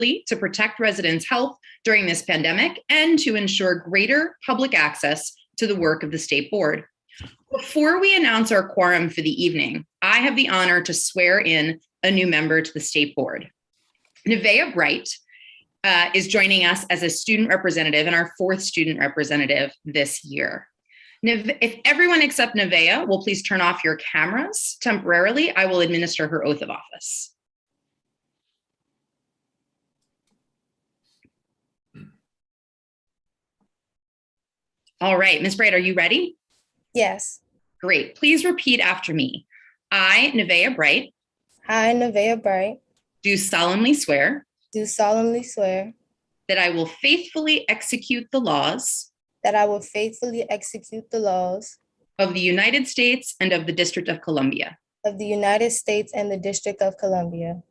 swiftly to protect residents' health during this pandemic and to ensure greater public access to the work of the State Board. Before we announce our quorum for the evening, I have the honor to swear in a new member to the State Board. Navaeh Bright is joining us as a student representative and our fourth student representative this year. If everyone except Navaeh will please turn off your cameras temporarily, I will administer her oath of office. All right, Ms. Bright, are you ready? Yes. Great. Please repeat after me. I, Navaeh Bright. I, Navaeh Bright. Do solemnly swear. Do solemnly swear. That I will faithfully execute the laws. That I will faithfully execute the laws. Of the United States and of the District of Columbia. Of the United States and the District of Columbia.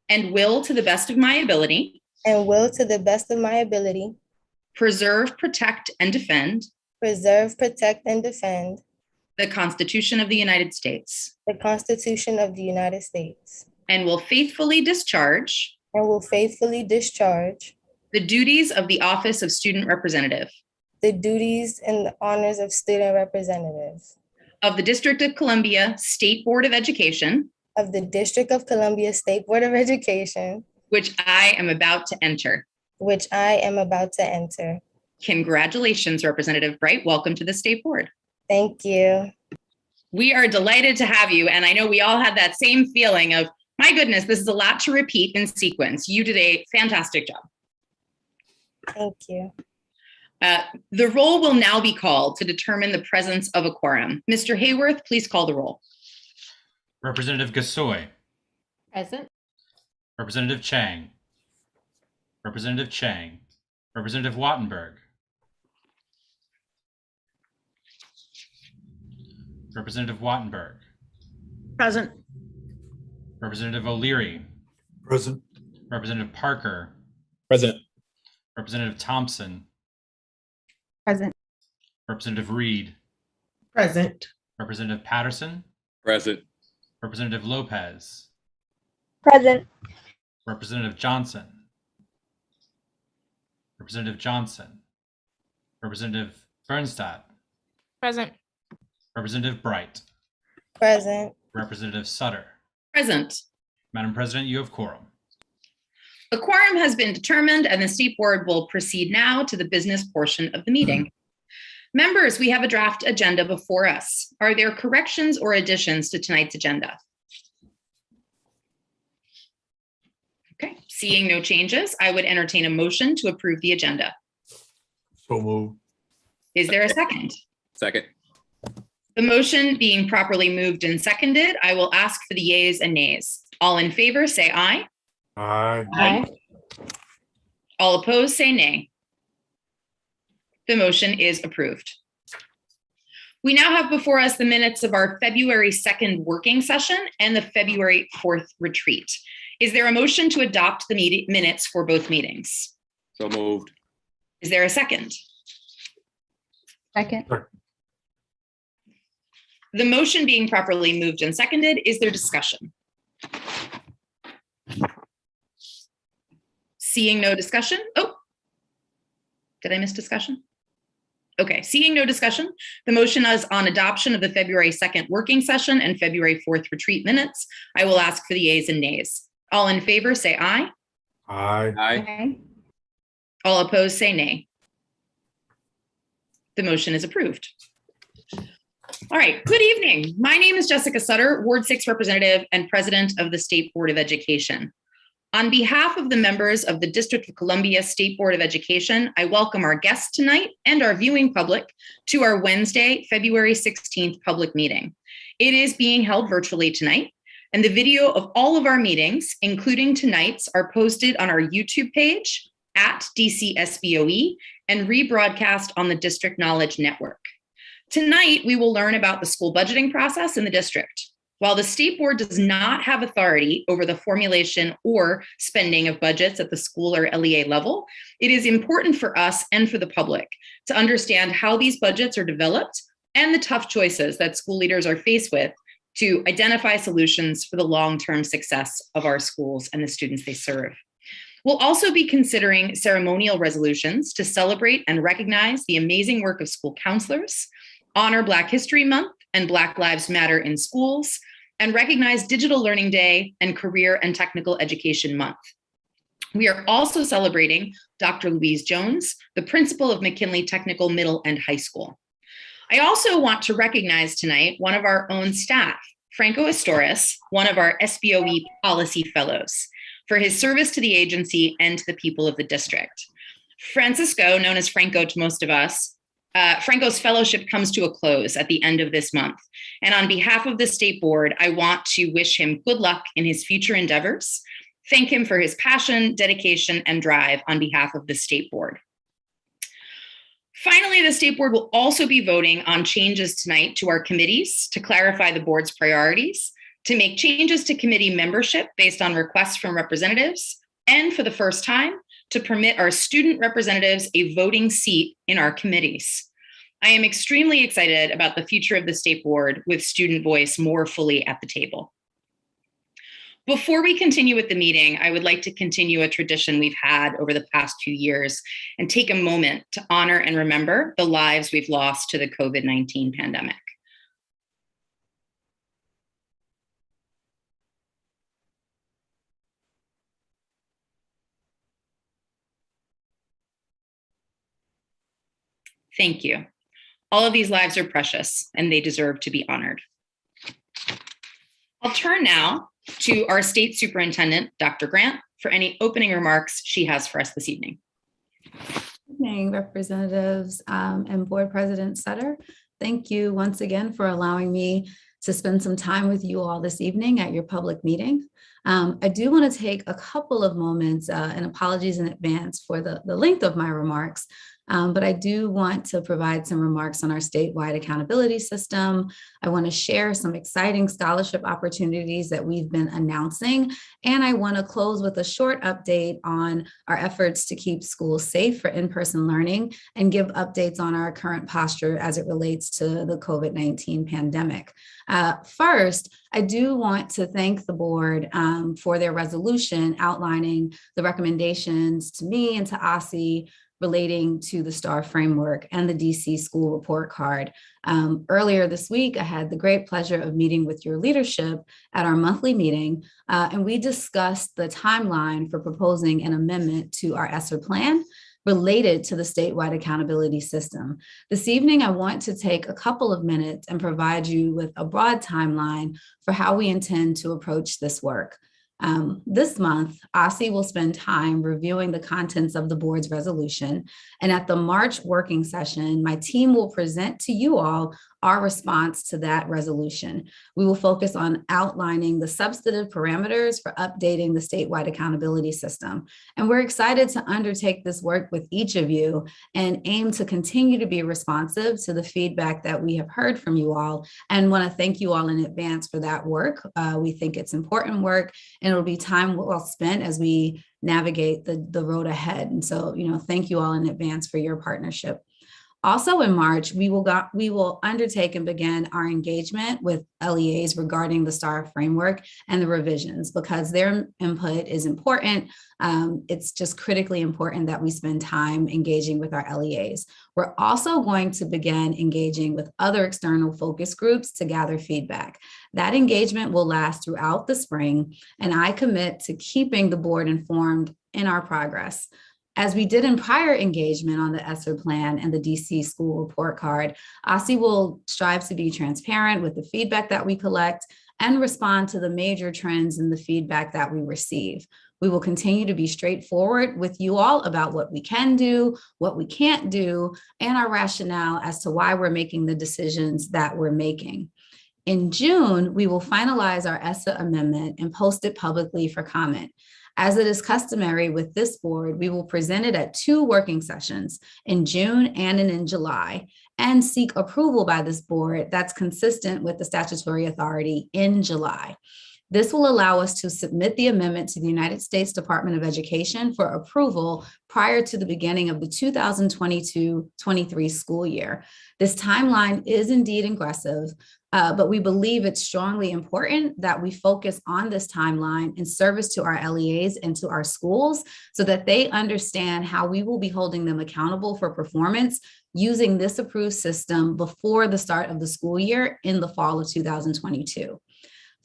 And will to the best of my ability. And will to the best of my ability. Preserve, protect, and defend. Preserve, protect, and defend. The Constitution of the United States. The Constitution of the United States. And will faithfully discharge. And will faithfully discharge. The duties of the Office of Student Representative. The duties and the honors of student representative. Of the District of Columbia State Board of Education. Of the District of Columbia State Board of Education. Which I am about to enter. Which I am about to enter. Congratulations, Representative Bright. Welcome to the State Board. Thank you. We are delighted to have you. And I know we all had that same feeling of, my goodness, this is a lot to repeat in sequence. You did a fantastic job. Thank you. The roll will now be called to determine the presence of a quorum. Mr. Hayworth, please call the roll. Representative Gasoi. Present. Representative Chang. Representative Chang. Representative Wattenberg. Representative Wattenberg. Present. Representative O'Leary. Present. Representative Parker. Present. Representative Thompson. Present. Representative Reid. Present. Representative Patterson. Present. Representative Lopez. Present. Representative Johnson. Representative Johnson. Representative Birnstad. Present. Representative Bright. Present. Representative Sutter. Present. Madam President, you have quorum. A quorum has been determined and the State Board will proceed now to the business portion of the meeting. Members, we have a draft agenda before us. Are there corrections or additions to tonight's agenda? Okay, seeing no changes, I would entertain a motion to approve the agenda. So moved. Is there a second? Second. The motion being properly moved and seconded, I will ask for the yeas and nays. All in favor, say aye. Aye. Aye. All opposed, say nay. The motion is approved. We now have before us the minutes of our February 2nd working session and the February 4th retreat. Is there a motion to adopt the minutes for both meetings? So moved. Is there a second? Second. The motion being properly moved and seconded, is there discussion? Seeing no discussion. Oh, did I miss discussion? Okay, seeing no discussion, the motion is on adoption of the February 2nd working session and February 4th retreat minutes. I will ask for the yeas and nays. All in favor, say aye. Aye. Aye. All opposed, say nay. The motion is approved. All right, good evening. My name is Jessica Sutter, Ward 6 representative and president of the State Board of Education. On behalf of the members of the District of Columbia State Board of Education, I welcome our guests tonight and our viewing public to our Wednesday, February 16th public meeting. It is being held virtually tonight, and the video of all of our meetings, including tonight's, are posted on our YouTube page at DC SBOE and rebroadcast on the District Knowledge Network. Tonight, we will learn about the school budgeting process in the district. While the State Board does not have authority over the formulation or spending of budgets at the school or LEA level, it is important for us and for the public to understand how these budgets are developed and the tough choices that school leaders are faced with to identify solutions for the long-term success of our schools and the students they serve. We'll also be considering ceremonial resolutions to celebrate and recognize the amazing work of school counselors, honor Black History Month and Black Lives Matter in schools, and recognize Digital Learning Day and Career and Technical Education Month. We are also celebrating Dr. Louise Jones, the principal of McKinley Technical Middle and High School. I also want to recognize tonight one of our own staff, Franco Astores, one of our SBOE policy fellows, for his service to the agency and to the people of the district. Francisco, known as Franco to most of us, Franco's fellowship comes to a close at the end of this month. And on behalf of the state board, I want to wish him good luck in his future endeavors. Thank him for his passion, dedication, and drive on behalf of the state board. Finally, the state board will also be voting on changes tonight to our committees to clarify the board's priorities, to make changes to committee membership based on requests from representatives, and for the first time, to permit our student representatives a voting seat in our committees. I am extremely excited about the future of the state board with student voice more fully at the table. Before we continue with the meeting, I would like to continue a tradition we've had over the past few years and take a moment to honor and remember the lives we've lost to the COVID-19 pandemic. Thank you. All of these lives are precious and they deserve to be honored. I'll turn now to our state superintendent, Dr. Grant, for any opening remarks she has for us this evening. Good evening, representatives and board president Sutter. Thank you once again for allowing me to spend some time with you all this evening at your public meeting. I do want to take a couple of moments and apologies in advance for the length of my remarks. But I do want to provide some remarks on our statewide accountability system. I want to share some exciting scholarship opportunities that we've been announcing. And I want to close with a short update on our efforts to keep schools safe for in-person learning and give updates on our current posture as it relates to the COVID-19 pandemic. First, I do want to thank the board for their resolution outlining the recommendations to me and to OSSI relating to the STAR framework and the DC school report card. Earlier this week, I had the great pleasure of meeting with your leadership at our monthly meeting, and we discussed the timeline for proposing an amendment to our ESSER plan related to the statewide accountability system. This evening, I want to take a couple of minutes and provide you with a broad timeline for how we intend to approach this work. This month, OSSI will spend time reviewing the contents of the board's resolution. And at the March working session, my team will present to you all our response to that resolution. We will focus on outlining the substantive parameters for updating the statewide accountability system. And we're excited to undertake this work with each of you and aim to continue to be responsive to the feedback that we have heard from you all, and want to thank you all in advance for that work. We think it's important work, and it'll be time well spent as we navigate the road ahead. And so, thank you all in advance for your partnership. Also in March, we will undertake and begin our engagement with LEAs regarding the STAR framework and the revisions, because their input is important. It's just critically important that we spend time engaging with our LEAs. We're also going to begin engaging with other external focus groups to gather feedback. That engagement will last throughout the spring, and I commit to keeping the board informed in our progress. As we did in prior engagement on the ESSER plan and the DC school report card, OSSI will strive to be transparent with the feedback that we collect and respond to the major trends in the feedback that we receive. We will continue to be straightforward with you all about what we can do, what we can't do, and our rationale as to why we're making the decisions that we're making. In June, we will finalize our ESSA amendment and post it publicly for comment. As it is customary with this board, we will present it at 2 working sessions in June and in July, and seek approval by this board that's consistent with the statutory authority in July. This will allow us to submit the amendment to the United States Department of Education for approval prior to the beginning of the 2022-23 school year. This timeline is indeed aggressive, but we believe it's strongly important that we focus on this timeline in service to our LEAs and to our schools so that they understand how we will be holding them accountable for performance using this approved system before the start of the school year in the fall of 2022.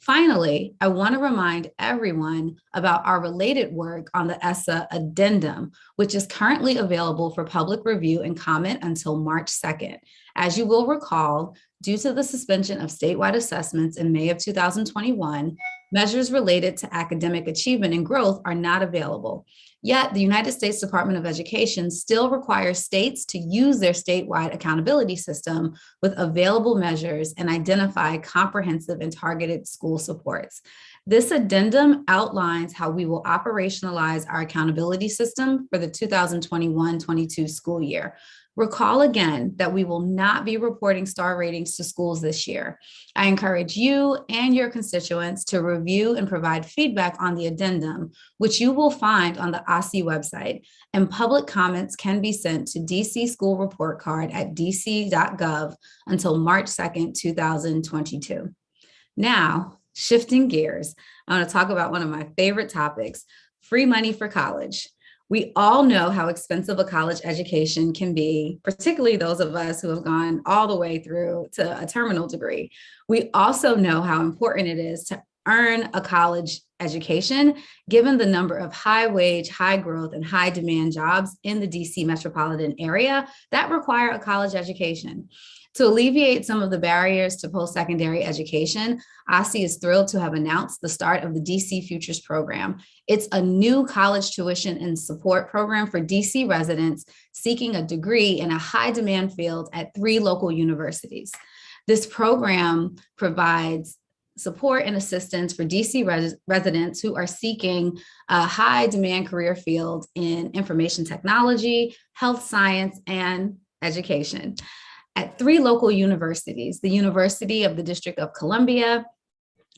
Finally, I want to remind everyone about our related work on the ESSA addendum, which is currently available for public review and comment until March 2nd. As you will recall, due to the suspension of statewide assessments in May of 2021, measures related to academic achievement and growth are not available. Yet the United States Department of Education still requires states to use their statewide accountability system with available measures and identify comprehensive and targeted school supports. This addendum outlines how we will operationalize our accountability system for the 2021-22 school year. Recall again that we will not be reporting star ratings to schools this year. I encourage you and your constituents to review and provide feedback on the addendum, which you will find on the OSSI website, and public comments can be sent to DC School Report Card at dc.gov until March 2nd, 2022. Now, shifting gears, I want to talk about one of my favorite topics, free money for college. We all know how expensive a college education can be, particularly those of us who have gone all the way through to a terminal degree. We also know how important it is to earn a college education, given the number of high wage, high growth, and high demand jobs in the DC metropolitan area that require a college education. To alleviate some of the barriers to post-secondary education, OSSI is thrilled to have announced the start of the DC Futures program. It's a new college tuition and support program for DC residents seeking a degree in a high-demand field at 3 local universities. This program provides support and assistance for DC residents who are seeking a high-demand career field in information technology, health science, and education. At 3 local universities, the University of the District of Columbia,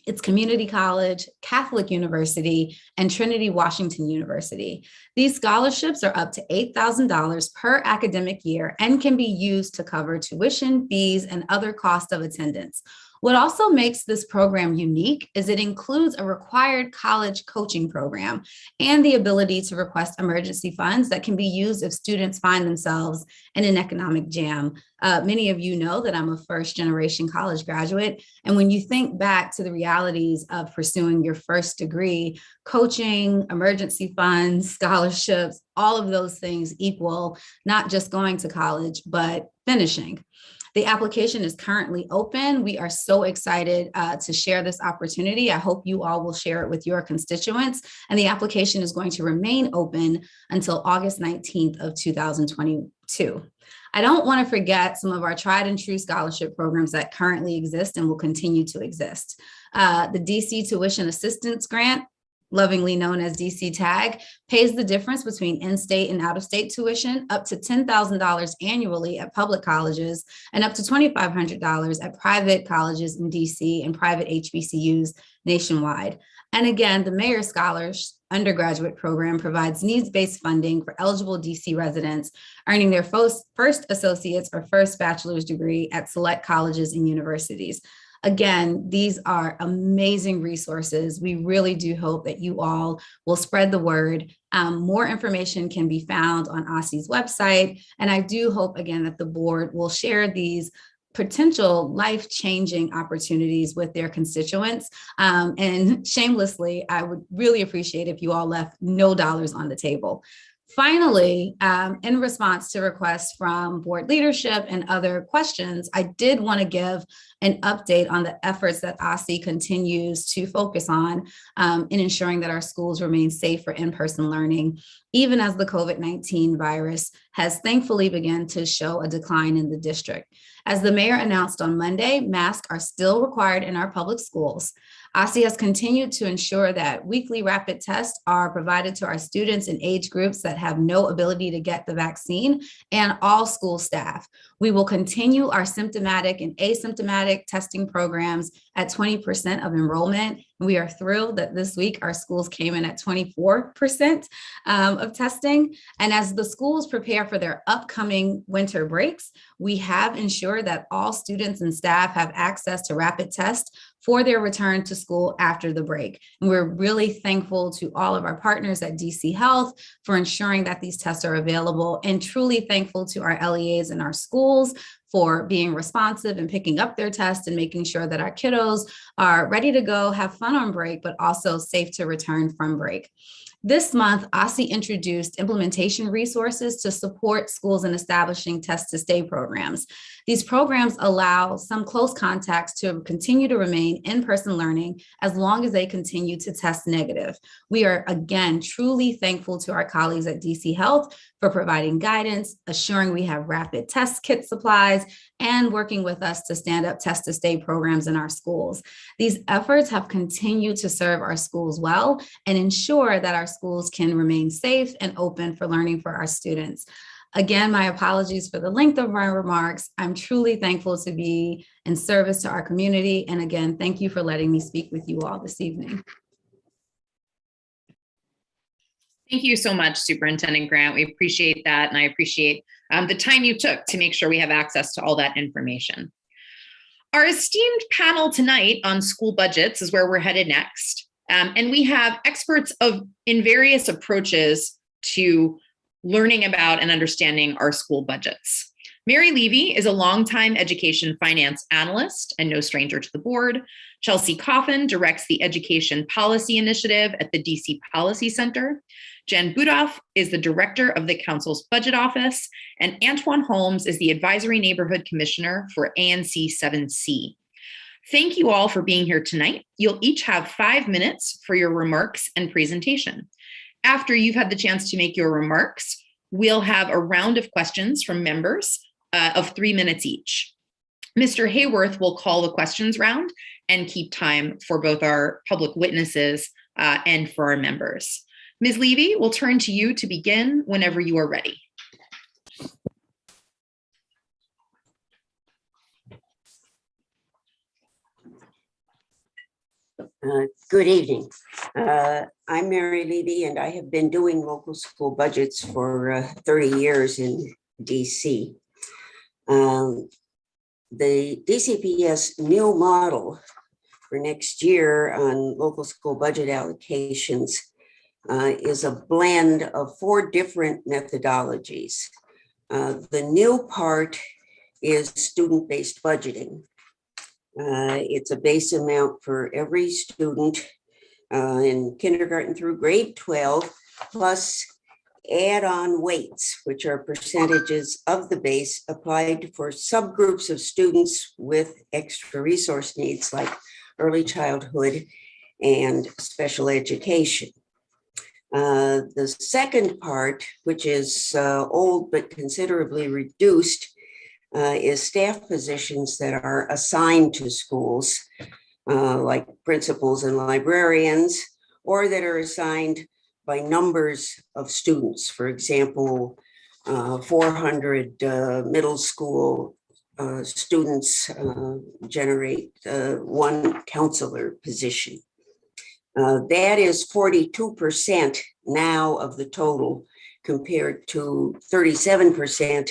its community college, Catholic University, and Trinity Washington University. These scholarships are up to $8,000 per academic year and can be used to cover tuition, fees, and other costs of attendance. What also makes this program unique is it includes a required college coaching program and the ability to request emergency funds that can be used if students find themselves in an economic jam. Many of you know that I'm a first-generation college graduate, and when you think back to the realities of pursuing your first degree, coaching, emergency funds, scholarships, all of those things equal not just going to college, but finishing. The application is currently open. We are so excited to share this opportunity. I hope you all will share it with your constituents. And the application is going to remain open until August 19th of 2022. I don't want to forget some of our tried and true scholarship programs that currently exist and will continue to exist. The DC Tuition Assistance Grant, lovingly known as DC TAG, pays the difference between in-state and out-of-state tuition up to $10,000 annually at public colleges and up to $2,500 at private colleges in DC and private HBCUs nationwide. And again, the Mayor Scholars undergraduate program provides needs-based funding for eligible DC residents earning their first associate's or first bachelor's degree at select colleges and universities. Again, these are amazing resources. We really do hope that you all will spread the word. More information can be found on OSSI's website. And I do hope, again, that the board will share these potential life-changing opportunities with their constituents. And shamelessly, I would really appreciate if you all left no dollars on the table. Finally, in response to requests from board leadership and other questions, I did want to give an update on the efforts that OSSI continues to focus on in ensuring that our schools remain safe for in-person learning, even as the COVID-19 virus has thankfully begun to show a decline in the district. As the mayor announced on Monday, masks are still required in our public schools. OSSI has continued to ensure that weekly rapid tests are provided to our students in age groups that have no ability to get the vaccine and all school staff. We will continue our symptomatic and asymptomatic testing programs at 20% of enrollment We are thrilled that this week our schools came in at 24% of testing. And as the schools prepare for their upcoming winter breaks, we have ensured that all students and staff have access to rapid tests for their return to school after the break. And we're really thankful to all of our partners at DC Health for ensuring that these tests are available, and truly thankful to our LEAs in our schools for being responsive and picking up their tests and making sure that our kiddos are ready to go, have fun on break, but also safe to return from break. This month, OSSI introduced implementation resources to support schools in establishing test to stay programs. These programs allow some close contacts to continue to remain in-person learning as long as they continue to test negative. We are, again, truly thankful to our colleagues at DC Health for providing guidance, assuring we have rapid test kit supplies, and working with us to stand up test to stay programs in our schools. These efforts have continued to serve our schools well and ensure that our schools can remain safe and open for learning for our students. Again, my apologies for the length of my remarks. I'm truly thankful to be in service to our community. And again, thank you for letting me speak with you all this evening. Thank you so much, Superintendent Grant. We appreciate that. And I appreciate the time you took to make sure we have access to all that information. Our esteemed panel tonight on school budgets is where we're headed next. And we have experts in various approaches to learning about and understanding our school budgets. Mary Levy is a longtime education finance analyst and no stranger to the board. Chelsea Coffin directs the Education Policy Initiative at the DC Policy Center. Jen Budoff is the director of the Council's Budget Office, and Antawan Holmes is the Advisory Neighborhood Commissioner for ANC 7C. Thank you all for being here tonight. You'll each have 5 minutes for your remarks and presentation. After you've had the chance to make your remarks, we'll have a round of questions from members of 3 minutes each. Mr. Hayworth will call the questions round and keep time for both our public witnesses and for our members. Ms. Levy, we'll turn to you to begin whenever you are ready. Good evening. I'm Mary Levy, and I have been doing local school budgets for 30 years in DC. The DCPS new model for next year on local school budget allocations is a blend of 4 different methodologies. The new part is student-based budgeting. It's a base amount for every student in kindergarten through grade 12, plus add-on weights, which are percentages of the base applied for subgroups of students with extra resource needs like early childhood and special education. The second part, which is old but considerably reduced, is staff positions that are assigned to schools, like principals and librarians, or that are assigned by numbers of students. For example, 400 middle school students generate 1 counselor position. That is 42% now of the total, compared to 37%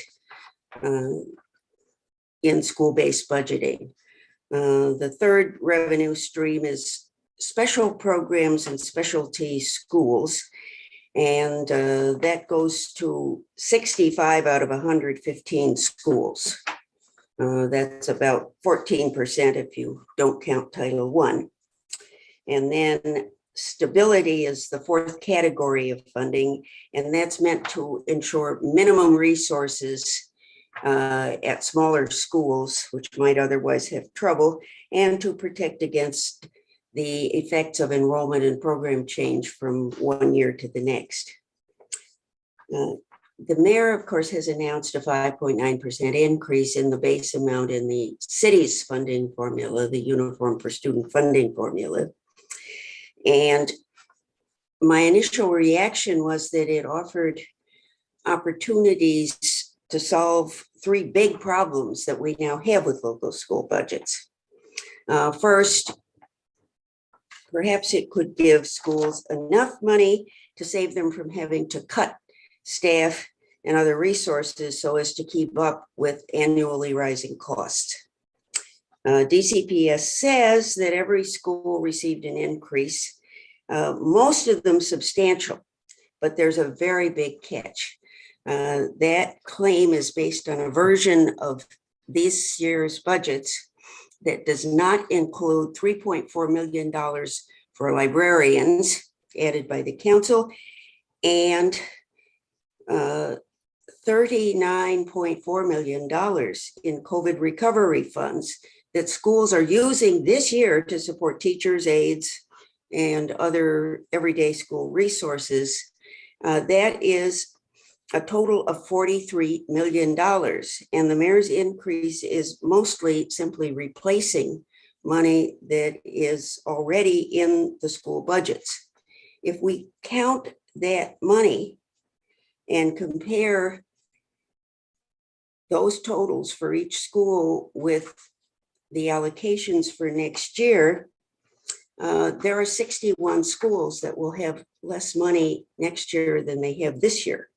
in school-based budgeting. The third revenue stream is special programs and specialty schools, and that goes to 65 out of 115 schools. That's about 14% if you don't count Title I. And then stability is the 4th category of funding, and that's meant to ensure minimum resources at smaller schools, which might otherwise have trouble, and to protect against the effects of enrollment and program change from one year to the next. The mayor, of course, has announced a 5.9% increase in the base amount in the city's funding formula, the Uniform for Student Funding formula. And my initial reaction was that it offered opportunities to solve 3 big problems that we now have with local school budgets. First, Perhaps it could give schools enough money to save them from having to cut staff and other resources so as to keep up with annually rising costs. DCPS says that every school received an increase, most of them substantial, but there's a very big catch. That claim is based on a version of this year's budgets that does not include $3.4 million for librarians added by the council and $39.4 million in COVID recovery funds that schools are using this year to support teachers, aides, and other everyday school resources. That is a total of $43 million. And the mayor's increase is mostly simply replacing money that is already in the school budgets. If we count that money and compare those totals for each school with the allocations for next year, there are 61 schools that will have less money next year than they have this year.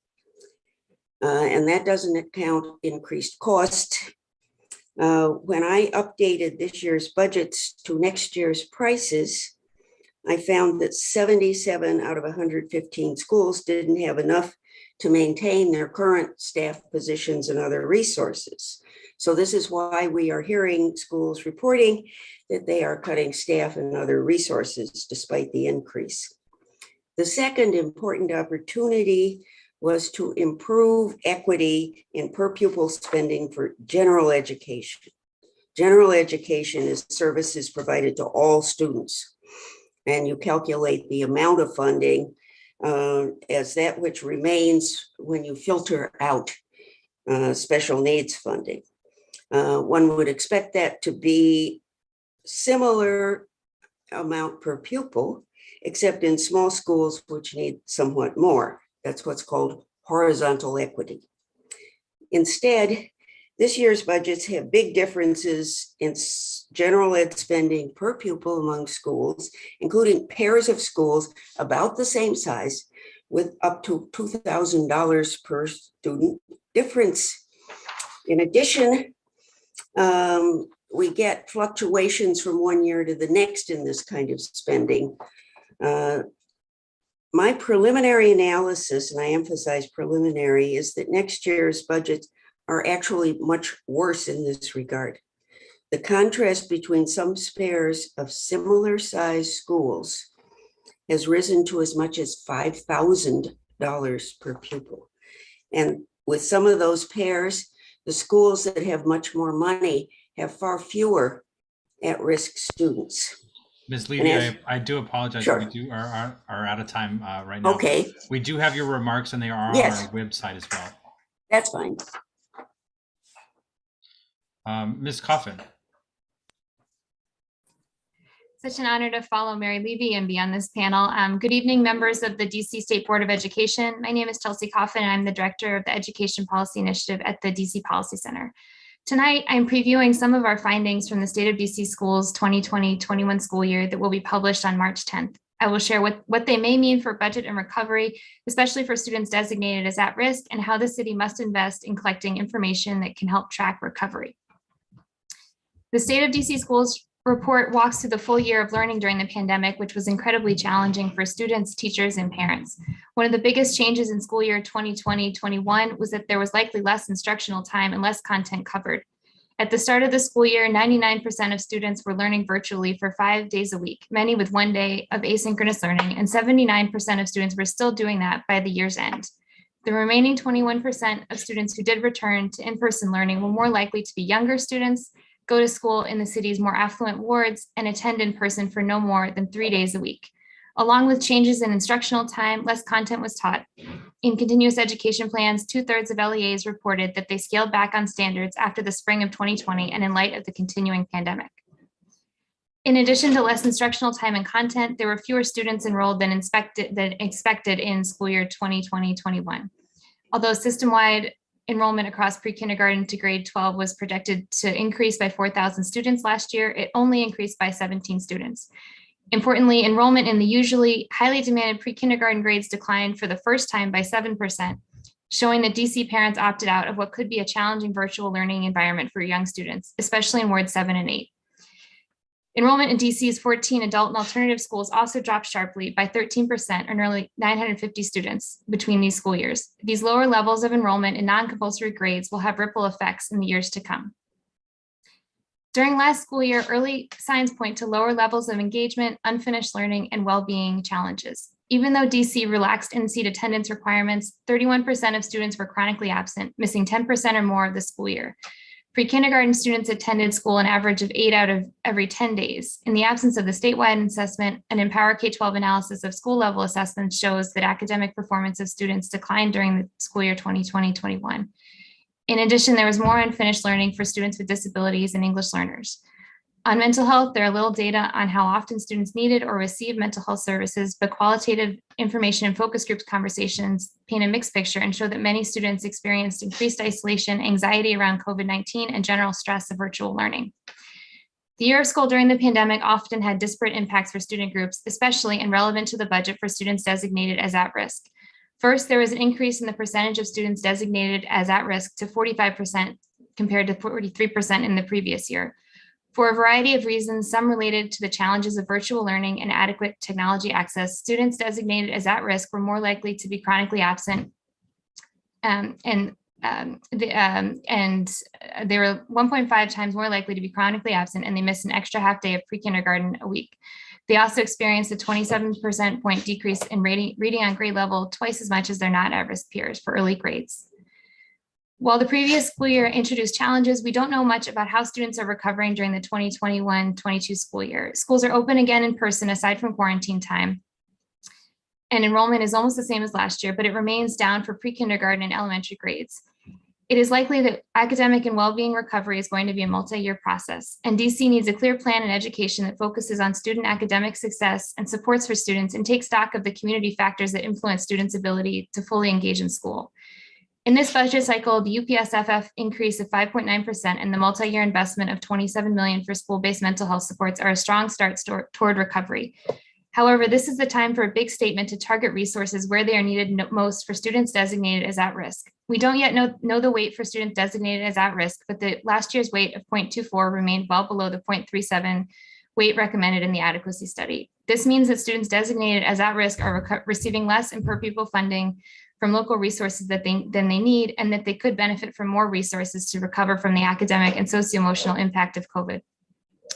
And that doesn't account increased cost. When I updated this year's budgets to next year's prices, I found that 77 out of 115 schools didn't have enough to maintain their current staff positions and other resources. So this is why we are hearing schools reporting that they are cutting staff and other resources despite the increase. The second important opportunity was to improve equity in per pupil spending for general education. General education is services provided to all students, and you calculate the amount of funding as that which remains when you filter out special needs funding. One would expect that to be similar amount per pupil, except in small schools which need somewhat more. That's what's called horizontal equity. Instead, this year's budgets have big differences in general ed spending per pupil among schools, including pairs of schools about the same size with up to $2,000 per student difference. In addition, we get fluctuations from one year to the next in this kind of spending. My preliminary analysis, and I emphasize preliminary, is that next year's budgets are actually much worse in this regard. The contrast between some pairs of similar sized schools has risen to as much as $5,000 per pupil. And with some of those pairs, the schools that have much more money have far fewer at-risk students. Ms. Levy, I do apologize. Sure. We are out of time right now. Okay. We do have your remarks and they are Yes. on our website as well. That's fine. Ms. Coffin. Such an honor to follow Mary Levy and be on this panel. Good evening, members of the DC State Board of Education. My name is Chelsea Coffin, and I'm the Director of the Education Policy Initiative at the DC Policy Center. Tonight, I'm previewing some of our findings from the State of DC Schools 2020-21 school year that will be published on March 10th. I will share what they may mean for budget and recovery, especially for students designated as at risk, and how the city must invest in collecting information that can help track recovery. The State of DC Schools report walks through the full year of learning during the pandemic, which was incredibly challenging for students, teachers, and parents. One of the biggest changes in school year 2020-21 was that there was likely less instructional time and less content covered. At the start of the school year, 99% of students were learning virtually for 5 days a week, many with 1 day of asynchronous learning, and 79% of students were still doing that by the year's end. The remaining 21% of students who did return to in-person learning were more likely to be younger students, go to school in the city's more affluent wards, and attend in person for no more than 3 days a week. Along with changes in instructional time, less content was taught. In continuous education plans, 2/3 of LEAs reported that they scaled back on standards after the spring of 2020 and in light of the continuing pandemic. In addition to less instructional time and content, there were fewer students enrolled than expected in school year 2020-21. Although system-wide enrollment across pre-kindergarten to grade 12 was projected to increase by 4,000 students last year, it only increased by 17 students. Importantly, enrollment in the usually highly demanded pre-kindergarten grades declined for the first time by 7%, showing that DC parents opted out of what could be a challenging virtual learning environment for young students, especially in wards 7 and 8. Enrollment in DC's 14 adult and alternative schools also dropped sharply by 13%, or nearly 950 students between these school years. These lower levels of enrollment in non-compulsory grades will have ripple effects in the years to come. During last school year, early signs point to lower levels of engagement, unfinished learning, and well-being challenges. Even though DC relaxed in-seat attendance requirements, 31% of students were chronically absent, missing 10% or more of the school year. Pre-kindergarten students attended school an average of 8 out of every 10 days. In the absence of the statewide assessment, an Empower K-12 analysis of school level assessments shows that academic performance of students declined during the school year 2020-21. In addition, there was more unfinished learning for students with disabilities and English learners. On mental health, there are little data on how often students needed or received mental health services, but qualitative information and focus group conversations paint a mixed picture and show that many students experienced increased isolation, anxiety around COVID-19, and general stress of virtual learning. The year of school during the pandemic often had disparate impacts for student groups, especially and relevant to the budget for students designated as at risk. First, there was an increase in the percentage of students designated as at risk to 45% compared to 43% in the previous year. For a variety of reasons, some related to the challenges of virtual learning and adequate technology access, students designated as at risk were more likely to be chronically absent, and they were 1.5 times more likely to be chronically absent, and they missed an extra half day of pre-kindergarten a week. They also experienced a 27% point decrease in reading on grade level, twice as much as their not at-risk peers for early grades. While the previous school year introduced challenges, we don't know much about how students are recovering during the 2021-22 school year. Schools are open again in person aside from quarantine time, and enrollment is almost the same as last year, but it remains down for pre-kindergarten and elementary grades. It is likely that academic and well-being recovery is going to be a multi-year process, and DC needs a clear plan in education that focuses on student academic success and supports for students and takes stock of the community factors that influence students' ability to fully engage in school. In this budget cycle, the UPSFF increase of 5.9% and the multi-year investment of $27 million for school-based mental health supports are a strong start toward recovery. However, this is the time for a big statement to target resources where they are needed most for students designated as at risk. We don't yet know the weight for students designated as at risk, but the last year's weight of 0.24 remained well below the 0.37 weight recommended in the adequacy study. This means that students designated as at risk are receiving less in per pupil funding from local resources than they need, and that they could benefit from more resources to recover from the academic and socio-emotional impact of COVID.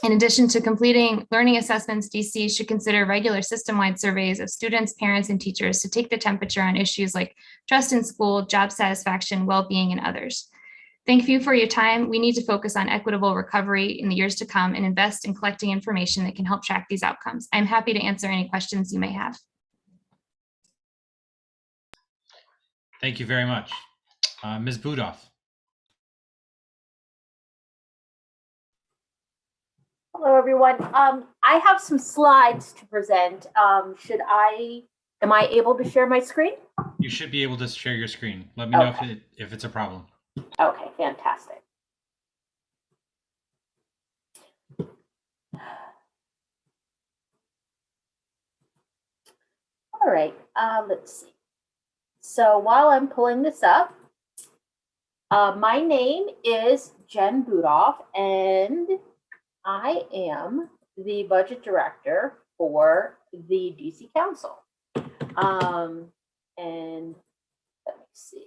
In addition to completing learning assessments, DC should consider regular system-wide surveys of students, parents, and teachers to take the temperature on issues like trust in school, job satisfaction, well-being, and others. Thank you for your time. We need to focus on equitable recovery in the years to come and invest in collecting information that can help track these outcomes. I'm happy to answer any questions you may have. Thank you very much. Ms. Budoff. Hello, everyone. I have some slides to present. Am I able to share my screen? You should be able to share your screen. Let me know if it's a problem. Okay, fantastic. All right, let's see. So while I'm pulling this up, my name is Jen Budoff, and I am the budget director for the DC Council. And let me see.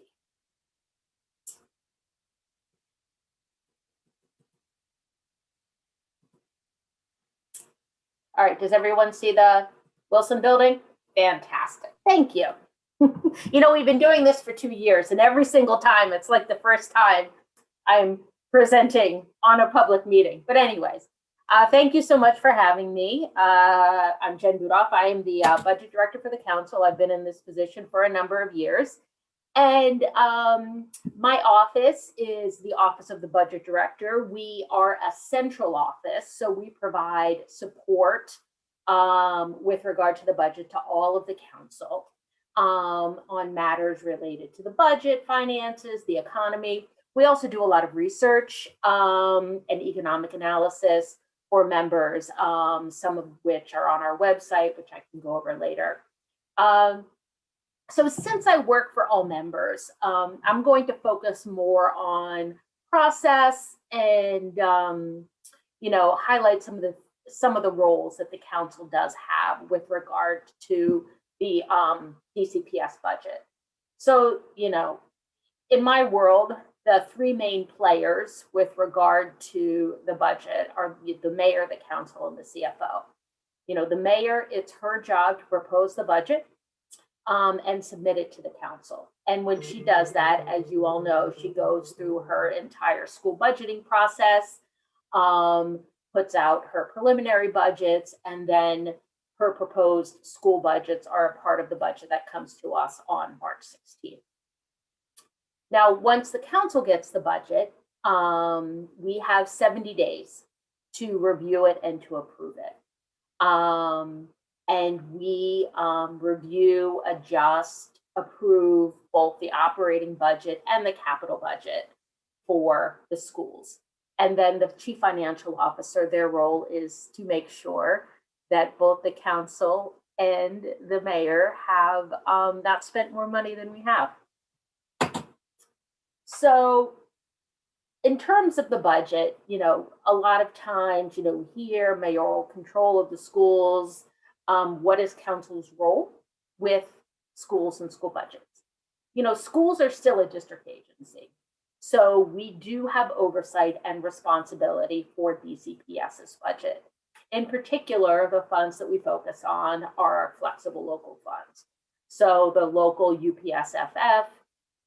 All right, does everyone see the Wilson building? Fantastic, thank you. You know, we've been doing this for 2 years, and every single time it's like the first time I'm presenting on a public meeting. But anyways, thank you so much for having me. I'm Jen Budoff. I am the budget director for the council. I've been in this position for a number of years. And my office is the Office of the Budget Director. We are a central office, so we provide support with regard to the budget to all of the council on matters related to the budget, finances, the economy. We also do a lot of research and economic analysis, for members, some of which are on our website, which I can go over later. So since I work for all members, I'm going to focus more on process and highlight some of the roles that the council does have with regard to the DCPS budget. So, in my world, the three main players with regard to the budget are the mayor, the council, and the CFO. The mayor, it's her job to propose the budget and submit it to the council. And when she does that, as you all know, she goes through her entire school budgeting process, puts out her preliminary budgets, and then her proposed school budgets are a part of the budget that comes to us on March 16th. Now, once the council gets the budget, we have 70 days to review it and to approve it. And we review, adjust, approve both the operating budget and the capital budget for the schools. And then the chief financial officer, their role is to make sure that both the council and the mayor have not spent more money than we have. So in terms of the budget, a lot of times, we hear mayoral control of the schools. What is council's role with schools and school budgets? Schools are still a district agency. So we do have oversight and responsibility for DCPS's budget. In particular, the funds that we focus on are our flexible local funds. So the local UPSFF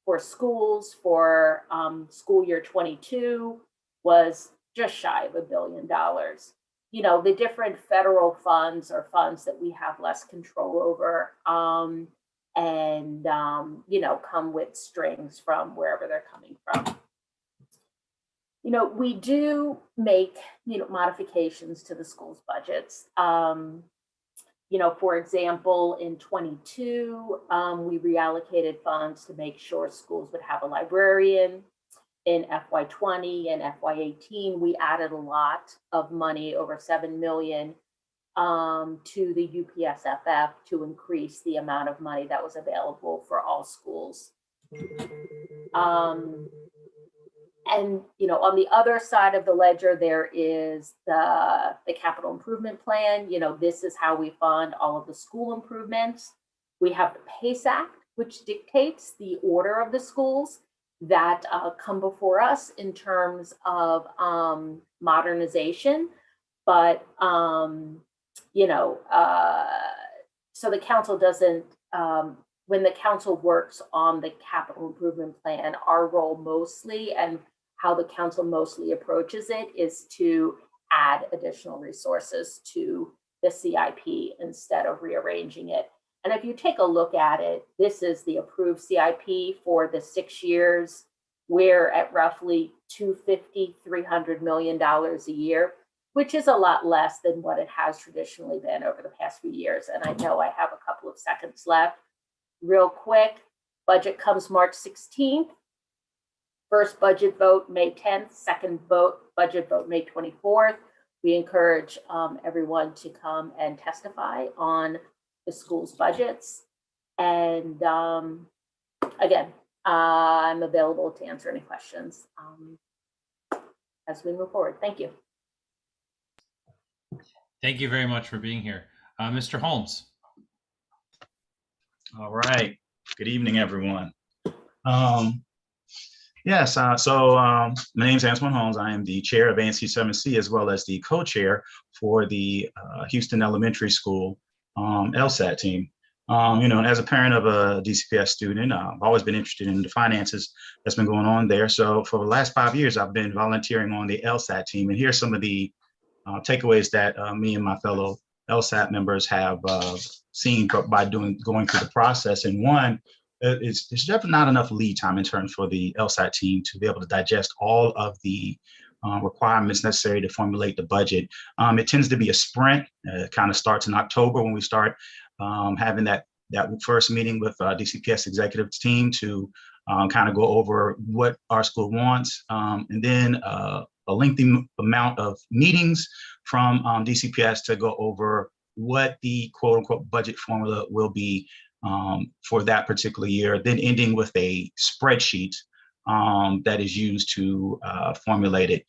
for schools for school year 22 was just shy of $1 billion. The different federal funds are funds that we have less control over and come with strings from wherever they're coming from. We do make, modifications to the school's budgets. For example, in 22, we reallocated funds to make sure schools would have a librarian. In FY20 and FY18, we added a lot of money, over $7 million, to the UPSFF to increase the amount of money that was available for all schools. And on the other side of the ledger, there is the capital improvement plan. This is how we fund all of the school improvements. We have the PACE Act, which dictates the order of the schools that come before us in terms of modernization. But, so the council doesn't, when the council works on the capital improvement plan, our role mostly and how the council mostly approaches it is to add additional resources to the CIP instead of rearranging it. And if you take a look at it, this is the approved CIP for the 6 years. We're at roughly $300 million a year, which is a lot less than what it has traditionally been over the past few years. And I know I have a couple of seconds left. Real quick, budget comes March 16th. First budget vote, May 10th, second budget vote, May 24th. We encourage everyone to come and testify on the school's budgets. And again, I'm available to answer any questions as we move forward. Thank you. Thank you very much for being here. Mr. Holmes. All right. Good evening, everyone. Yes, so my name is Antawan Holmes. I am the chair of ANC 7C as well as the co-chair for the Houston Elementary School LSAT team. As a parent of a DCPS student, I've always been interested in the finances that's been going on there. So for the last 5 years, I've been volunteering on the LSAT team. And here's some of the takeaways that me and my fellow LSAT members have seen by going through the process. And one, there's definitely not enough lead time in terms for the LSAT team to be able to digest all of the requirements necessary to formulate the budget. It tends to be a sprint. It kind of starts in October when we start having that first meeting with DCPS executive team to kind of go over what our school wants. And then a lengthy amount of meetings from DCPS to go over what the quote unquote budget formula will be for that particular year, then ending with a spreadsheet that is used to formulate it.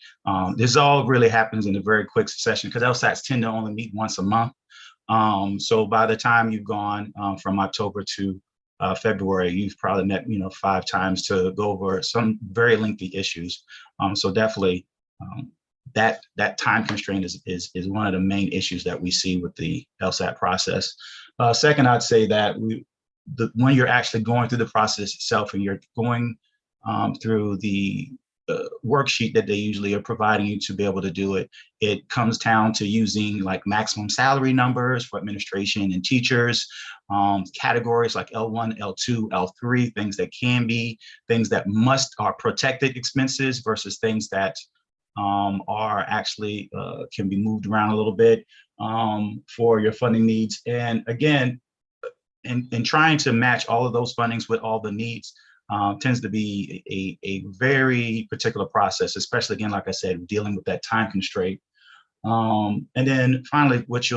This all really happens in a very quick session because LSATs tend to only meet once a month. So by the time you've gone from October to February, you've probably met 5 times to go over some very lengthy issues. So definitely that time constraint is one of the main issues that we see with the LSAT process. Second, I'd say that when you're actually going through the process itself and you're going through the worksheet that they usually are providing you to be able to do it, it comes down to using like maximum salary numbers for administration and teachers, categories like L1, L2, L3, things that can be, things that are protected expenses versus things that are actually can be moved around a little bit for your funding needs. And again, in trying to match all of those fundings with all the needs, tends to be a very particular process, especially again, like I said, dealing with that time constraint. And then finally, what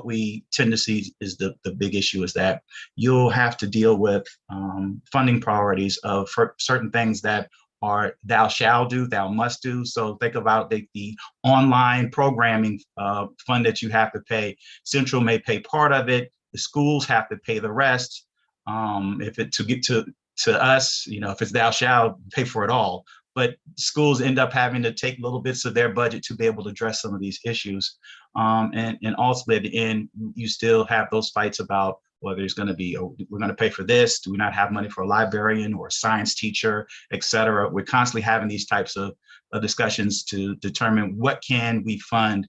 we tend to see is the big issue is that you'll have to deal with funding priorities of certain things that are thou shall do, thou must do. So think about the online programming fund that you have to pay. Central may pay part of it. The schools have to pay the rest. If it to get to us, if it's thou shall pay for it all, but schools end up having to take little bits of their budget to be able to address some of these issues. And ultimately at the end, you still have those fights about whether it's going to be, we're going to pay for this, do we not have money for a librarian or a science teacher, et cetera. We're constantly having these types of discussions to determine what can we fund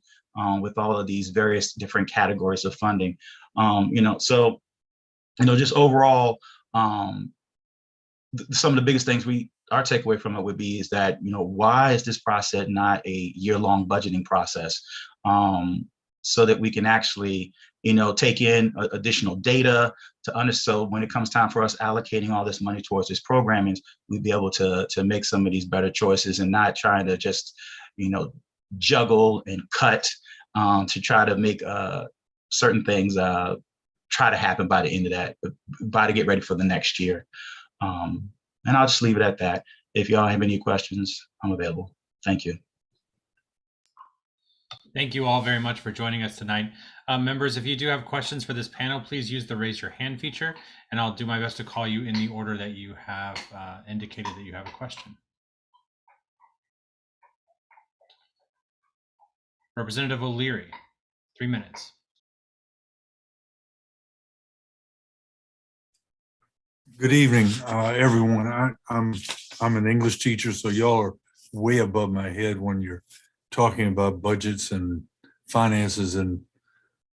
with all of these various different categories of funding. So just overall, some of the biggest things our takeaway from it would be is that, why is this process not a year-long budgeting process? So that we can actually, take in additional data to understand. So when it comes time for us allocating all this money towards this programming, we'd be able to make some of these better choices and not trying to just, juggle and cut to try to make certain things try to happen by the end of that, to get ready for the next year. And I'll just leave it at that. If y'all have any questions, I'm available. Thank you. Thank you all very much for joining us tonight. Members, if you do have questions for this panel, please use the raise your hand feature, and I'll do my best to call you in the order that you have indicated that you have a question. Representative O'Leary, 3 minutes. Good evening, everyone. I'm an English teacher, so y'all are way above my head when you're talking about budgets and finances and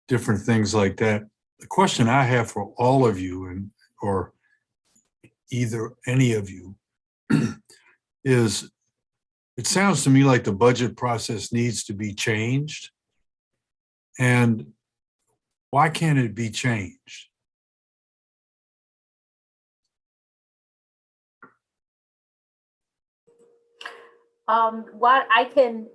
different things like that. The question I have for all of you, or either any of you, is it sounds to me like the budget process needs to be changed. And why can't it be changed? What I can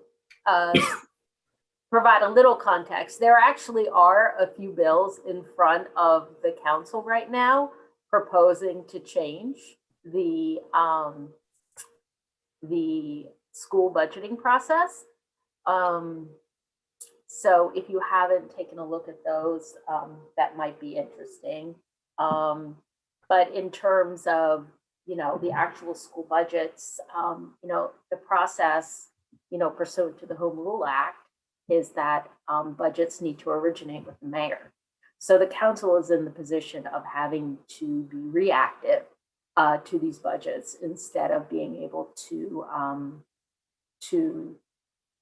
provide a little context. There actually are a few bills in front of the council right now proposing to change the school budgeting process. So if you haven't taken a look at those, that might be interesting. But in terms of the actual school budgets, the process, pursuant to the Home Rule Act is that budgets need to originate with the mayor. So the council is in the position of having to be reactive to these budgets instead of being able to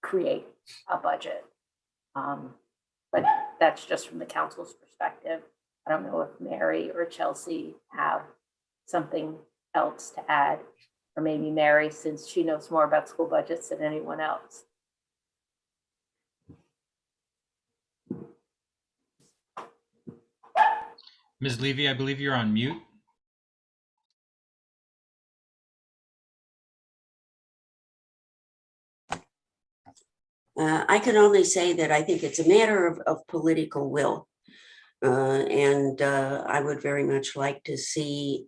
create a budget. But that's just from the council's perspective. I don't know if Mary or Chelsea have something else to add, or maybe Mary, since she knows more about school budgets than anyone else. Ms. Levy, I believe you're on mute. I can only say that I think it's a matter of political will. And I would very much like to see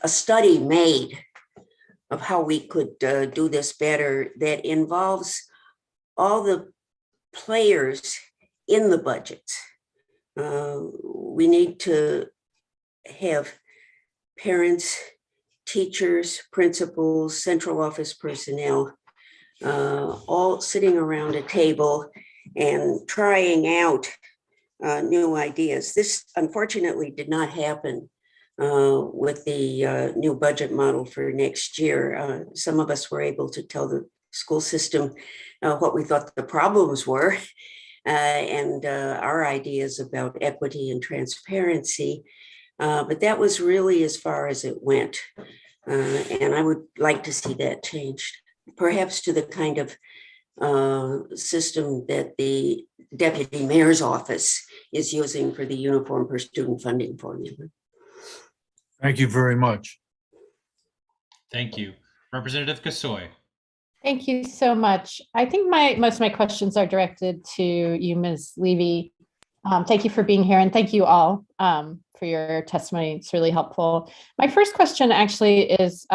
a study made of how we could do this better that involves all the players in the budget. We need to have parents, teachers, principals, central office personnel, all sitting around a table and trying out new ideas. This unfortunately did not happen with the new budget model for next year. Some of us were able to tell the school system what we thought the problems were and our ideas about equity and transparency. But that was really as far as it went. And I would like to see that changed, perhaps to the kind of system that the deputy mayor's office is using for the uniform per student funding formula. Thank you very much. Thank you. Representative Gasoi. Thank you so much. I think most of my questions are directed to you, Ms. Levy. Thank you for being here, and thank you all for your testimony. It's really helpful. My first question actually is,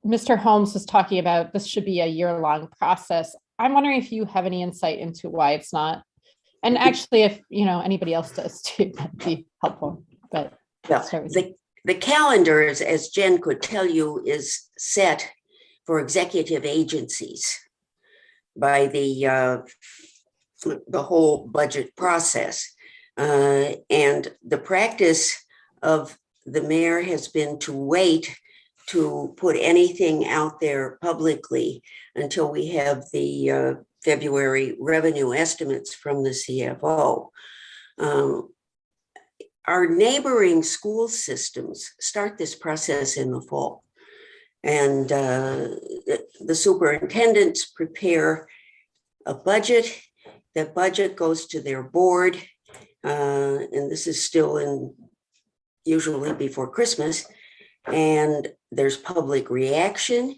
Mr. Holmes was talking about this should be a year-long process. I'm wondering if you have any insight into why it's not, and actually if anybody else does too, that'd be helpful. But well, the calendar, as Jen could tell you, is set for executive agencies by the whole budget process. And the practice of the mayor has been to wait to put anything out there publicly until we have the February revenue estimates from the CFO. Our neighboring school systems start this process in the fall. And the superintendents prepare a budget. That budget goes to their board. And this is still usually before Christmas. And there's public reaction.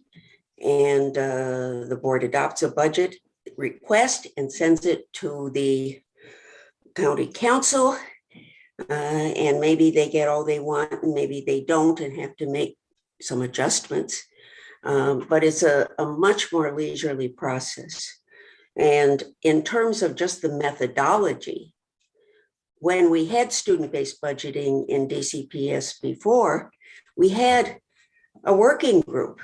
And the board adopts a budget request and sends it to the county council. And maybe they get all they want, and maybe they don't, and have to make some adjustments. But it's a much more leisurely process. And in terms of just the methodology, when we had student-based budgeting in DCPS before, we had a working group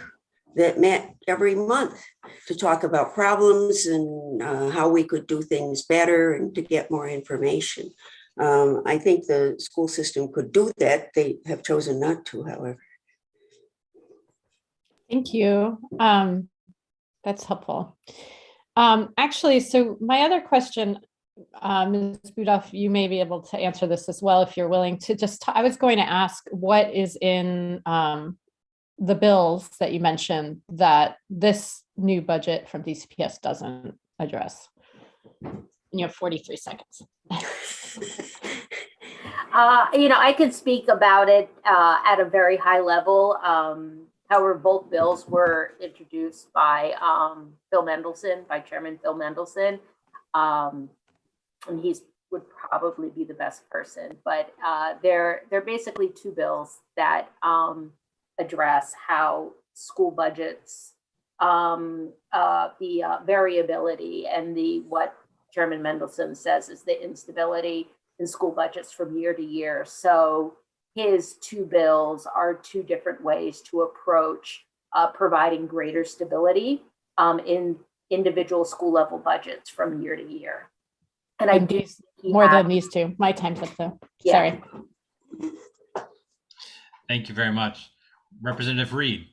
that met every month to talk about problems and how we could do things better and to get more information. I think the school system could do that. They have chosen not to, however. Thank you. That's helpful. Actually, so my other question, Ms. Budoff, you may be able to answer this as well if you're willing to I was going to ask what is in the bills that you mentioned that this new budget from DCPS doesn't address. You have 43 seconds. I could speak about it at a very high level. However, both bills were introduced by Phil Mendelson, by Chairman Phil Mendelson. And he would probably be the best person, but they're basically two bills that address how school budgets, the variability and what Chairman Mendelson says is the instability in school budgets from year to year. So his two bills are two different ways to approach providing greater stability in individual school level budgets from year to year. And I do more than these two. My time's up though. Yeah. Sorry. Thank you very much. Representative Reid.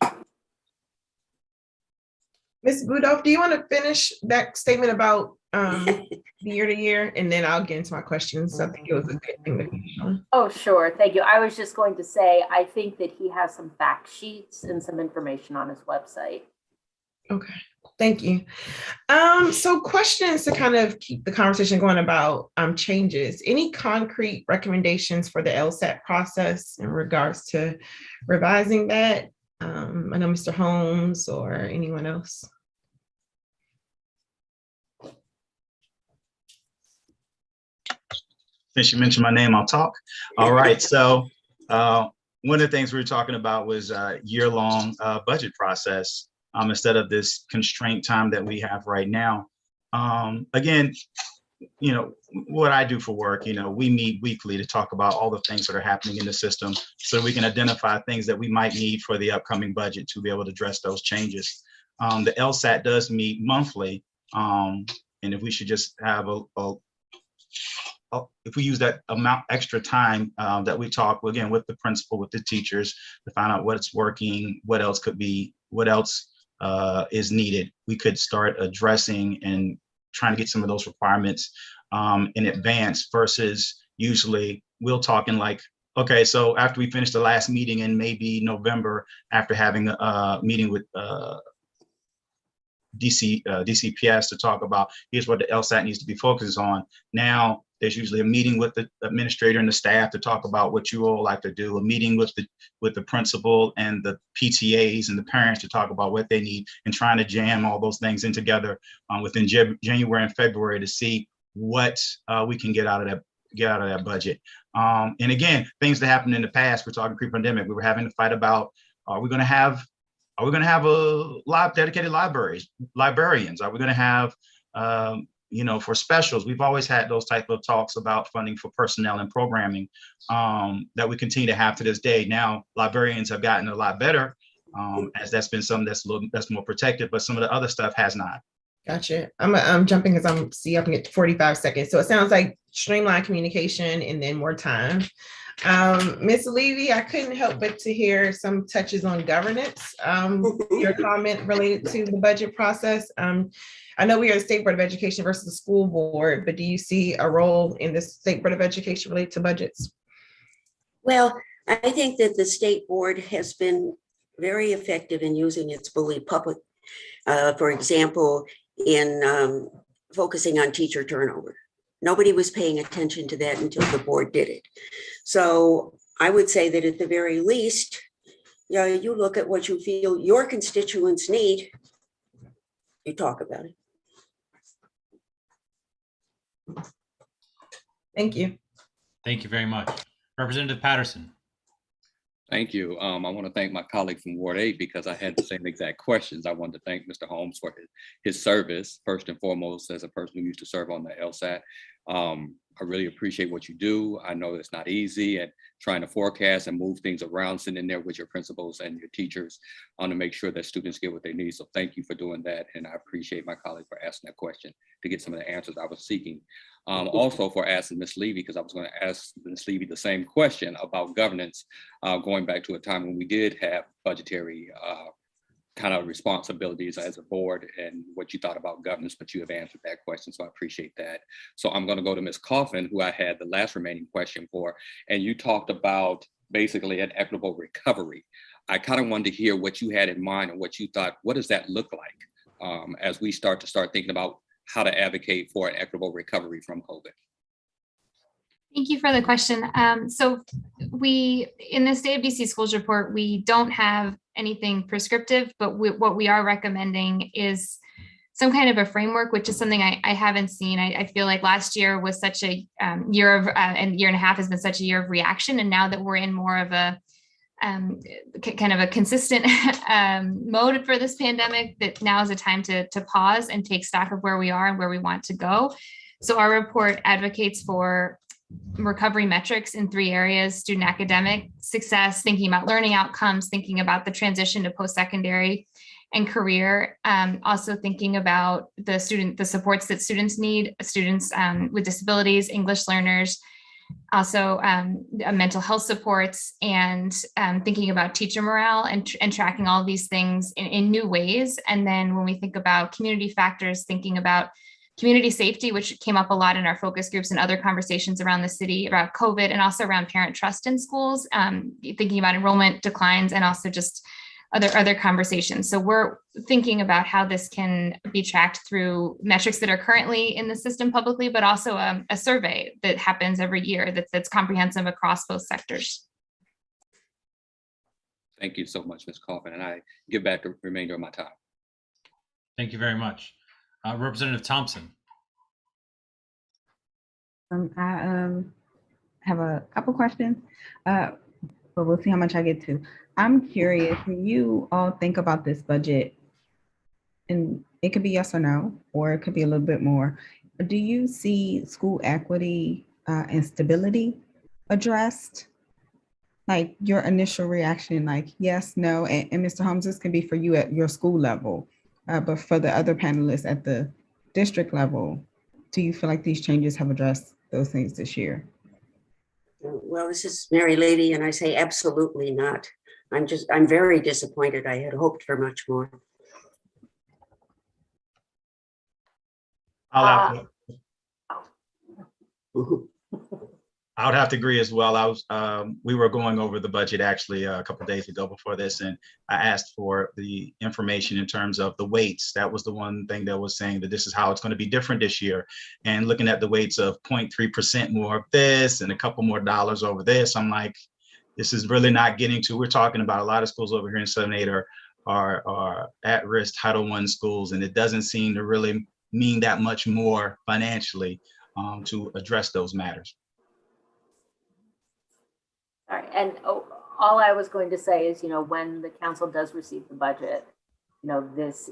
Ms. Budoff, do you want to finish that statement about year to year, and then I'll get into my questions. So I think it was a good thing to finish on. Oh, sure. Thank you. I was just going to say, I think that he has some fact sheets and some information on his website. Okay. Thank you. So questions to kind of keep the conversation going about changes. Any concrete recommendations for the LSAT process in regards to revising that? I know Mr. Holmes or anyone else. Since you mentioned my name, I'll talk. All right. So one of the things we were talking about was year-long budget process instead of this constraint time that we have right now. Again, you know, what I do for work, you know, we meet weekly to talk about all the things that are happening in the system so we can identify things that we might need for the upcoming budget to be able to address those changes. The LSAT does meet monthly. And if we should just have if we use that amount extra time that we talk again with the principal, with the teachers to find out what's working, what else is needed, we could start addressing and trying to get some of those requirements in advance versus usually we'll talk in like, okay, so after we finish the last meeting in maybe November, after having a meeting with DCPS to talk about here's what the LSAT needs to be focused on. Now there's usually a meeting with the administrator and the staff to talk about what you all like to do, a meeting with the principal and the PTAs and the parents to talk about what they need, and trying to jam all those things in together within January and February to see what we can get out of that budget. And again, things that happened in the past, we're talking pre-pandemic, we were having to fight about, are we going to have dedicated librarians? Are we going to have, you know, for specials? We've always had those type of talks about funding for personnel and programming that we continue to have to this day. Now, librarians have gotten a lot better, as that's been something that's more protected, but some of the other stuff has not. Gotcha. I'm jumping because I can get 45 seconds. So it sounds like streamlined communication and then more time. Ms. Levy, I couldn't help but to hear some touches on governance. Your comment related to the budget process. I know we are the State Board of Education versus the school board, but do you see a role in the State Board of Education related to budgets? Well, I think that the state board has been very effective in using its bully public, for example, in focusing on teacher turnover. Nobody was paying attention to that until the board did it. So I would say that at the very least, you look at what you feel your constituents need, you talk about it. Thank you. Thank you very much. Representative Patterson. Thank you. I want to thank my colleague from Ward 8 because I had the same exact questions. I wanted to thank Mr. Holmes for his service, first and foremost, as a person who used to serve on the LSAT. I really appreciate what you do. I know it's not easy, and trying to forecast and move things around, sitting in there with your principals and your teachers to make sure that students get what they need. So thank you for doing that. And I appreciate my colleague for asking that question to get some of the answers I was seeking. Also for asking Ms. Levy, because I was going to ask Ms. Levy the same question about governance, going back to a time when we did have budgetary kind of responsibilities as a board and what you thought about governance, but you have answered that question, so I appreciate that. So I'm going to go to Ms. Coffin, who I had the last remaining question for, and you talked about basically an equitable recovery. I kind of wanted to hear what you had in mind and what you thought, what does that look like as we start thinking about how to advocate for an equitable recovery from COVID? Thank you for the question. So we, in the State of DC Schools report, we don't have anything prescriptive, but what we are recommending is some kind of a framework, which is something I haven't seen. I feel like last year was such a year of, and year and a half has been such a year of reaction. And now that we're in more of a kind of a consistent mode for this pandemic, that now is a time to pause and take stock of where we are and where we want to go. So our report advocates for recovery metrics in 3 areas: student academic success, thinking about learning outcomes, thinking about the transition to post-secondary and career, also thinking about the supports that students need, students with disabilities, English learners, also mental health supports, and thinking about teacher morale and tracking all of these things in new ways. And then when we think about community factors, thinking about community safety, which came up a lot in our focus groups and other conversations around the city about COVID, and also around parent trust in schools, thinking about enrollment declines and also just other conversations. So we're thinking about how this can be tracked through metrics that are currently in the system publicly, but also a survey that happens every year that's comprehensive across both sectors. Thank you so much, Ms. Coffin, and I give back the remainder of my time. Thank you very much. Representative Thompson. have a couple questions, but we'll see how much I get to. I'm curious, when you all think about this budget, and it could be yes or no, or it could be a little bit more, do you see school equity and stability addressed? Like your initial reaction, like yes, no, and Mr. Holmes, this can be for you at your school level, but for the other panelists at the district level, do you feel like these changes have addressed those things this year? Well, this is Mary Levy, and I say absolutely not. I'm very disappointed. I had hoped for much more. I would have to agree as well. We were going over the budget actually a couple of days ago before this, and I asked for the information in terms of the weights. That was the one thing that was saying that this is how it's going to be different this year. And looking at the weights of 0.3% more of this and a couple more dollars over this, I'm like, this is really not getting to, we're talking about a lot of schools over here in 7-8 are at-risk Title I schools, and it doesn't seem to really mean that much more financially to address those matters. All right, and all I was going to say is, when the council does receive the budget, this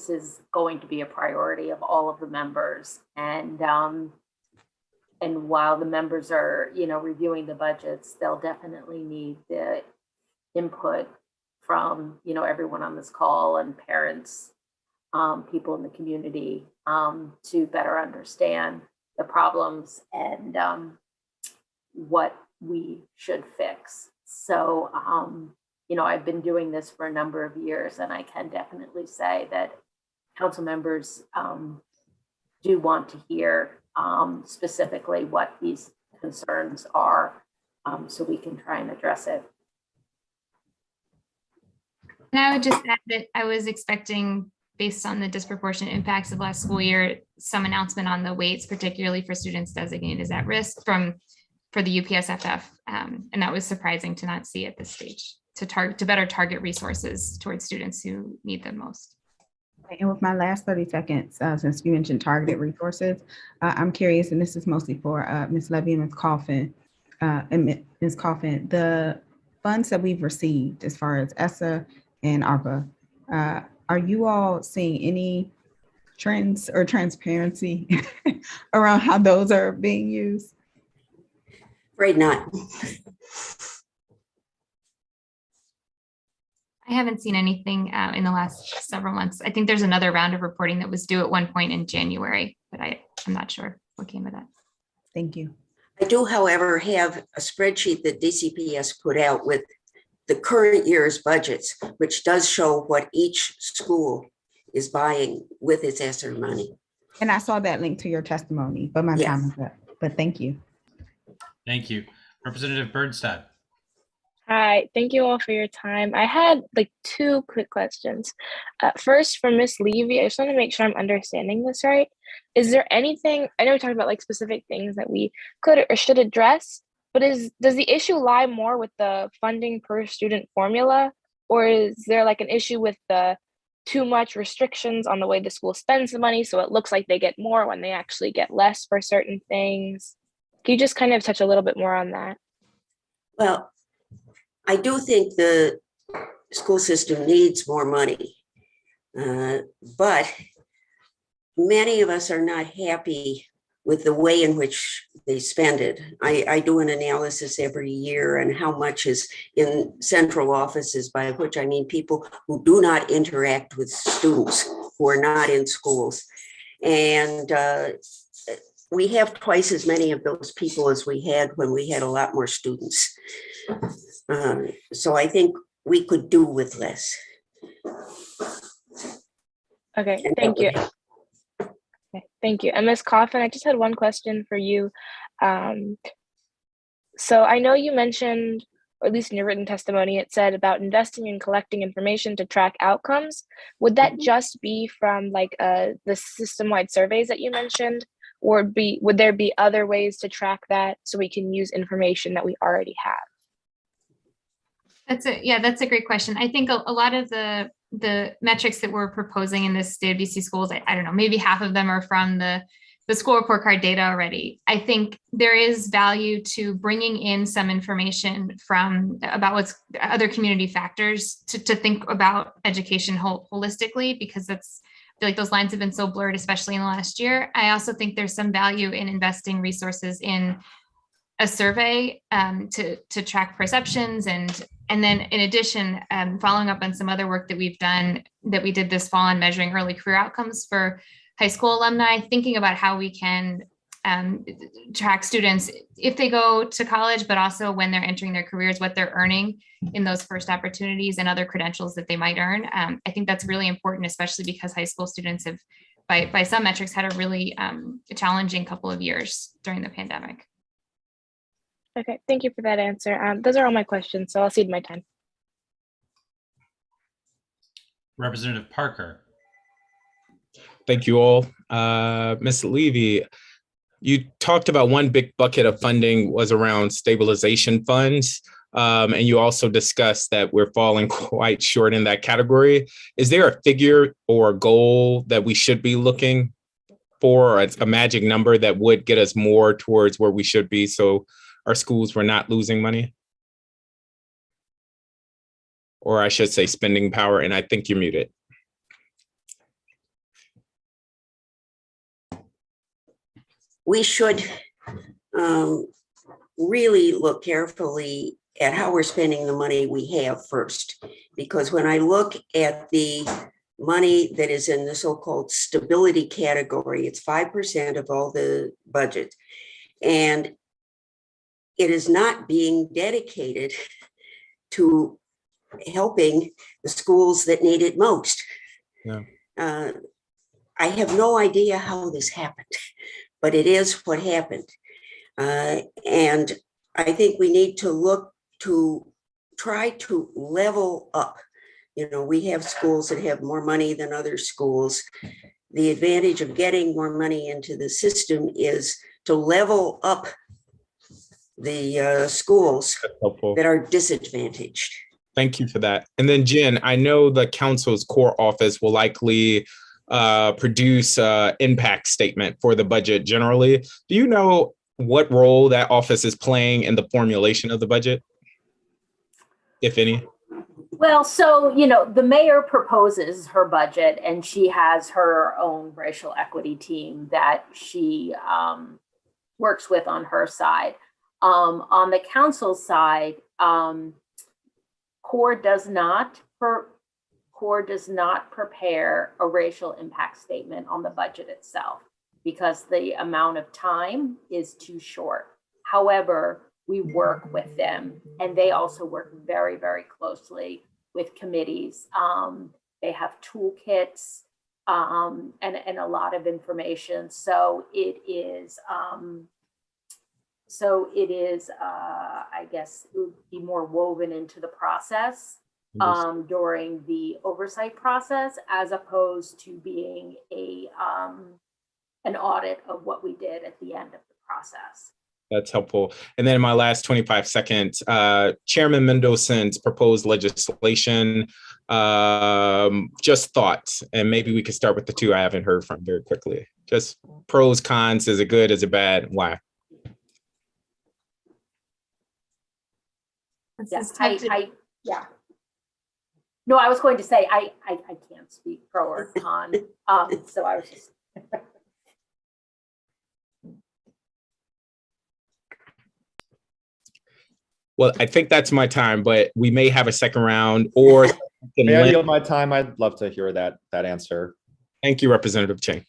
is going to be a priority of all of the members, and while the members are, reviewing the budgets, they'll definitely need the input from, everyone on this call and parents, people in the community, to better understand the problems and what we should fix. So, I've been doing this for a number of years, and I can definitely say that council members do want to hear specifically what these concerns are, so we can try and address it. And I would just add that I was expecting, based on the disproportionate impacts of last school year, some announcement on the weights, particularly for students designated as at risk for the UPSFF. And that was surprising to not see at this stage, to better target resources towards students who need them most. And with my last 30 seconds, since you mentioned targeted resources, I'm curious, and this is mostly for Ms. Levy and Ms. Coffin, the funds that we've received as far as ESSA and ARPA, are you all seeing any trends or transparency around how those are being used? Afraid not. I haven't seen anything in the last several months. I think there's another round of reporting that was due at one point in January, but I'm not sure what came of that. Thank you. I do, however, have a spreadsheet that DCPS put out with the current year's budgets, which does show what each school is buying with its ESSER money. And I saw that link to your testimony, but my time is up. But thank you. Thank you. Representative Birnstad. Hi, thank you all for your time. I had two quick questions. First, for Ms. Levy, I just want to make sure I'm understanding this right. Is there anything, I know we talked about specific things that we could or should address, but does the issue lie more with the funding per student formula, or is there an issue with the too much restrictions on the way the school spends the money, so it looks like they get more when they actually get less for certain things? Can you just kind of touch a little bit more on that? Well, I do think the school system needs more money, but many of us are not happy with the way in which they spend it. I do an analysis every year on how much is in central offices, by which I mean people who do not interact with students, who are not in schools. And we have twice as many of those people as we had when we had a lot more students. So I think we could do with less. Okay, thank you. Okay, thank you. And Ms. Coffin, I just had one question for you. So I know you mentioned, or at least in your written testimony, it said about investing in collecting information to track outcomes. Would that just be from the system-wide surveys that you mentioned? Or would there be other ways to track that so we can use information that we already have? That's a great question. I think a lot of the metrics that we're proposing in this State of DC schools, I don't know, maybe half of them are from the the school report card data already. I think there is value to bringing in some information about what's other community factors to think about education holistically, because I feel like those lines have been so blurred, especially in the last year. I also think there's some value in investing resources in a survey to track perceptions, and then in addition, following up on some other work that we've done that we did this fall on measuring early career outcomes for high school alumni, thinking about how we can track students if they go to college, but also when they're entering their careers, what they're earning in those first opportunities and other credentials that they might earn. I think that's really important, especially because high school students have, by some metrics, had a really challenging couple of years during the pandemic. Okay, thank you for that answer. Those are all my questions, so I'll cede my time. Representative Parker. Thank you all. Ms. Levy, you talked about one big bucket of funding was around stabilization funds. And you also discussed that we're falling quite short in that category. Is there a figure or a goal that we should be looking for, or a magic number that would get us more towards where we should be so our schools were not losing money? Or I should say spending power, and I think you're muted. We should really look carefully at how we're spending the money we have first. Because when I look at the money that is in the so-called stability category, it's 5% of all the budget. And it is not being dedicated to helping the schools that need it most. Yeah. I have no idea how this happened, but it is what happened. And I think we need to look to try to level up. You know, we have schools that have more money than other schools. The advantage of getting more money into the system is to level up the schools that are disadvantaged. Thank you for that. And then Jen, I know the council's core office will likely produce an impact statement for the budget generally. Do you know what role that office is playing in the formulation of the budget, if any? Well, so, you know, the mayor proposes her budget and she has her own racial equity team that she works with on her side. On the council side, CORE does not prepare a racial impact statement on the budget itself because the amount of time is too short. However, we work with them and they also work very, very closely with committees. They have toolkits and a lot of information. So it is, I guess, it would be more woven into the process during the oversight process, as opposed to being an audit of what we did at the end of the process. That's helpful. And then in my last 25 seconds, Chairman Mendelson's proposed legislation, just thoughts, and maybe we could start with the two I haven't heard from very quickly. Just pros, cons, is it good, is it bad, why? Yeah. No, I was going to say, I can't speak pro or con. So I was just. Well, I think that's my time, but we may have a second round or. May I yield my time? I'd love to hear that answer. Thank you, Representative Chang.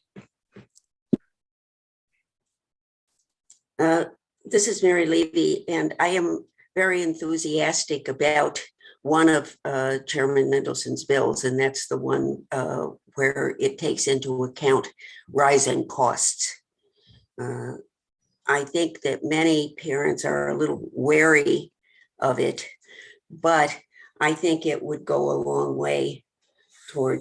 This is Mary Levy, and I am very enthusiastic about one of Chairman Mendelson's bills, and that's the one where it takes into account rising costs. I think that many parents are a little wary of it, but I think it would go a long way toward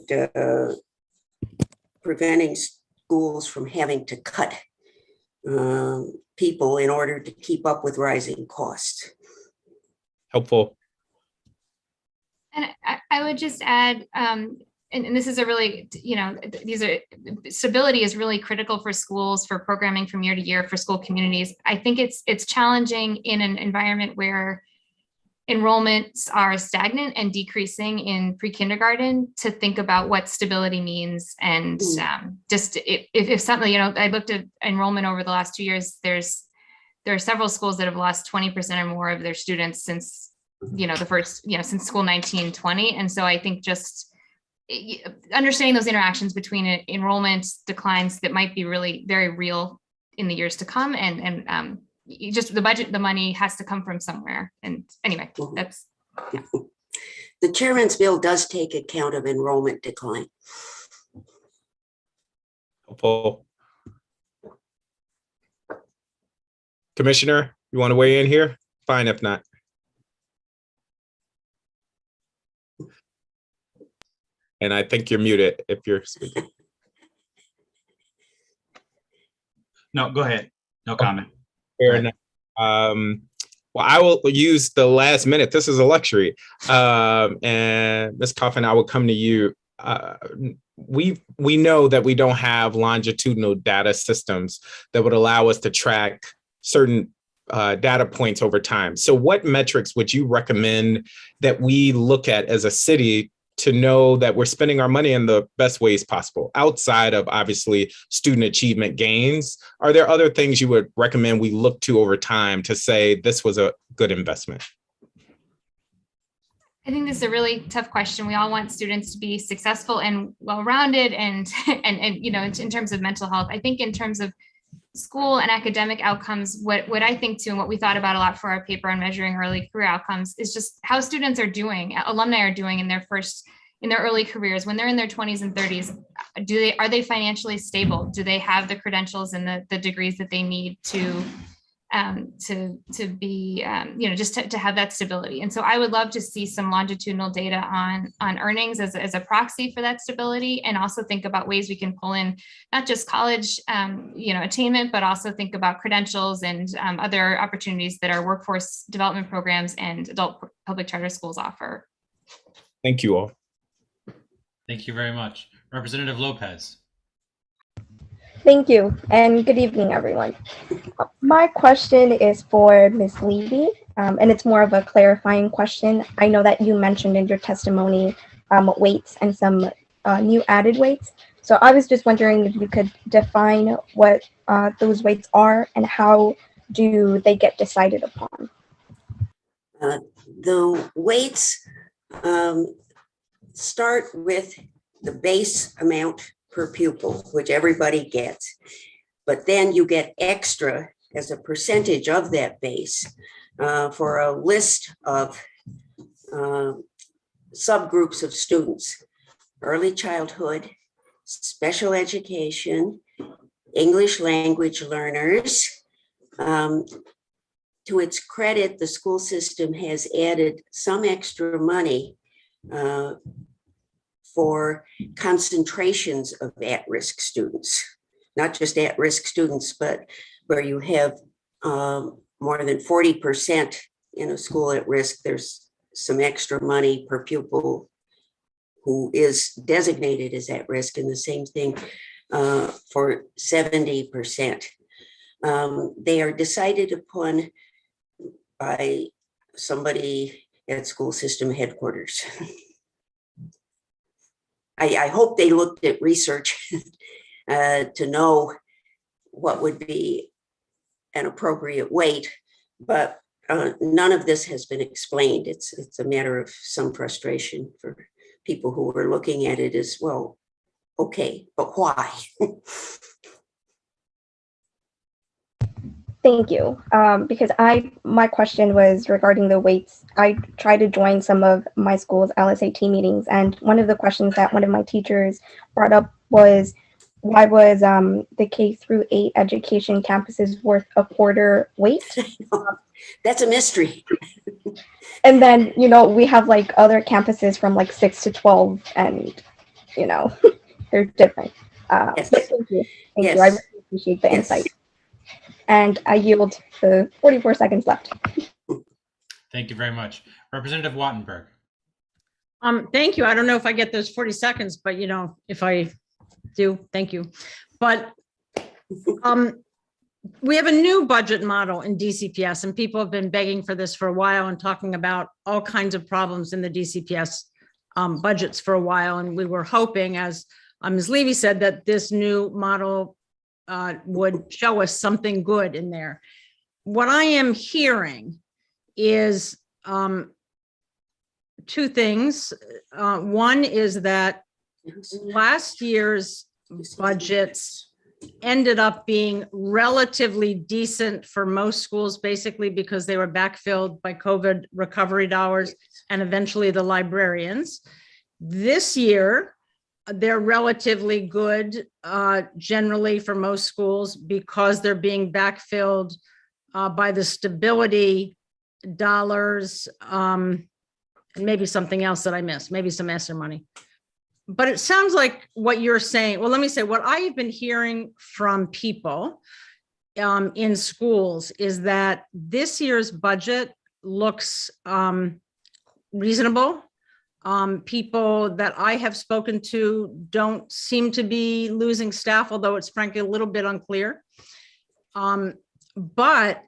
preventing schools from having to cut people in order to keep up with rising costs. Helpful. And I would just add, and this is a really, stability is really critical for schools, for programming from year to year, for school communities. I think it's challenging in an environment where enrollments are stagnant and decreasing in pre-kindergarten to think about what stability means. And just if something, I looked at enrollment over the last 2 years, there are several schools that have lost 20% or more of their students since, since school 1920. And so I think just understanding those interactions between enrollment declines that might be really very real in the years to come, and just the money has to come from somewhere. And anyway, that's. Yeah. The chairman's bill does take account of enrollment decline. Helpful. Commissioner, you want to weigh in here? Fine, if not. And I think you're muted if you're speaking. No, go ahead. No comment. Fair enough. Well, I will use the last minute. This is a luxury. And Ms. Coffin, I will come to you. We know that we don't have longitudinal data systems that would allow us to track certain data points over time. So what metrics would you recommend that we look at as a city to know that we're spending our money in the best ways possible, outside of obviously student achievement gains? Are there other things you would recommend we look to over time to say this was a good investment? I think this is a really tough question. We all want students to be successful and well-rounded, and in terms of mental health. I think in terms of school and academic outcomes, what I think too, and what we thought about a lot for our paper on measuring early career outcomes, is just how students are doing, alumni are doing in their early careers, when they're in their 20s and 30s. Are they financially stable? Do they have the credentials and the degrees that they need to be, just to have that stability? And so I would love to see some longitudinal data on earnings as a proxy for that stability, and also think about ways we can pull in not just college, attainment, but also think about credentials and other opportunities that our workforce development programs and adult public charter schools offer. Thank you all. Thank you very much. Representative Lopez. Thank you, and good evening, everyone. My question is for Ms. Levy, and it's more of a clarifying question. I know that you mentioned in your testimony weights and some new added weights. So I was just wondering if you could define what those weights are and how do they get decided upon? The weights start with the base amount per pupil, which everybody gets, but then you get extra as a percentage of that base for a list of subgroups of students: early childhood, special education, English language learners. To its credit, the school system has added some extra money for concentrations of at-risk students, not just at-risk students, but where you have more than 40% in a school at risk, there's some extra money per pupil who is designated as at risk, and the same thing for 70%. They are decided upon by somebody at school system headquarters. I hope they looked at research to know what would be an appropriate weight, but none of this has been explained. It's a matter of some frustration for people who are looking at it as, well, okay, but why? Thank you. Because my question was regarding the weights. I tried to join some of my school's LSAT meetings, and one of the questions that one of my teachers brought up was, why was the K-8 education campuses worth a quarter weight? That's a mystery. And then, we have like other campuses from like 6 to 12, and, they're different. Yes. But thank you. Thank Yes. you. I really appreciate the insight. And I yield the 44 seconds left. Thank you very much. Representative Wattenberg. Thank you. I don't know if I get those 40 seconds, but if I do, thank you. But we have a new budget model in DCPS, and people have been begging for this for a while and talking about all kinds of problems in the DCPS budgets for a while. And we were hoping, as Ms. Levy said, that this new model would show us something good in there. What I am hearing is two things. One is that last year's budgets ended up being relatively decent for most schools, basically because they were backfilled by COVID recovery dollars and eventually the librarians. This year, they're relatively good generally for most schools because they're being backfilled by the stability dollars, and maybe something else that I missed, maybe some ESSER money. But it sounds like what you're saying, well, let me say, what I have been hearing from people in schools is that this year's budget looks reasonable. People that I have spoken to don't seem to be losing staff, although it's frankly a little bit unclear. But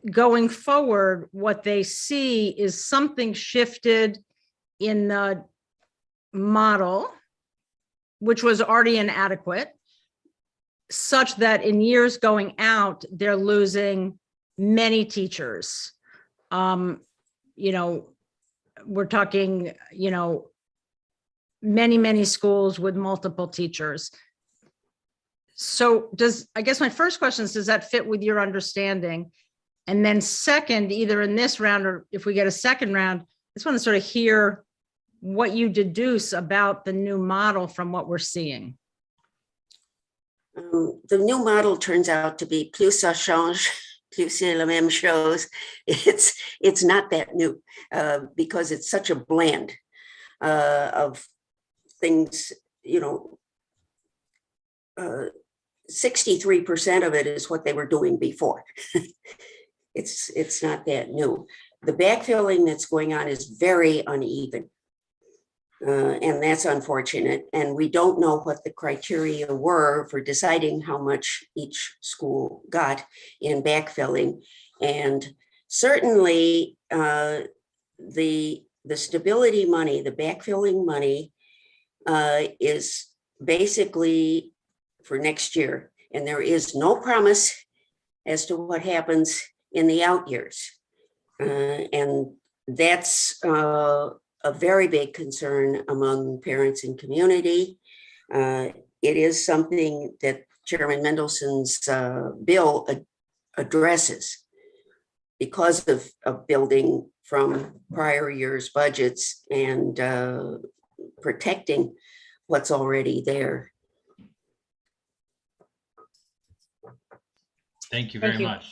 going forward, what they see is something shifted in the model, which was already inadequate, such that in years going out, they're losing many teachers. We're talking, many schools with multiple teachers. So I guess my first question is, does that fit with your understanding? And then second, either in this round or if we get a second round, I just want to sort of hear what you deduce about the new model from what we're seeing. The new model turns out to be plus ça change, plus c'est la même chose. It's not that new because it's such a blend of things, 63% of it is what they were doing before. It's not that new. The backfilling that's going on is very uneven. And that's unfortunate. And we don't know what the criteria were for deciding how much each school got in backfilling. And certainly the stability money, the backfilling money is basically for next year. And there is no promise as to what happens in the out years. And that's a very big concern among parents and community. It is something that Chairman Mendelson's bill addresses because of building from prior year's budgets and protecting what's already there. Thank you very much.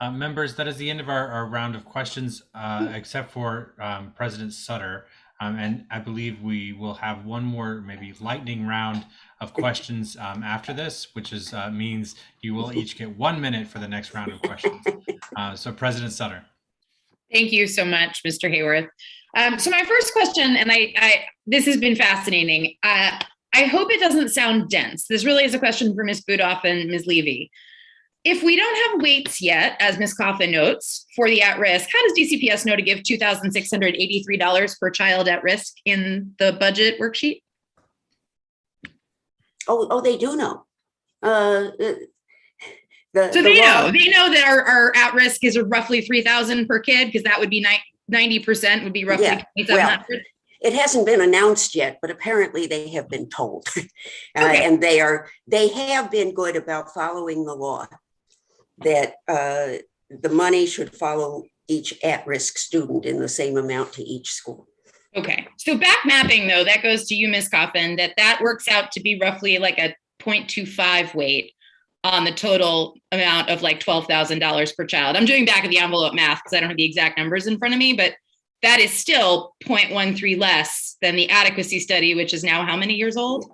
Members, that is the end of our round of questions, except for President Sutter. And I believe we will have one more maybe lightning round of questions after this, which means you will each get 1 minute for the next round of questions. So President Sutter. Thank you so much, Mr. Hayworth. So my first question, and this has been fascinating. I hope it doesn't sound dense. This really is a question for Ms. Budoff and Ms. Levy. If we don't have weights yet, as Ms. Coffin notes, for the at-risk, how does DCPS know to give $2,683 per child at risk in the budget worksheet? Oh, they do know. So they know that our at-risk is roughly $3,000 per kid, because that would be 90% would be roughly $2,700. It hasn't been announced yet, but apparently they have been told. And they have been good about following the law that the money should follow each at-risk student in the same amount to each school. Okay, so back mapping though, that goes to you, Ms. Coffin, that works out to be roughly like a 0.25 weight on the total amount of like $12,000 per child. I'm doing back of the envelope math because I don't have the exact numbers in front of me, but that is still 0.13 less than the adequacy study, which is now how many years old?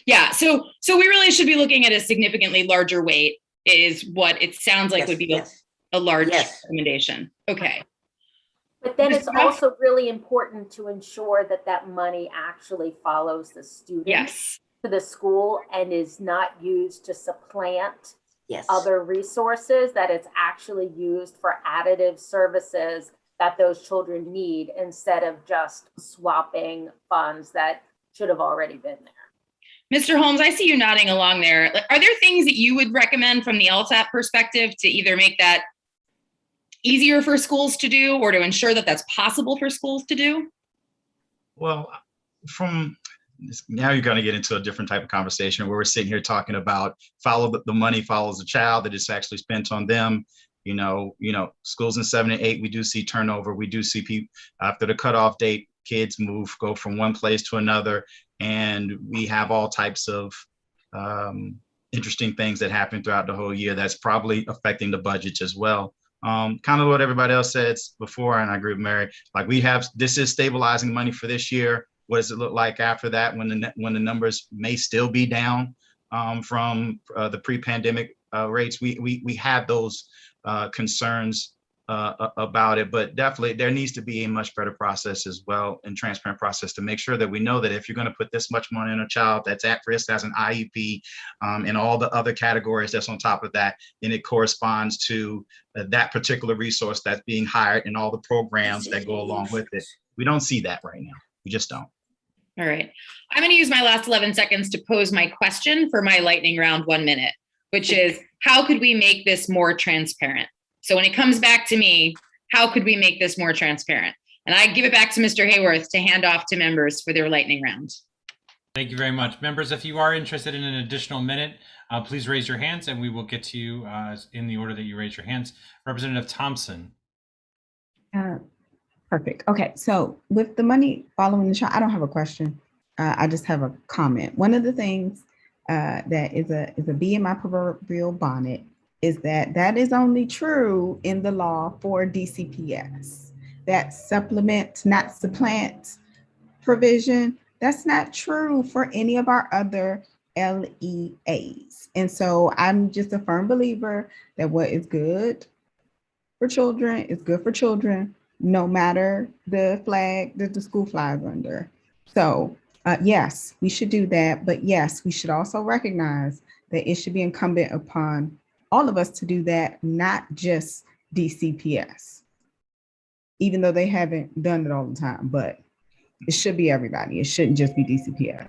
Yeah, so we really should be looking at a significantly larger weight is what it sounds like would be a large recommendation. Okay. But then it's also really important to ensure that that money actually follows the student to the school and is not used to supplant other resources, that it's actually used for additive services that those children need instead of just swapping funds that should have already been there. Mr. Holmes, I see you nodding along there. Are there things that you would recommend from the LSAT perspective to either make that easier for schools to do or to ensure that that's possible for schools to do? Well, now you're going to get into a different type of conversation where we're sitting here talking about the money follows the child, that it's actually spent on them. You know, schools in 7 and 8, we do see turnover. We do see people after the cutoff date, kids go from one place to another. And we have all types of interesting things that happen throughout the whole year that's probably affecting the budgets as well. Kind of what everybody else said before, and I agree with Mary, like this is stabilizing money for this year. What does it look like after that when the numbers may still be down from the pre-pandemic rates? We have those concerns about it, but definitely there needs to be a much better process as well, and transparent process to make sure that we know that if you're going to put this much money in a child that's at risk, has an IEP, and all the other categories that's on top of that, then it corresponds to that particular resource that's being hired and all the programs that go along with it. We don't see that right now. We just don't. All right. I'm going to use my last 11 seconds to pose my question for my lightning round 1 minute, which is, how could we make this more transparent? So when it comes back to me, how could we make this more transparent? And I give it back to Mr. Hayworth to hand off to members for their lightning round. Thank you very much. Members, if you are interested in an additional minute, please raise your hands and we will get to you in the order that you raise your hands. Representative Thompson. Perfect. Okay, so with the money following the child, I don't have a question. I just have a comment. One of the things that is a bee in my proverbial bonnet is that is only true in the law for DCPS. That supplement, not supplant provision, that's not true for any of our other LEAs. And so I'm just a firm believer that what is good for children is good for children, no matter the flag that the school flies under. So yes, we should do that. But yes, we should also recognize that it should be incumbent upon all of us to do that, not just DCPS, even though they haven't done it all the time, but it should be everybody. It shouldn't just be DCPS.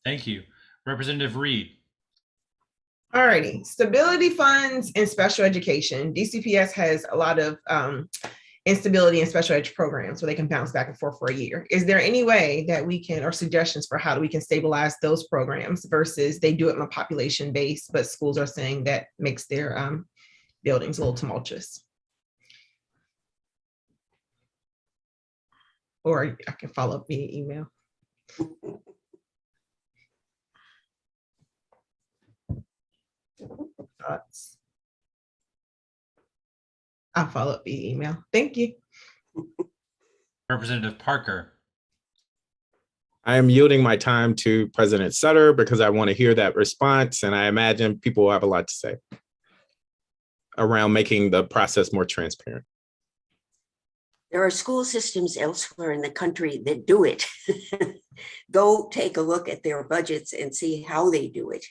Thank you. Representative Reid. All righty, stability funds and special education. DCPS has a lot of instability in special ed programs where they can bounce back and forth for a year. Is there any way that we can, or suggestions for how we can stabilize those programs versus they do it on a population base, but schools are saying that makes their buildings a little tumultuous? Or I can follow up via email. Thoughts? I'll follow up via email. Thank you. Representative Parker. I am yielding my time to President Sutter because I want to hear that response, and I imagine people will have a lot to say around making the process more transparent. There are school systems elsewhere in the country that do it. Go take a look at their budgets and see how they do it.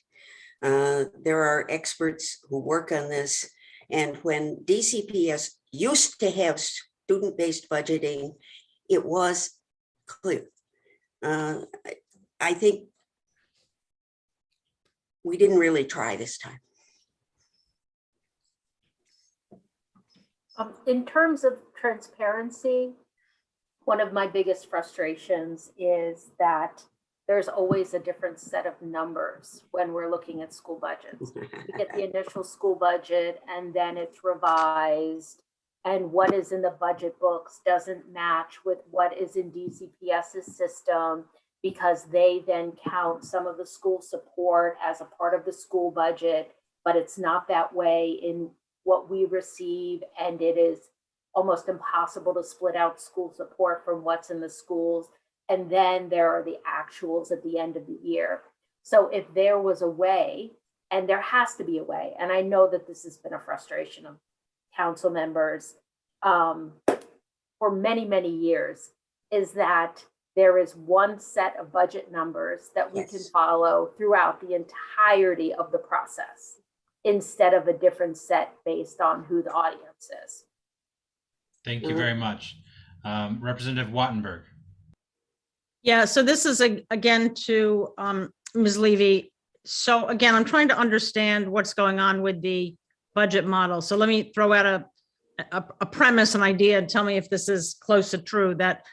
There are experts who work on this. And when DCPS used to have student-based budgeting, it was clear. I think we didn't really try this time. In terms of transparency, one of my biggest frustrations is that there's always a different set of numbers when we're looking at school budgets. You get the initial school budget and then it's revised, and what is in the budget books doesn't match with what is in DCPS's system, because they then count some of the school support as a part of the school budget, but it's not that way in what we receive, and it is almost impossible to split out school support from what's in the schools. And then there are the actuals at the end of the year. So if there was a way, and there has to be a way, and I know that this has been a frustration of council members for many, many years, is that there is one set of budget numbers that we can follow throughout the entirety of the process, instead of a different set based on who the audience is. Thank you very much. Representative Wattenberg. Yeah, so this is again to Ms. Levy. So again, I'm trying to understand what's going on with the budget model. So let me throw out a premise, an idea, and tell me if this is close to true. That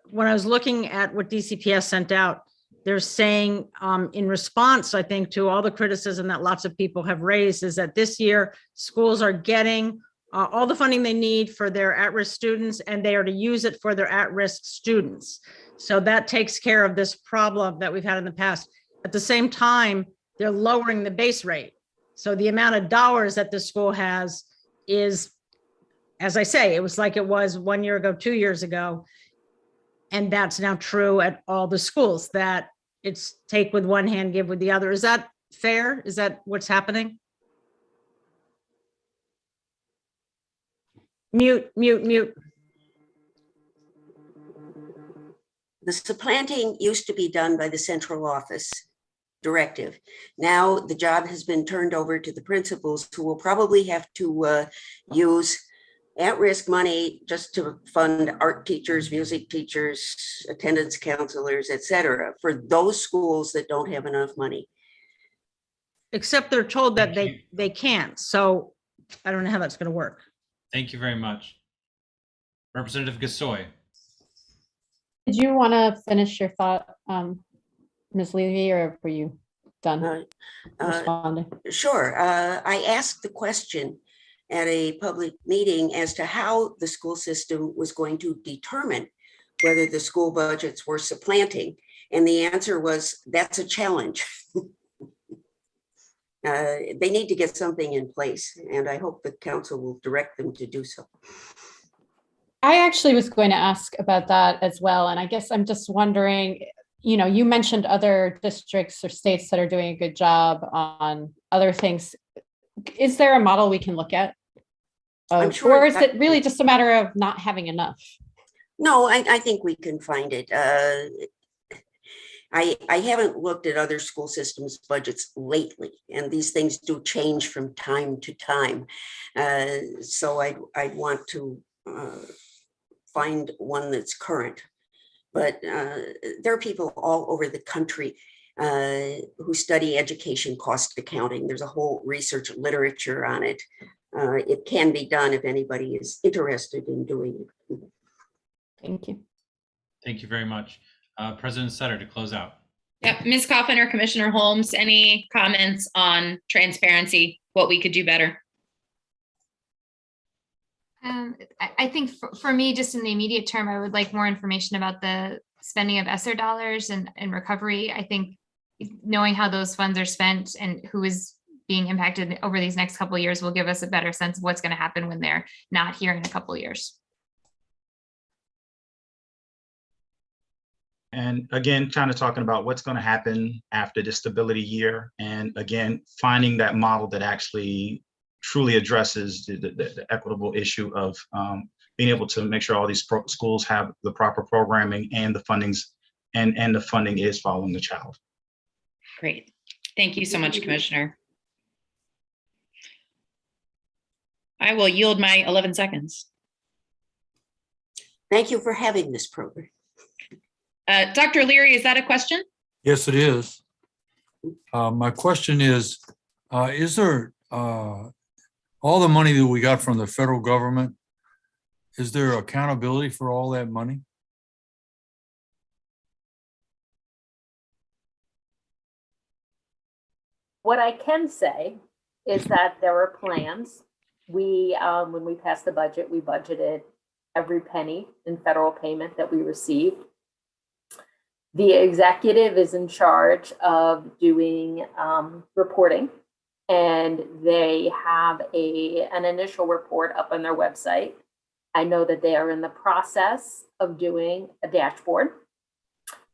when I was looking at what DCPS sent out, they're saying in response, I think, to all the criticism that lots of people have raised, is that this year schools are getting all the funding they need for their at-risk students, and they are to use it for their at-risk students. So that takes care of this problem that we've had in the past. At the same time, they're lowering the base rate. So the amount of dollars that the school has is, as I say, it was like it was 1 year ago, 2 years ago. And that's now true at all the schools, that it's take with one hand, give with the other. Is that fair? Is that what's happening? Mute. The supplanting used to be done by the central office directive. Now the job has been turned over to the principals, who will probably have to use at-risk money just to fund art teachers, music teachers, attendance counselors, et cetera, for those schools that don't have enough money. Except they're told that they can't. So I don't know how that's going to work. Thank you very much. Representative Gasoi. Did you want to finish your thought, Ms. Levy, or were you done responding? Sure. I asked the question at a public meeting as to how the school system was going to determine whether the school budgets were supplanting. And the answer was, that's a challenge. They need to get something in place, and I hope the council will direct them to do so. I actually was going to ask about that as well. And I guess I'm just wondering, you mentioned other districts or states that are doing a good job on other things. Is there a model we can look at? I'm sure, or is it really just a matter of not having enough? No, I think we can find it. I haven't looked at other school systems' budgets lately, and these things do change from time to time. So I'd want to find one that's current. But there are people all over the country who study education cost accounting. There's a whole research literature on it. It can be done if anybody is interested in doing it. Thank you. Thank you very much. President Sutter, to close out. Yep. Ms. Coffin or Commissioner Holmes, any comments on transparency, what we could do better? I think for me, just in the immediate term, I would like more information about the spending of ESSER dollars and recovery. I think knowing how those funds are spent and who is being impacted over these next couple of years will give us a better sense of what's going to happen when they're not here in a couple of years. And again, kind of talking about what's going to happen after the stability year. And again, finding that model that actually truly addresses the equitable issue of being able to make sure all these schools have the proper programming and the fundings, and the funding is following the child. Great. Thank you so much, Commissioner. I will yield my 11 seconds. Thank you for having this program. Dr. Leary, is that a question? Yes, it is. My question is there all the money that we got from the federal government, is there accountability for all that money? What I can say is that there were plans. We, when we passed the budget, we budgeted every penny in federal payment that we received. The executive is in charge of doing reporting, and they have an initial report up on their website. I know that they are in the process of doing a dashboard.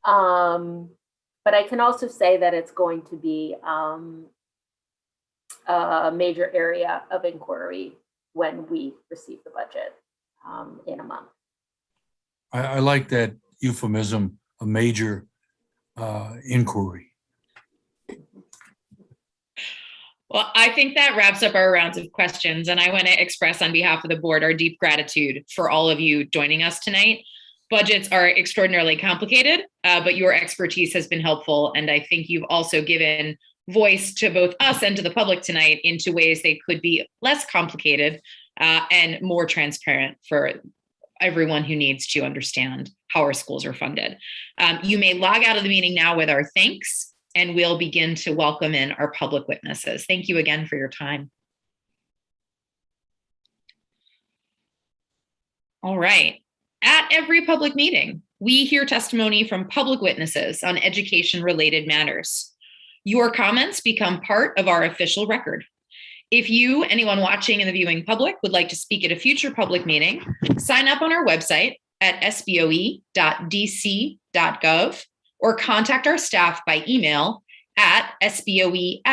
But I can also say that it's going to be a major area of inquiry when we receive the budget in a month. I like that euphemism, a major inquiry. Well, I think that wraps up our rounds of questions, and I want to express on behalf of the board our deep gratitude for all of you joining us tonight. Budgets are extraordinarily complicated, but your expertise has been helpful, and I think you've also given voice to both us and to the public tonight into ways they could be less complicated and more transparent for everyone who needs to understand how our schools are funded. You may log out of the meeting now with our thanks, and we'll begin to welcome in our public witnesses. Thank you again for your time. All right. At every public meeting, we hear testimony from public witnesses on education-related matters. Your comments become part of our official record. If you, anyone watching in the viewing public, would like to speak at a future public meeting, sign up on our website at sboe.dc.gov or contact our staff by email at sboe@dc.gov.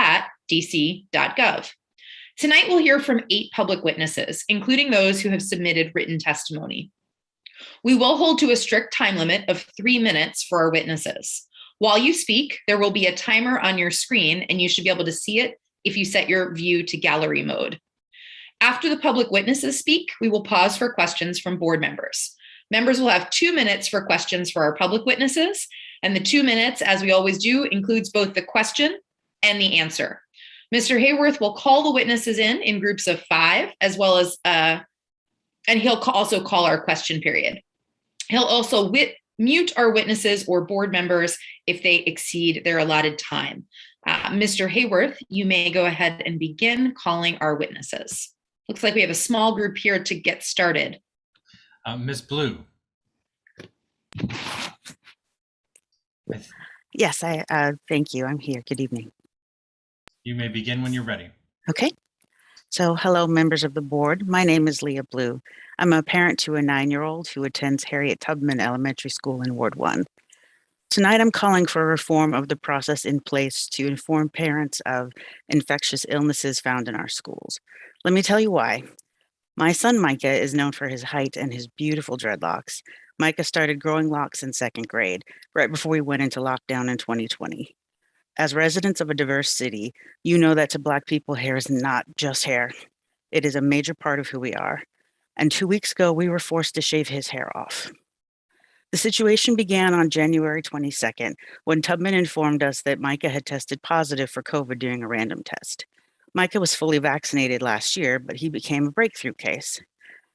Tonight, we'll hear from 8 public witnesses, including those who have submitted written testimony. We will hold to a strict time limit of 3 minutes for our witnesses. While you speak, there will be a timer on your screen, and you should be able to see it if you set your view to gallery mode. After the public witnesses speak, we will pause for questions from board members. Members will have 2 minutes for questions for our public witnesses, and the 2 minutes, as we always do, includes both the question and the answer. Mr. Hayworth will call the witnesses in groups of 5, as well as, and he'll also call our question period. He'll also mute our witnesses or board members if they exceed their allotted time. Mr. Hayworth, you may go ahead and begin calling our witnesses. Looks like we have a small group here to get started. Ms. Blue. Yes, thank you. I'm here. Good evening. You may begin when you're ready. Okay. So hello, members of the board. My name is Leah Blue. I'm a parent to a 9-year-old who attends Harriet Tubman Elementary School in Ward 1. Tonight, I'm calling for reform of the process in place to inform parents of infectious illnesses found in our schools. Let me tell you why. My son, Micah, is known for his height and his beautiful dreadlocks. Micah started growing locks in 2nd grade, right before we went into lockdown in 2020. As residents of a diverse city, you know that to Black people, hair is not just hair. It is a major part of who we are. And 2 weeks ago, we were forced to shave his hair off. The situation began on January 22nd, when Tubman informed us that Micah had tested positive for COVID during a random test. Micah was fully vaccinated last year, but he became a breakthrough case.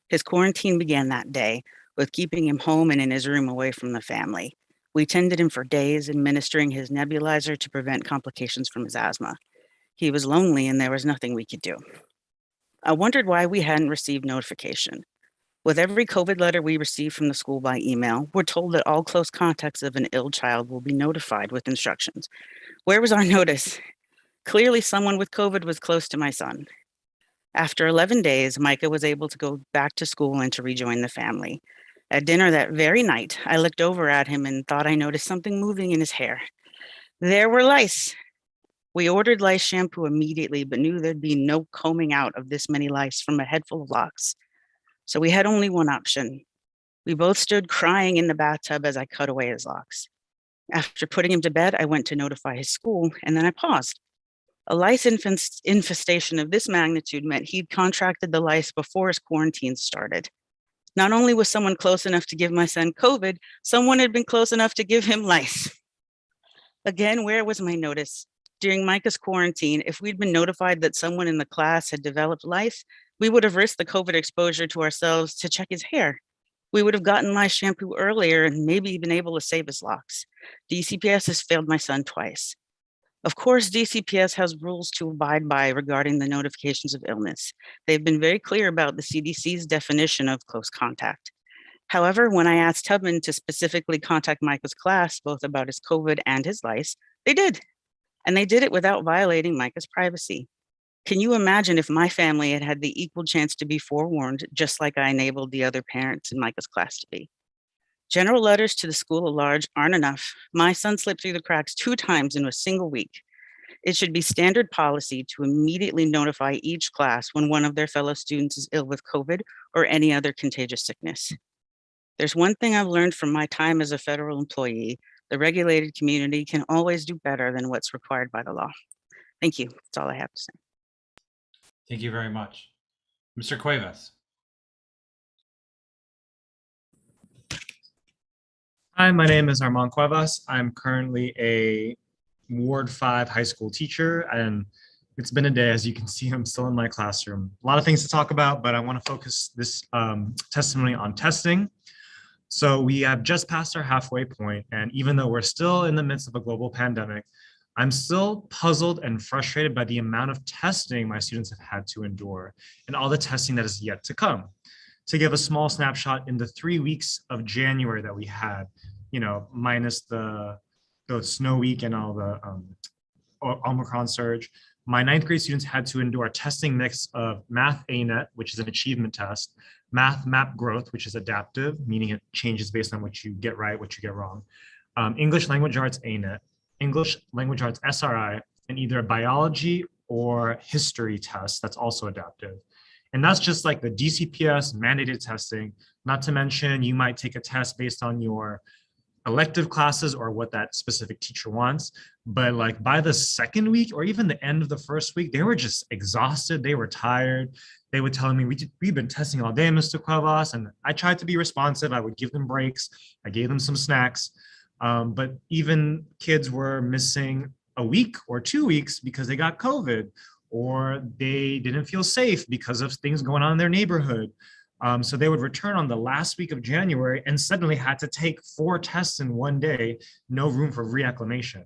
His quarantine began that day, with keeping him home and in his room away from the family. We tended him for days, administering his nebulizer to prevent complications from his asthma. He was lonely and there was nothing we could do. I wondered why we hadn't received notification. With every COVID letter we receive from the school by email, we're told that all close contacts of an ill child will be notified with instructions. Where was our notice? Clearly someone with COVID was close to my son. After 11 days, Micah was able to go back to school and to rejoin the family. At dinner that very night, I looked over at him and thought I noticed something moving in his hair. There were lice. We ordered lice shampoo immediately, but knew there'd be no combing out of this many lice from a head full of locks. So we had only one option. We both stood crying in the bathtub as I cut away his locks. After putting him to bed, I went to notify his school, and then I paused. A lice infestation of this magnitude meant he'd contracted the lice before his quarantine started. Not only was someone close enough to give my son COVID, someone had been close enough to give him lice. Again, where was my notice? During Micah's quarantine, if we'd been notified that someone in the class had developed lice, we would have risked the COVID exposure to ourselves to check his hair. We would have gotten lice shampoo earlier and maybe been able to save his locks. DCPS has failed my son twice. Of course, DCPS has rules to abide by regarding the notifications of illness. They've been very clear about the CDC's definition of close contact. However, when I asked Tubman to specifically contact Micah's class, both about his COVID and his lice, they did. And they did it without violating Micah's privacy. Can you imagine if my family had had the equal chance to be forewarned, just like I enabled the other parents in Micah's class to be? General letters to the school at large aren't enough. My son slipped through the cracks 2 times in a single week. It should be standard policy to immediately notify each class when one of their fellow students is ill with COVID or any other contagious sickness. There's one thing I've learned from my time as a federal employee: the regulated community can always do better than what's required by the law. Thank you. That's all I have to say. Thank you very much. Mr. Cuevas. Hi, my name is Armand Cuevas. I'm currently a Ward 5 high school teacher, and it's been a day. As you can see, I'm still in my classroom. A lot of things to talk about, but I want to focus this testimony on testing. So we have just passed our halfway point, and even though we're still in the midst of a global pandemic, I'm still puzzled and frustrated by the amount of testing my students have had to endure and all the testing that is yet to come. To give a small snapshot, in the 3 weeks of January that we had, minus the snow week and all the Omicron surge, my 9th grade students had to endure a testing mix of math ANET, which is an achievement test, math map growth, which is adaptive, meaning it changes based on what you get right, what you get wrong, English language arts ANET, English language arts SRI, and either a biology or history test that's also adaptive. And that's just like the DCPS mandated testing, not to mention you might take a test based on your elective classes or what that specific teacher wants. But like by the 2nd week or even the end of the 1st week, they were just exhausted. They were tired. They would tell me, we've been testing all day, Mr. Cuevas. And I tried to be responsive. I would give them breaks. I gave them some snacks. But even kids were missing a week or 2 weeks because they got COVID, or they didn't feel safe because of things going on in their neighborhood. So they would return on the last week of January and suddenly had to take 4 tests in one day, no room for reacclimation.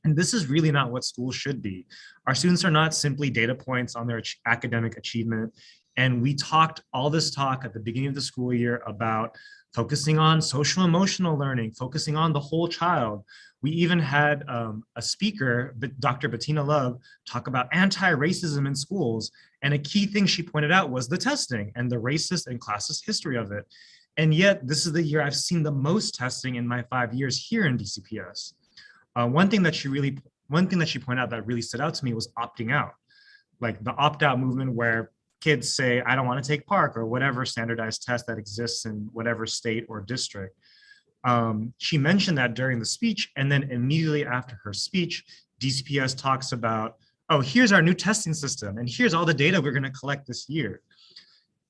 And this is really not what schools should be. Our students are not simply data points on their academic achievement. And we talked all this talk at the beginning of the school year about focusing on social emotional learning, focusing on the whole child. We even had a speaker, Dr. Bettina Love, talk about anti-racism in schools. And a key thing she pointed out was the testing and the racist and classist history of it. And yet this is the year I've seen the most testing in my 5 years here in DCPS. One thing that she pointed out that really stood out to me was opting out, like the opt-out movement where kids say, I don't want to take PARCC or whatever standardized test that exists in whatever state or district. She mentioned that during the speech, and then immediately after her speech, DCPS talks about, oh, here's our new testing system, and here's all the data we're going to collect this year.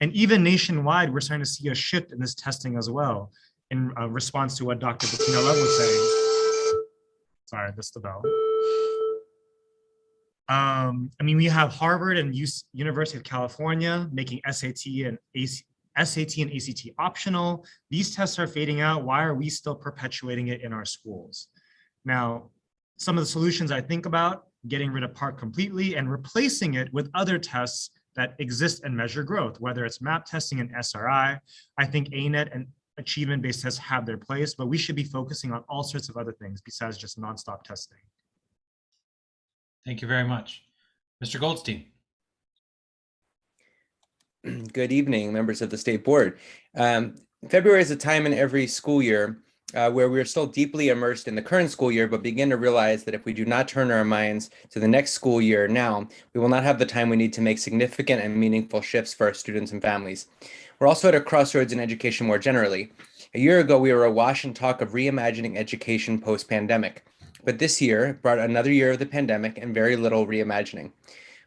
And even nationwide, we're starting to see a shift in this testing as well, in response to what Dr. Bettina Love was saying. Sorry, I missed the bell. We have Harvard and University of California making SAT and ACT optional. These tests are fading out. Why are we still perpetuating it in our schools? Now, some of the solutions I think about, getting rid of PARCC completely and replacing it with other tests that exist and measure growth, whether it's map testing and SRI. I think ANET and achievement-based tests have their place, but we should be focusing on all sorts of other things besides just nonstop testing. Thank you very much. Mr. Goldstein. Good evening, members of the State Board. February is a time in every school year where we are still deeply immersed in the current school year, but begin to realize that if we do not turn our minds to the next school year now, we will not have the time we need to make significant and meaningful shifts for our students and families. We're also at a crossroads in education more generally. A year ago, we were awash in talk of reimagining education post-pandemic, but this year brought another year of the pandemic and very little reimagining.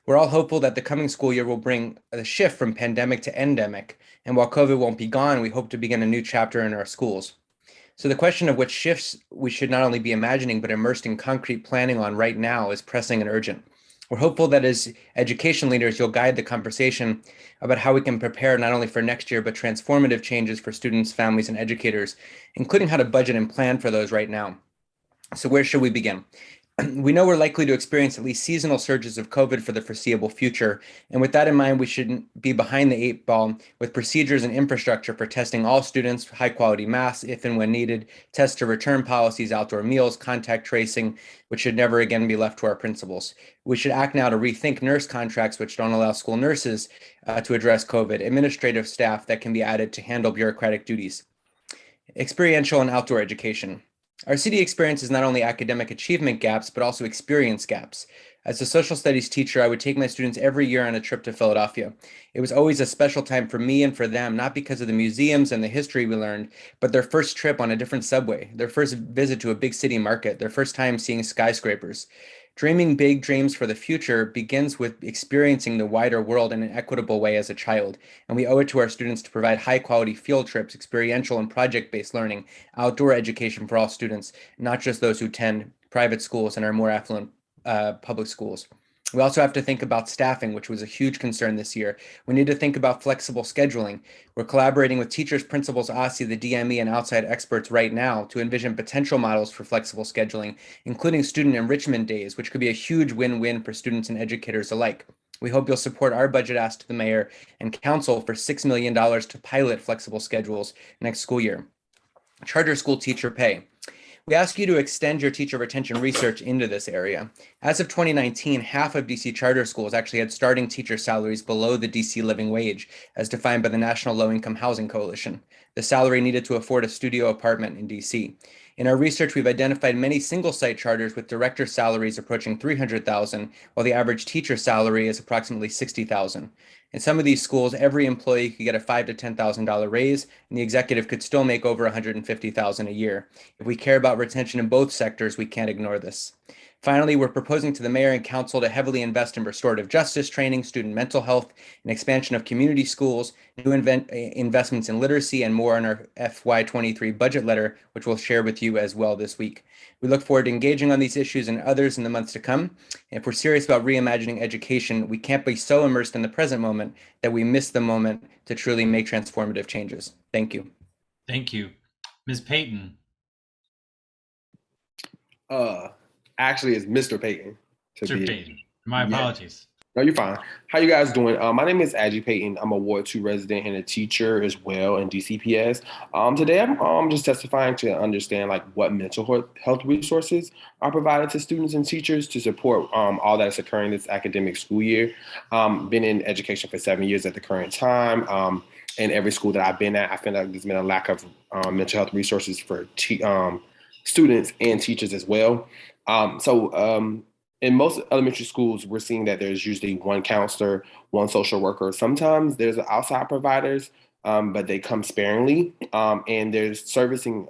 We're all hopeful that the coming school year will bring a shift from pandemic to endemic, and while COVID won't be gone, we hope to begin a new chapter in our schools. So the question of which shifts we should not only be imagining, but immersed in concrete planning on right now is pressing and urgent. We're hopeful that as education leaders, you'll guide the conversation about how we can prepare not only for next year, but transformative changes for students, families, and educators, including how to budget and plan for those right now. So where should we begin? We know we're likely to experience at least seasonal surges of COVID for the foreseeable future. And with that in mind, we shouldn't be behind the 8 ball with procedures and infrastructure for testing all students, high quality masks if and when needed, test to return policies, outdoor meals, contact tracing, which should never again be left to our principals. We should act now to rethink nurse contracts, which don't allow school nurses to address COVID, administrative staff that can be added to handle bureaucratic duties. Experiential and outdoor education. Our city experiences not only academic achievement gaps, but also experience gaps. As a social studies teacher, I would take my students every year on a trip to Philadelphia. It was always a special time for me and for them, not because of the museums and the history we learned, but their first trip on a different subway, their first visit to a big city market, their first time seeing skyscrapers. Dreaming big dreams for the future begins with experiencing the wider world in an equitable way as a child, and we owe it to our students to provide high-quality field trips, experiential and project-based learning, outdoor education for all students, not just those who attend private schools and our more affluent public schools. We also have to think about staffing, which was a huge concern this year. We need to think about flexible scheduling. We're collaborating with teachers, principals, OSSE, the DME, and outside experts right now to envision potential models for flexible scheduling, including student enrichment days, which could be a huge win-win for students and educators alike. We hope you'll support our budget ask to the mayor and council for $6 million to pilot flexible schedules next school year. Charter school teacher pay. We ask you to extend your teacher retention research into this area. As of 2019, half of DC charter schools actually had starting teacher salaries below the DC living wage, as defined by the National Low-Income Housing Coalition. The salary needed to afford a studio apartment in DC. In our research, we've identified many single-site charters with director salaries approaching $300,000, while the average teacher salary is approximately $60,000. In some of these schools, every employee could get a $5,000 to $10,000 raise, and the executive could still make over $150,000 a year. If we care about retention in both sectors, we can't ignore this. Finally, we're proposing to the mayor and council to heavily invest in restorative justice training, student mental health, and expansion of community schools, new investments in literacy, and more in our FY23 budget letter, which we'll share with you as well this week. We look forward to engaging on these issues and others in the months to come. If we're serious about reimagining education, we can't be so immersed in the present moment that we miss the moment to truly make transformative changes. Thank you. Thank you. Ms. Payton. Actually, it's Mr. Payton. Mr. Payton. My apologies. No, you're fine. How you guys doing? My name is Aggie Payton. I'm a Ward 2 resident and a teacher as well in DCPS. Today, I'm just testifying to understand like what mental health resources are provided to students and teachers to support all that is occurring this academic school year. Been in education for 7 years at the current time. In every school that I've been at, I feel like there's been a lack of mental health resources for students and teachers as well. In most elementary schools, we're seeing that there's usually one counselor, one social worker. Sometimes there's outside providers, but they come sparingly. And there's servicing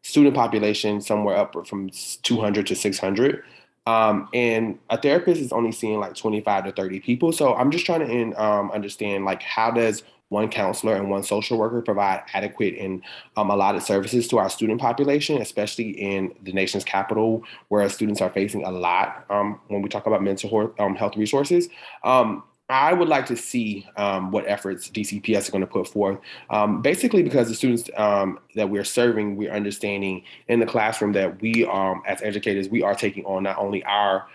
student population somewhere up from 200 to 600. And a therapist is only seeing like 25 to 30 people. So I'm just trying to understand like how does one counselor and one social worker provide adequate and allotted services to our student population, especially in the nation's capital, where students are facing a lot when we talk about mental health resources. I would like to see what efforts DCPS are going to put forth, basically because the students that we're serving, we're understanding in the classroom that we, as educators, we are taking on not only our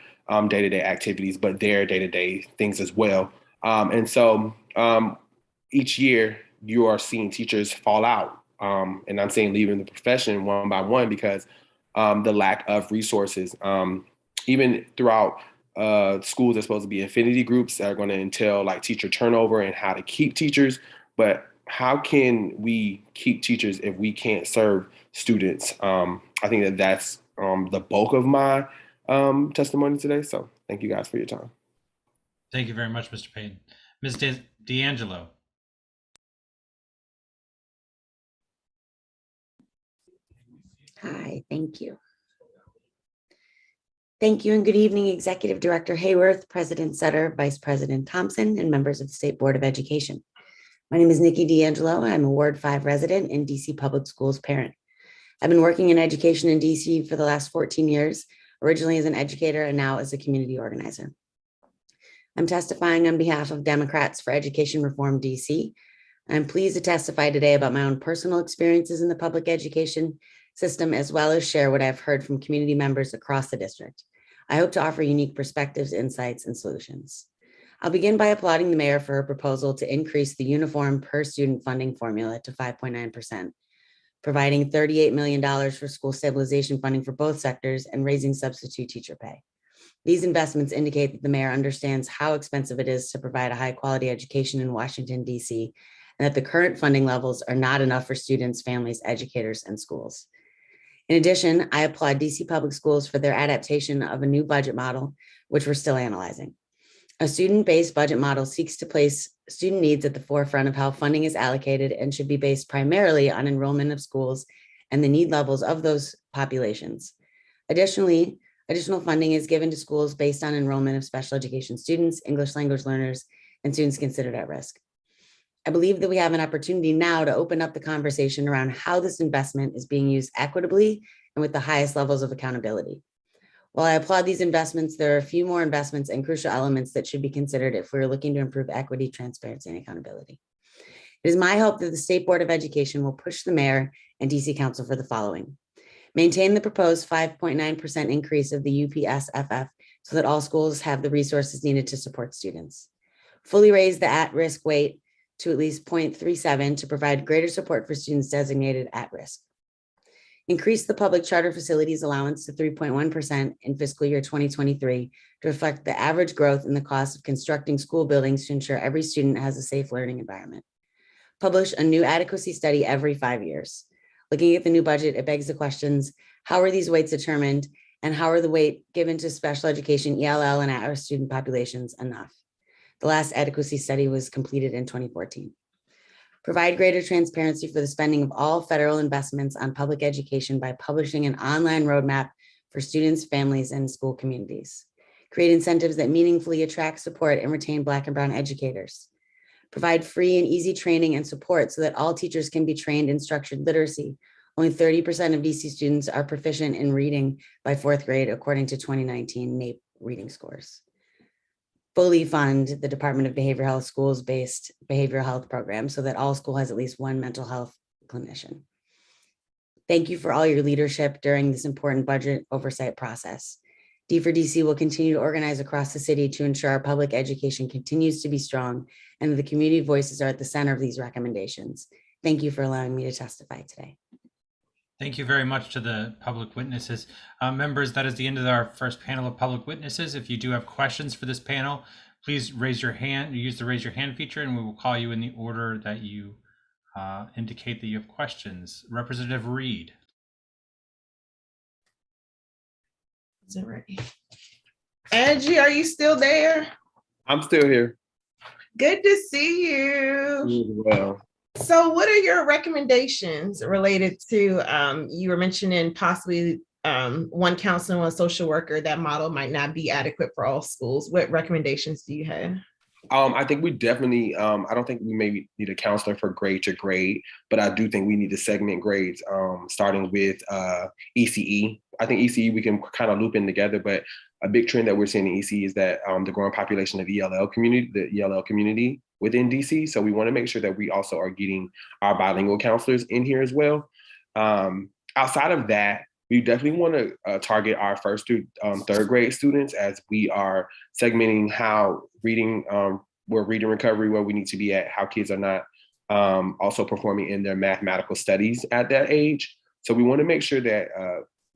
day-to-day activities, but their day-to-day things as well. And so each year you are seeing teachers fall out. And I'm saying leaving the profession one by one because the lack of resources, even throughout schools are supposed to be affinity groups that are going to entail like teacher turnover and how to keep teachers. But how can we keep teachers if we can't serve students? I think that that's the bulk of my testimony today. So thank you guys for your time. Thank you very much, Mr. Payton. Ms. D'Angelo. Hi, thank you. Thank you and good evening, Executive Director Hayworth, President Sutter, Vice President Thompson, and members of the State Board of Education. My name is Nikki D'Angelo. I'm a Ward 5 resident and DC Public Schools parent. I've been working in education in DC for the last 14 years, originally as an educator and now as a community organizer. I'm testifying on behalf of Democrats for Education Reform DC. I'm pleased to testify today about my own personal experiences in the public education system, as well as share what I've heard from community members across the district. I hope to offer unique perspectives, insights, and solutions. I'll begin by applauding the mayor for her proposal to increase the uniform per student funding formula to 5.9%, providing $38 million for school stabilization funding for both sectors and raising substitute teacher pay. These investments indicate that the mayor understands how expensive it is to provide a high quality education in Washington, D.C., and that the current funding levels are not enough for students, families, educators, and schools. In addition, I applaud DC Public Schools for their adaptation of a new budget model, which we're still analyzing. A student-based budget model seeks to place student needs at the forefront of how funding is allocated and should be based primarily on enrollment of schools and the need levels of those populations. Additionally, additional funding is given to schools based on enrollment of special education students, English language learners, and students considered at risk. I believe that we have an opportunity now to open up the conversation around how this investment is being used equitably and with the highest levels of accountability. While I applaud these investments, there are a few more investments and crucial elements that should be considered if we're looking to improve equity, transparency, and accountability. It is my hope that the State Board of Education will push the mayor and DC Council for the following. Maintain the proposed 5.9% increase of the UPSFF so that all schools have the resources needed to support students. Fully raise the at-risk weight to at least 0.37 to provide greater support for students designated at risk. Increase the public charter facilities allowance to 3.1% in fiscal year 2023 to reflect the average growth in the cost of constructing school buildings to ensure every student has a safe learning environment. Publish a new adequacy study every 5 years. Looking at the new budget, it begs the questions, how are these weights determined and how are the weight given to special education, ELL, and at-risk student populations enough? The last adequacy study was completed in 2014. Provide greater transparency for the spending of all federal investments on public education by publishing an online roadmap for students, families, and school communities. Create incentives that meaningfully attract, support, and retain Black and Brown educators. Provide free and easy training and support so that all teachers can be trained in structured literacy. Only 30% of DC students are proficient in reading by 4th grade, according to 2019 NAEP reading scores. Fully fund the Department of Behavioral Health schools-based behavioral health program so that all school has at least one mental health clinician. Thank you for all your leadership during this important budget oversight process. D4DC will continue to organize across the city to ensure our public education continues to be strong and that the community voices are at the center of these recommendations. Thank you for allowing me to testify today. Thank you very much to the public witnesses. Members, that is the end of our first panel of public witnesses. If you do have questions for this panel, please raise your hand, use the raise your hand feature, and we will call you in the order that you indicate that you have questions. Representative Reid. Is it ready? Aggie, are you still there? I'm still here. Good to see you. You as well. So what are your recommendations related to, you were mentioning possibly one counselor, one social worker, that model might not be adequate for all schools. What recommendations do you have? I think we definitely, I don't think we maybe need a counselor for grade to grade, but I do think we need to segment grades, starting with ECE. I think ECE we can kind of loop in together, but a big trend that we're seeing in ECE is that the growing population of the ELL community within DC. So we want to make sure that we also are getting our bilingual counselors in here as well. Outside of that, we definitely want to target our 1st through 3rd grade students as we are segmenting how reading, where reading recovery, where we need to be at, how kids are not also performing in their mathematical studies at that age. So we want to make sure that,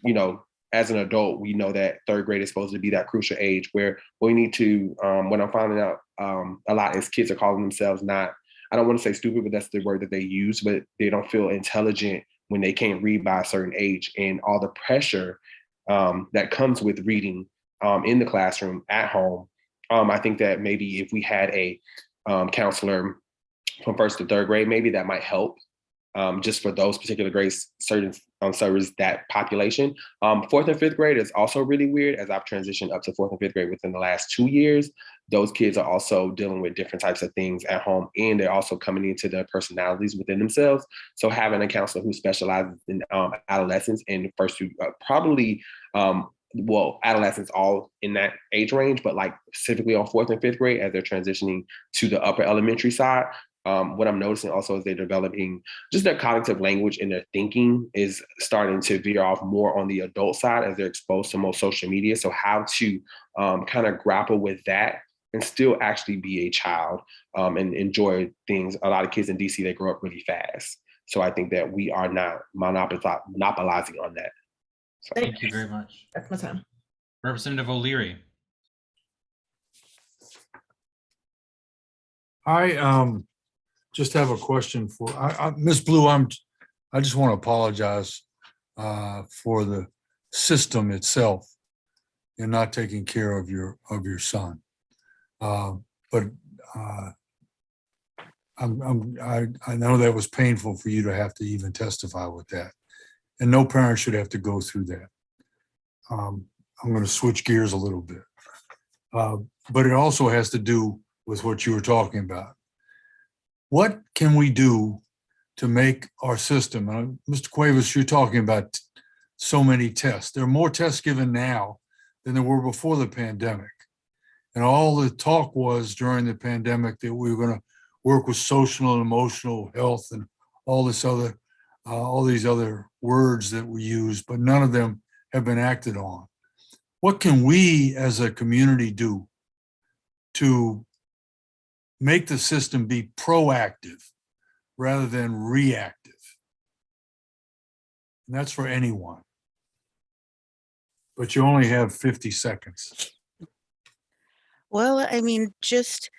you know, as an adult, we know that 3rd grade is supposed to be that crucial age where we need to, what I'm finding out a lot is kids are calling themselves not, I don't want to say stupid, but that's the word that they use, but they don't feel intelligent when they can't read by a certain age, and all the pressure that comes with reading in the classroom, at home. I think that maybe if we had a counselor from 1st to 3rd grade, maybe that might help just for those particular grades, certain service that population. 4th and 5th grade is also really weird as I've transitioned up to 4th and 5th grade within the last 2 years. Those kids are also dealing with different types of things at home, and they're also coming into their personalities within themselves. So having a counselor who specializes in adolescents and 1st to probably, well, adolescents all in that age range, but like specifically on 4th and 5th grade as they're transitioning to the upper elementary side. What I'm noticing also is they're developing just their cognitive language, and their thinking is starting to veer off more on the adult side as they're exposed to more social media. So how to kind of grapple with that and still actually be a child and enjoy things. A lot of kids in DC, they grow up really fast. So I think that we are not monopolizing on that. So. Thank you very much. That's my time. Representative O'Leary. I just have a question for Ms. Blue. I just want to apologize. for the system itself and not taking care of your son. But I know that was painful for you to have to even testify with that, and no parent should have to go through that. I'm going to switch gears a little bit, but it also has to do with what you were talking about. What can we do to make our system? Mr. Cuevas, you're talking about so many tests. There are more tests given now than there were before the pandemic. And all the talk was during the pandemic that we were going to work with social and emotional health and all these other words that we use, but none of them have been acted on. What can we as a community do to make the system be proactive rather than reactive? And that's for anyone. But you only have 50 seconds. Well, I mean, just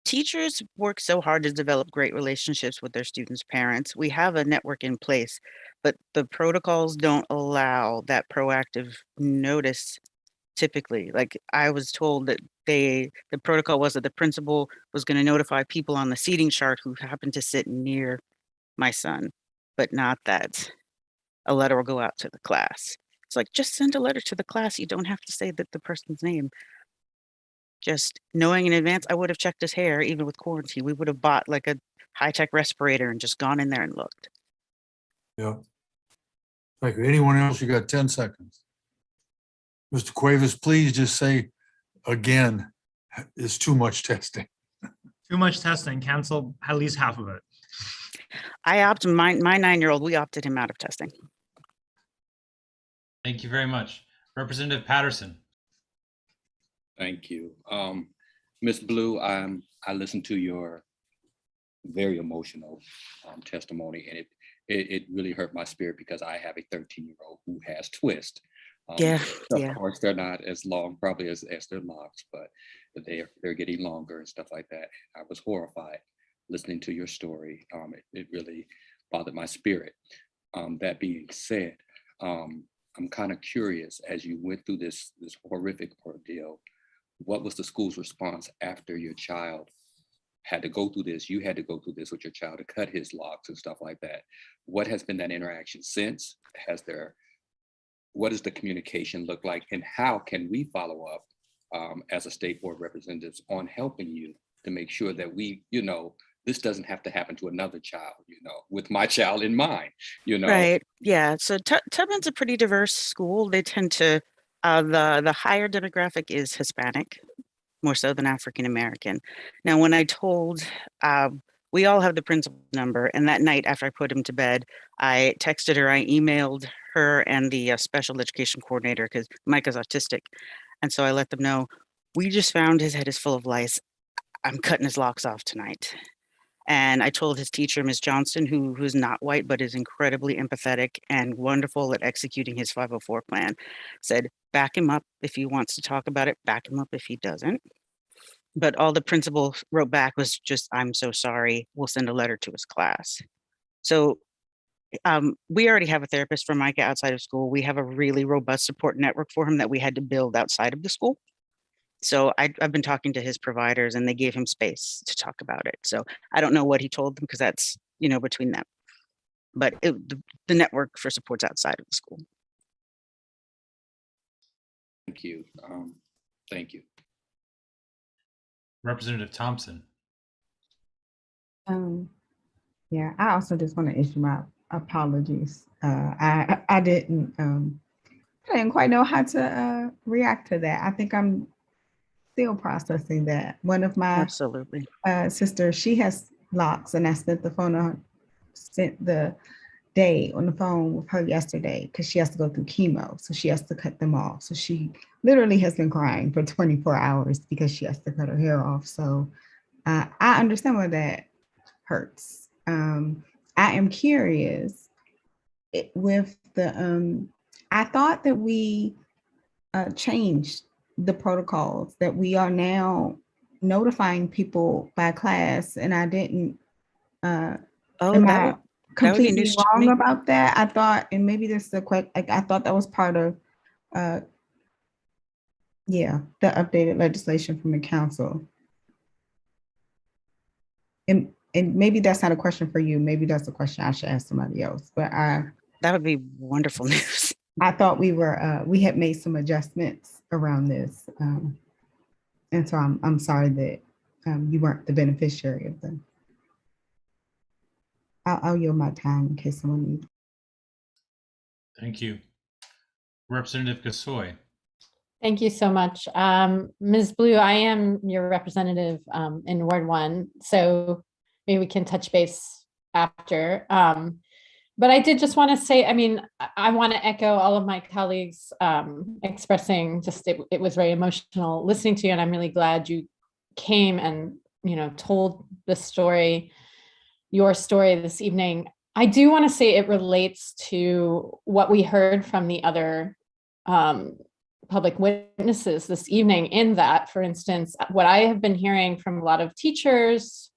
teachers work so hard to develop great relationships with their students' parents. We have a network in place, but the protocols don't allow that proactive notice typically. Like I was told that the protocol was that the principal was going to notify people on the seating chart who happened to sit near my son, but not that a letter will go out to the class. It's like, just send a letter to the class. You don't have to say that the person's name. Just knowing in advance, I would have checked his hair, even with quarantine. We would have bought like a high-tech respirator and just gone in there and looked. Yeah. Thank you. Anyone else? You got 10 seconds. Mr. Cuevas, please just say again, it's too much testing. Too much testing. Cancel at least half of it. I opted my 9-year-old, we opted him out of testing. Thank you very much. Representative Patterson. Thank you. Ms. Blue, I listened to your very emotional testimony, and it really hurt my spirit because I have a 13-year-old who has twist. Of course, they're not as long probably as their locks, but they're getting longer and stuff like that. I was horrified listening to your story. It really bothered my spirit. That being said, I'm kind of curious, as you went through this horrific ordeal, what was the school's response after your child had to go through this? You had to go through this with your child to cut his locks and stuff like that. What has been that interaction since? What does the communication look like, and how can we follow up as a state board representatives on helping you to make sure that we, this doesn't have to happen to another child, with my child in mind, Right. Yeah. So Tubman's a pretty diverse school. They tend to, the higher demographic is Hispanic, more so than African American. Now, when I told, we all have the principal's number, and that night after I put him to bed, I texted her, I emailed her and the special education coordinator because Micah's autistic. And so I let them know, we just found his head is full of lice. I'm cutting his locks off tonight. And I told his teacher, Ms. Johnston, who's not white, but is incredibly empathetic and wonderful at executing his 504 plan, said, back him up if he wants to talk about it, back him up if he doesn't. But all the principal wrote back was just, I'm so sorry, we'll send a letter to his class. So we already have a therapist for Micah outside of school. We have a really robust support network for him that we had to build outside of the school. So I've been talking to his providers, and they gave him space to talk about it. So I don't know what he told them because that's, between them. But the network for support's outside of the school. Thank you. Thank you. Representative Thompson. Yeah, I also just want to issue my apologies. I didn't quite know how to react to that. I think I'm still processing that. One of my sisters, she has locks, and I spent the day on the phone with her yesterday because she has to go through chemo, so she has to cut them off. So she literally has been crying for 24 hours because she has to cut her hair off. So I understand why that hurts. I am curious with the, I thought that we changed the protocols, that we are now notifying people by class, and I didn't. completely news to wrong me. about that. I thought, and maybe this is a quick, like, I thought that was part of, yeah, the updated legislation from the council. And maybe that's not a question for you. Maybe that's a question I should ask somebody else. But that would be wonderful news. I thought we had made some adjustments around this, and so I'm sorry that you weren't the beneficiary of them. I'll yield my time in case someone needs. Thank you. Representative Gasoi. Thank you so much. Ms. Blue, I am your representative in Ward 1, so maybe we can touch base after. But I did just want to say, I mean, I want to echo all of my colleagues expressing just it was very emotional listening to you, and I'm really glad you came and, you know, told the story, your story this evening. I do want to say it relates to what we heard from the other public witnesses this evening, in that, for instance, what I have been hearing from a lot of teachers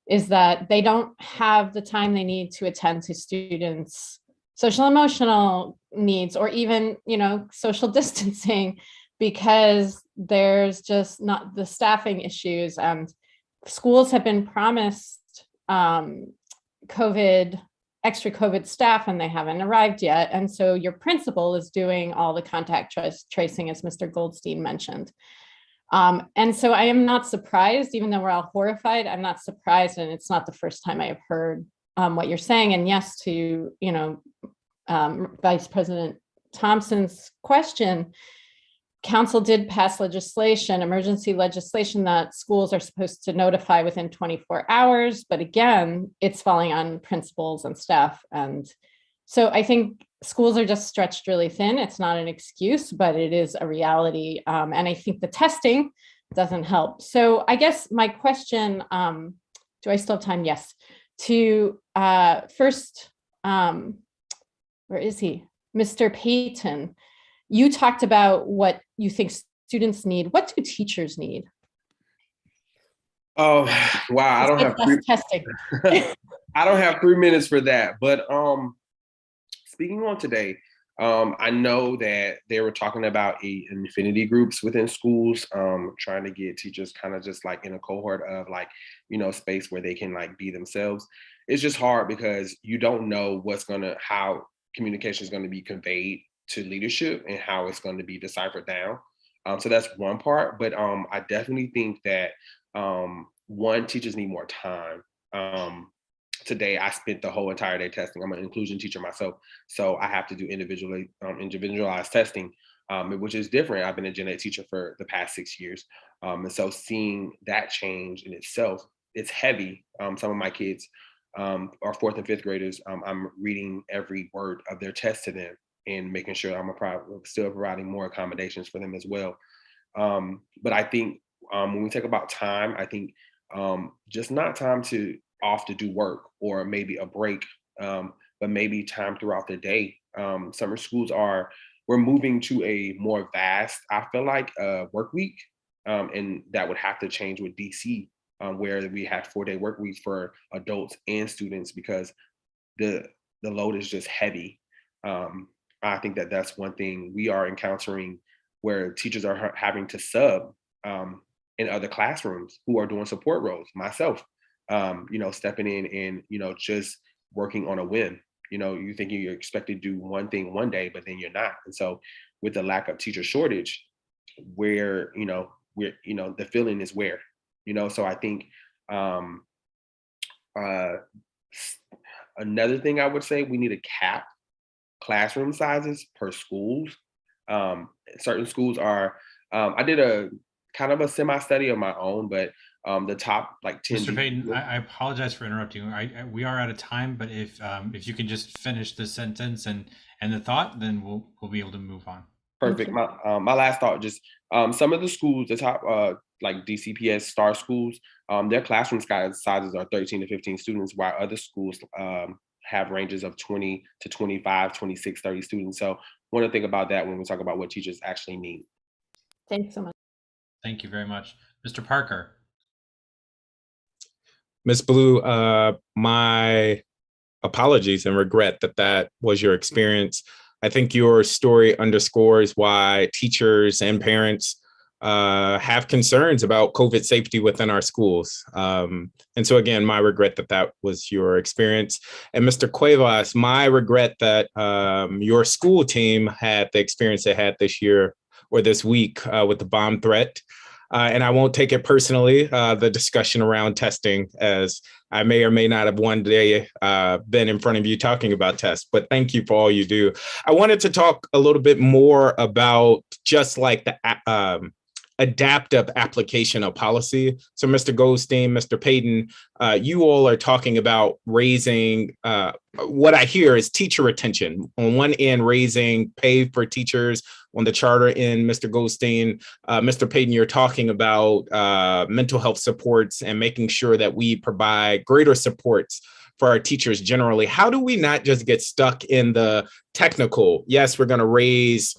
is that they don't have the time they need to attend to students' social emotional needs, or even, you know, social distancing, because there's just not the staffing issues. And schools have been promised extra COVID staff, and they haven't arrived yet. And so your principal is doing all the contact tracing, as Mr. Goldstein mentioned. And so I am not surprised, even though we're all horrified, I'm not surprised. And it's not the first time I have heard what you're saying. And yes, to, you know, Vice President Thompson's question, Council did pass legislation, emergency legislation, that schools are supposed to notify within 24 hours. But again, it's falling on principals and staff. And so I think schools are just stretched really thin. It's not an excuse, but it is a reality. And I think the testing doesn't help. So I guess my question, do I still have time? Yes. To first, where is he? Mr. Payton, you talked about what you think students need. What do teachers need? Oh, wow. I don't have testing. I don't have 3 minutes for that. But speaking on today, I know that they were talking about affinity groups within schools, trying to get teachers kind of just like in a cohort of like, you know, space where they can like be themselves. It's just hard because you don't know how communication is going to be conveyed to leadership and how it's going to be deciphered down. So that's one part. But I definitely think that teachers need more time. Today, I spent the whole entire day testing. I'm an inclusion teacher myself, so I have to do individualized testing, which is different. I've been a gen ed teacher for the past 6 years. And so seeing that change in itself, it's heavy. Some of my kids are 4th and 5th graders. I'm reading every word of their test to them and making sure I'm still providing more accommodations for them as well. But I think when we talk about time, I think just not time off to do work or maybe a break, but maybe time throughout the day. Summer schools we're moving to a more vast, I feel like, work week. And that would have to change with DC, where we had 4-day work weeks for adults and students because the load is just heavy. I think that that's one thing we are encountering, where teachers are having to sub in other classrooms who are doing support roles, myself, you know, stepping in and, you know, just working on a whim. You know, you think you're expected to do one thing one day, but then you're not. And so with the lack of teacher shortage, the feeling is where, you know, so I think another thing I would say, we need to cap classroom sizes per schools. Certain schools are, I did a kind of a semi-study of my own, but the top like 10. Mr. Payton, I apologize for interrupting you. We are out of time, but if you can just finish the sentence and the thought, then we'll be able to move on. Perfect. My last thought, just some of the schools, the top like DCPS star schools, their classroom sizes are 13 to 15 students, while other schools have ranges of 20 to 25, 26, 30 students. So want to think about that when we talk about what teachers actually need. Thanks so much. Thank you very much. Mr. Parker. Ms. Blue, my apologies and regret that that was your experience. I think your story underscores why teachers and parents have concerns about COVID safety within our schools. And so again, my regret that that was your experience. And Mr. Cuevas, my regret that your school team had the experience they had this year or this week with the bomb threat. And I won't take it personally, the discussion around testing, as I may or may not have one day been in front of you talking about tests, but thank you for all you do. I wanted to talk a little bit more about just like the adaptive application of policy. So Mr. Goldstein, Mr. Payton, you all are talking about raising, what I hear is teacher retention. On one end, raising pay for teachers. On the charter end, Mr. Goldstein, Mr. Payton, you're talking about mental health supports and making sure that we provide greater supports for our teachers generally. How do we not just get stuck in the technical? Yes, we're going to raise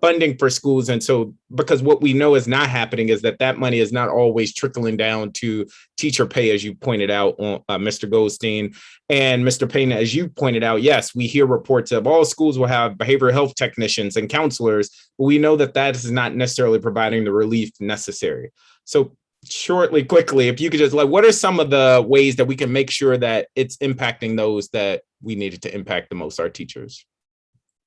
funding for schools. And so, because what we know is not happening is that that money is not always trickling down to teacher pay, as you pointed out, Mr. Goldstein. And Mr. Payton, as you pointed out, yes, we hear reports of all schools will have behavioral health technicians and counselors, but we know that that is not necessarily providing the relief necessary. So shortly, quickly, if you could just what are some of the ways that we can make sure that it's impacting those that we needed to impact the most, our teachers?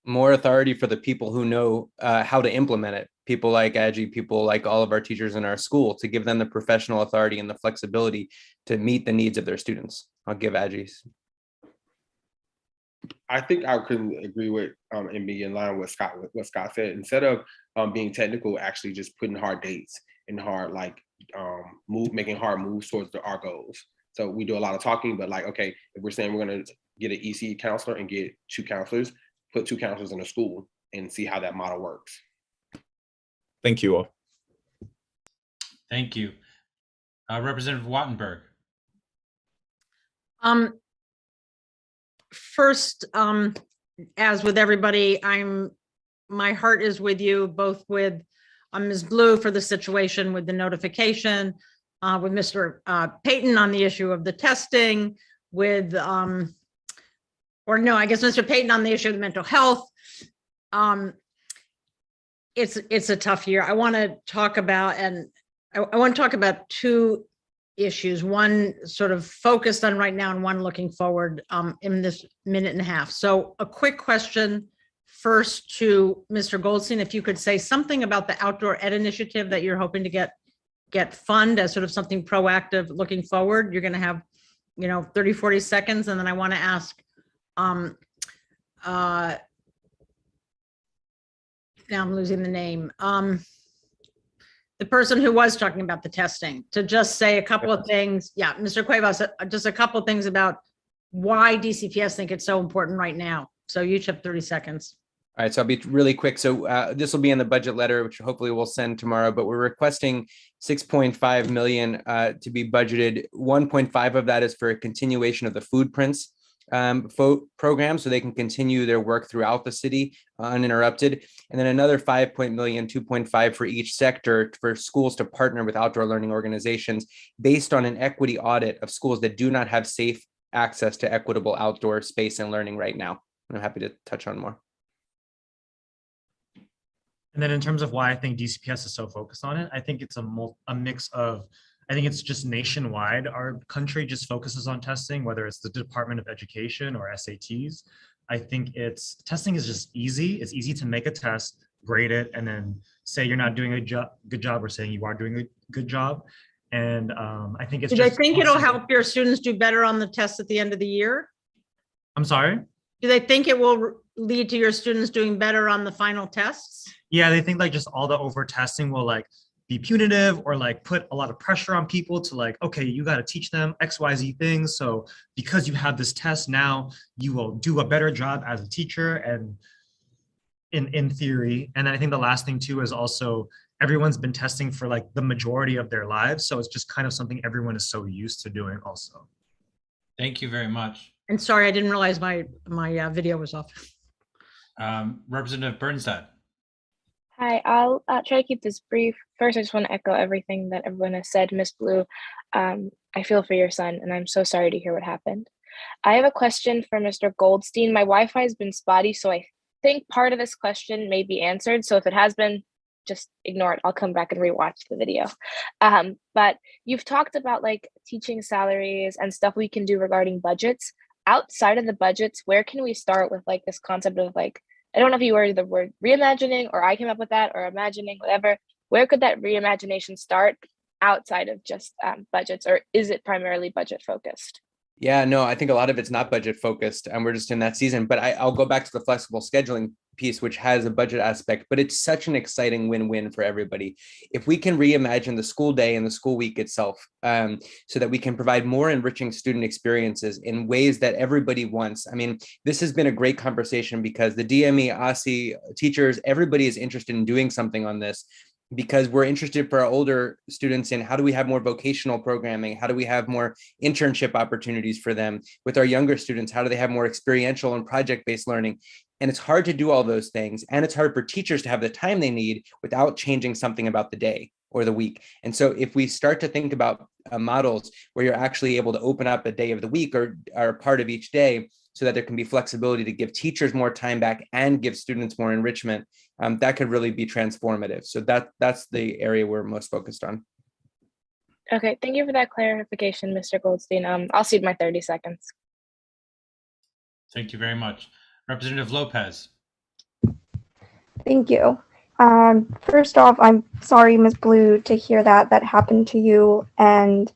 More authority for the people who know how to implement it. People like Aggie, people like all of our teachers in our school, to give them the professional authority and the flexibility to meet the needs of their students. I'll give Aggie's. I think I could agree with and be in line with what Scott said. Instead of being technical, actually just putting hard dates and hard making hard moves towards our goals. So we do a lot of talking, but okay, if we're saying we're going to get an EC counselor and get 2 counselors, put 2 counselors in a school and see how that model works. Thank you all. Thank you. Representative Wattenberg. First, as with everybody, my heart is with you, both with Ms. Blue for the situation with the notification, with Mr. Payton on the issue of the testing, with Mr. Payton on the issue of the mental health. It's a tough year. I want to talk about, two issues, one sort of focused on right now and one looking forward in this minute and a half. So a quick question first to Mr. Goldstein, if you could say something about the outdoor ed initiative that you're hoping to get fund as sort of something proactive looking forward. You're going to have 30, 40 seconds. And then I want to ask now I'm losing the name. The person who was talking about the testing, to just say a couple of things. Yeah, Mr. Cuevas, just a couple of things about why DCPS think it's so important right now. So you each have 30 seconds. All right, so I'll be really quick. So this will be in the budget letter, which hopefully we'll send tomorrow, but we're requesting 6.5 million to be budgeted. 1.5 of that is for a continuation of the food prints program, so they can continue their work throughout the city uninterrupted. And then another 5 million, 2.5 for each sector for schools to partner with outdoor learning organizations based on an equity audit of schools that do not have safe access to equitable outdoor space and learning right now. I'm happy to touch on more. And then in terms of why I think DCPS is so focused on it, I think it's a mix of, I think it's just nationwide. Our country just focuses on testing, whether it's the Department of Education or SATs. I think testing is just easy. It's easy to make a test, grade it, and then say you're not doing a good job or saying you are doing a good job. And I think it's Do they think it'll help your students do better on the tests at the end of the year? I'm sorry? Do they think it will lead to your students doing better on the final tests? Yeah, they think just all the over testing will be punitive or put a lot of pressure on people to okay, you got to teach them XYZ things. So because you have this test now, you will do a better job as a teacher and in theory. And then I think the last thing too is also everyone's been testing for the majority of their lives. So it's just kind of something everyone is so used to doing also. Thank you very much. And sorry, I didn't realize my video was off. Representative Birnstad. Hi, I'll try to keep this brief. First, I just want to echo everything that everyone has said. Ms. Blue, I feel for your son, and I'm so sorry to hear what happened. I have a question for Mr. Goldstein. My Wi-Fi has been spotty, so I think part of this question may be answered. So if it has been, just ignore it. I'll come back and rewatch the video. But you've talked about like teaching salaries and stuff we can do regarding budgets. Outside of the budgets, where can we start with like this concept of like, I don't know if you were the word reimagining or I came up with that, or imagining, whatever. Where could that reimagination start outside of just budgets, or is it primarily budget focused? Yeah, no, I think a lot of it's not budget focused and we're just in that season, but I'll go back to the flexible scheduling piece, which has a budget aspect, but it's such an exciting win-win for everybody. If we can reimagine the school day and the school week itself, so that we can provide more enriching student experiences in ways that everybody wants. I mean, this has been a great conversation because the DME, OSSE, teachers, everybody is interested in doing something on this, because we're interested for our older students in how do we have more vocational programming? How do we have more internship opportunities for them? With our younger students, how do they have more experiential and project-based learning? And it's hard to do all those things. And it's hard for teachers to have the time they need without changing something about the day or the week. And so if we start to think about models where you're actually able to open up a day of the week or a part of each day, so that there can be flexibility to give teachers more time back and give students more enrichment, that could really be transformative. So that's the area we're most focused on. Okay, thank you for that clarification, Mr. Goldstein. I'll cede my 30 seconds. Thank you very much. Representative Lopez. Thank you. First off, I'm sorry, Ms. Blue, to hear that happened to you. And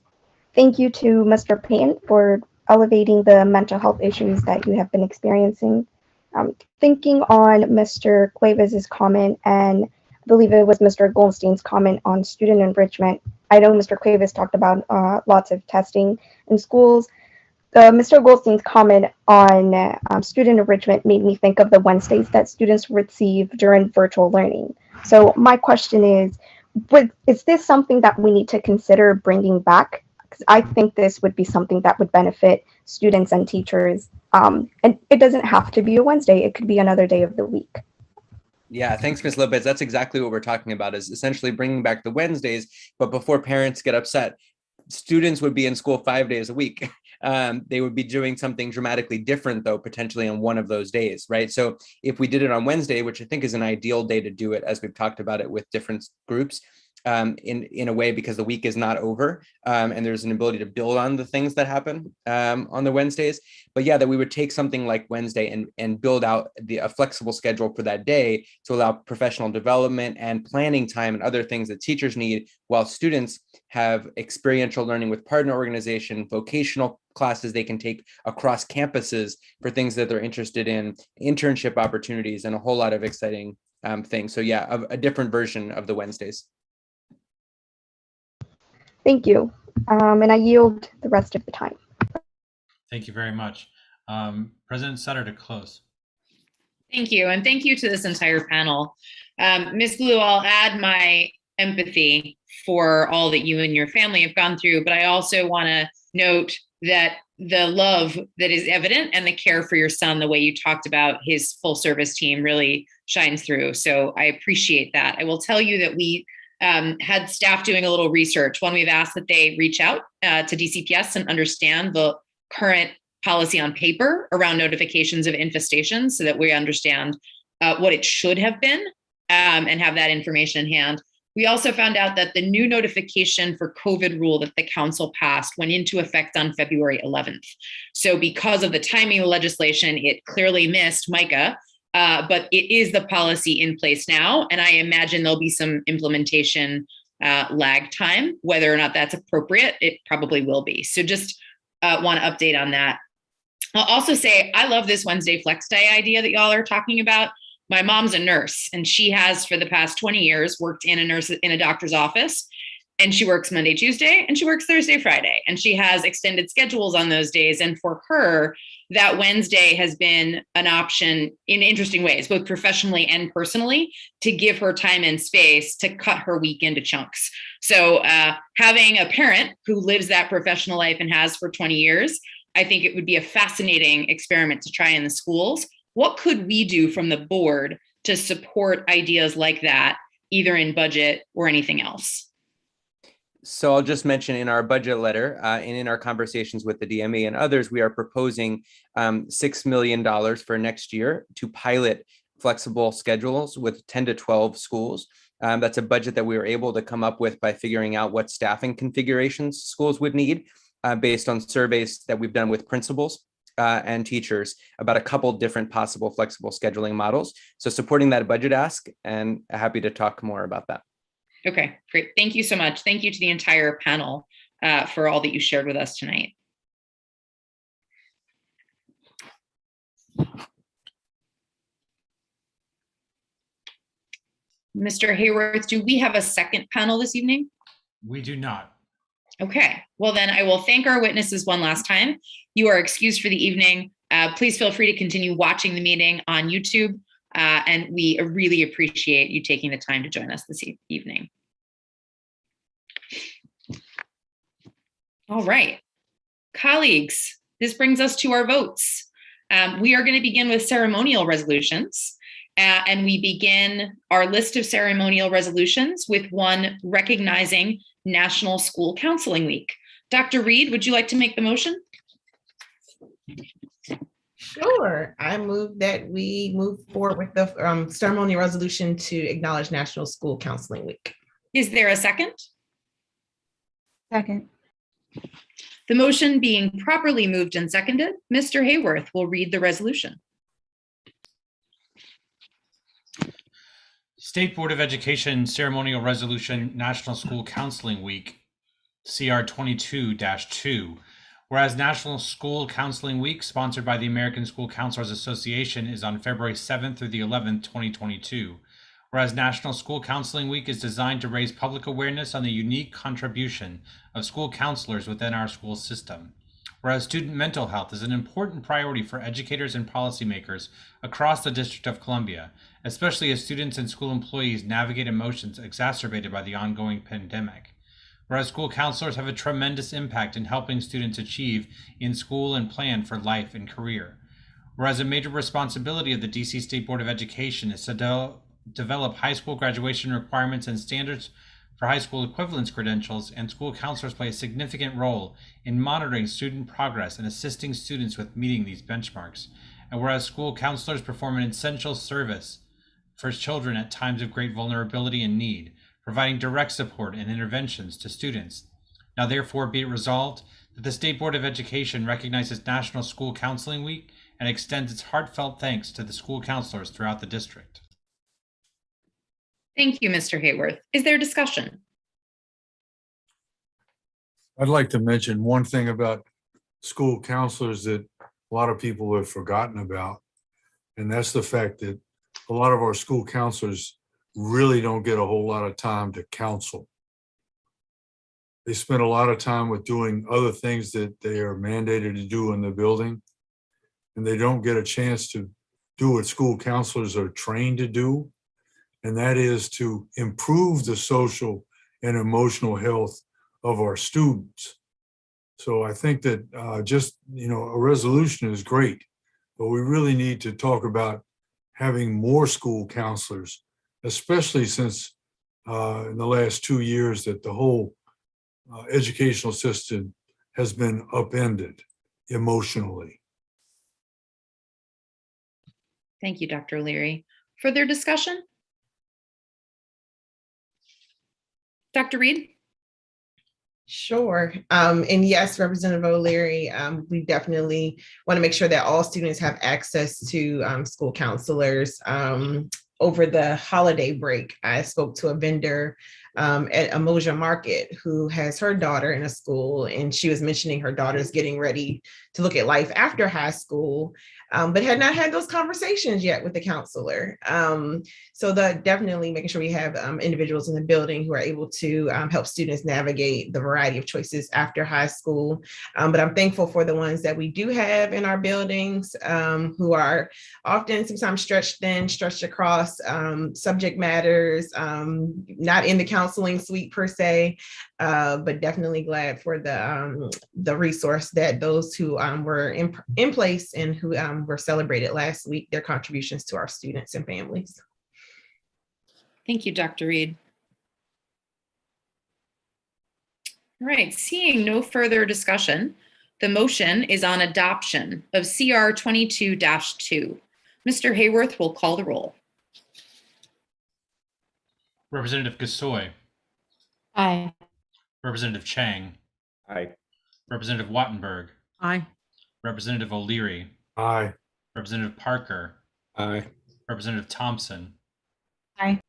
thank you to Mr. Payton for elevating the mental health issues that you have been experiencing. Thinking on Mr. Cuevas' comment, and I believe it was Mr. Goldstein's comment on student enrichment. I know Mr. Cuevas talked about lots of testing in schools. Mr. Goldstein's comment on student enrichment made me think of the Wednesdays that students receive during virtual learning. So my question is this something that we need to consider bringing back? Because I think this would be something that would benefit students and teachers. And it doesn't have to be a Wednesday. It could be another day of the week. Yeah, thanks, Ms. Lopez. That's exactly what we're talking about, is essentially bringing back the Wednesdays, but before parents get upset, students would be in school 5 days a week. They would be doing something dramatically different, though, potentially on one of those days, right? So if we did it on Wednesday, which I think is an ideal day to do it, as we've talked about it with different groups, in a way, because the week is not over, and there's an ability to build on the things that happen on the Wednesdays. But yeah, that we would take something like Wednesday and build out a flexible schedule for that day to allow professional development and planning time and other things that teachers need, while students have experiential learning with partner organization, vocational classes they can take across campuses for things that they're interested in, internship opportunities, and a whole lot of exciting things. So yeah, a different version of the Wednesdays. Thank you. And I yield the rest of the time. Thank you very much. President Sutter to close. Thank you. And thank you to this entire panel. Ms. Blue, I'll add my empathy for all that you and your family have gone through, but I also want to note that the love that is evident and the care for your son, the way you talked about his full service team, really shines through. So I appreciate that. I will tell you that we had staff doing a little research. One, we've asked that they reach out to DCPS and understand the current policy on paper around notifications of infestations, so that we understand what it should have been and have that information in hand. We also found out that the new notification for COVID rule that the council passed went into effect on February 11th. So because of the timing of the legislation, it clearly missed MICA, but it is the policy in place now. And I imagine there'll be some implementation lag time. Whether or not that's appropriate, it probably will be. So just want to update on that. I'll also say, I love this Wednesday Flex Day idea that y'all are talking about. My mom's a nurse, and she has for the past 20 years worked in a doctor's office, and she works Monday, Tuesday, and she works Thursday, Friday, and she has extended schedules on those days. And for her, that Wednesday has been an option in interesting ways, both professionally and personally, to give her time and space to cut her week into chunks. So having a parent who lives that professional life and has for 20 years, I think it would be a fascinating experiment to try in the schools. What could we do from the board to support ideas like that, either in budget or anything else? So I'll just mention in our budget letter and in our conversations with the DME and others, we are proposing $6 million for next year to pilot flexible schedules with 10 to 12 schools. That's a budget that we were able to come up with by figuring out what staffing configurations schools would need based on surveys that we've done with principals and teachers about a couple different possible flexible scheduling models. So supporting that budget ask, and happy to talk more about that. Okay, great. Thank you so much. Thank you to the entire panel for all that you shared with us tonight. Mr. Hayworth, do we have a second panel this evening? We do not. Okay, well then I will thank our witnesses one last time. You are excused for the evening. Please feel free to continue watching the meeting on YouTube, and we really appreciate you taking the time to join us this evening. All right, colleagues, this brings us to our votes. We are going to begin with ceremonial resolutions, and we begin our list of ceremonial resolutions with one recognizing National School Counseling Week. Dr. Reid, would you like to make the motion? Sure. I move that we move forward with the ceremonial resolution to acknowledge National School Counseling Week. Is there a second? Second. The motion being properly moved and seconded, Mr. Hayworth will read the resolution. State Board of Education Ceremonial Resolution National School Counseling Week, CR 22-2. Whereas National School Counseling Week, sponsored by the American School Counselors Association, is on February 7th through the 11th, 2022. Whereas National School Counseling Week is designed to raise public awareness on the unique contribution of school counselors within our school system. Whereas student mental health is an important priority for educators and policymakers across the District of Columbia, especially as students and school employees navigate emotions exacerbated by the ongoing pandemic. Whereas school counselors have a tremendous impact in helping students achieve in school and plan for life and career. Whereas a major responsibility of the DC State Board of Education is to develop high school graduation requirements and standards for high school equivalence credentials, and school counselors play a significant role in monitoring student progress and assisting students with meeting these benchmarks. And whereas school counselors perform an essential service for children at times of great vulnerability and need, providing direct support and interventions to students. Now therefore be it resolved that the State Board of Education recognizes National School Counseling Week and extends its heartfelt thanks to the school counselors throughout the district. Thank you, Mr. Hayworth. Is there discussion? I'd like to mention one thing about school counselors that a lot of people have forgotten about, and that's the fact that a lot of our school counselors really don't get a whole lot of time to counsel. They spend a lot of time with doing other things that they are mandated to do in the building, and they don't get a chance to do what school counselors are trained to do, and that is to improve the social and emotional health of our students. So I think that a resolution is great, but we really need to talk about having more school counselors, especially since in the last 2 years that the whole educational system has been upended emotionally. Thank you, Dr. O'Leary. Further discussion? Dr. Reid? Sure. And yes, Representative O'Leary, we definitely want to make sure that all students have access to school counselors. Over the holiday break, I spoke to a vendor at Emoja Market who has her daughter in a school, and she was mentioning her daughter's getting ready to look at life after high school, but had not had those conversations yet with the counselor. So definitely making sure we have individuals in the building who are able to help students navigate the variety of choices after high school. But I'm thankful for the ones that we do have in our buildings who are often sometimes stretched thin, stretched across subject matters, not in the counseling suite per se, but definitely glad for the resource that those who were in place and who were celebrated last week, their contributions to our students and families. Thank you, Dr. Reid. All right, seeing no further discussion, the motion is on adoption of CR 22-2. Mr. Hayworth will call the roll. Representative Gasoi. Aye. Representative Chang. Aye. Representative Wattenberg. Aye. Representative O'Leary. Aye. Representative Parker. Aye. Representative Thompson. Aye.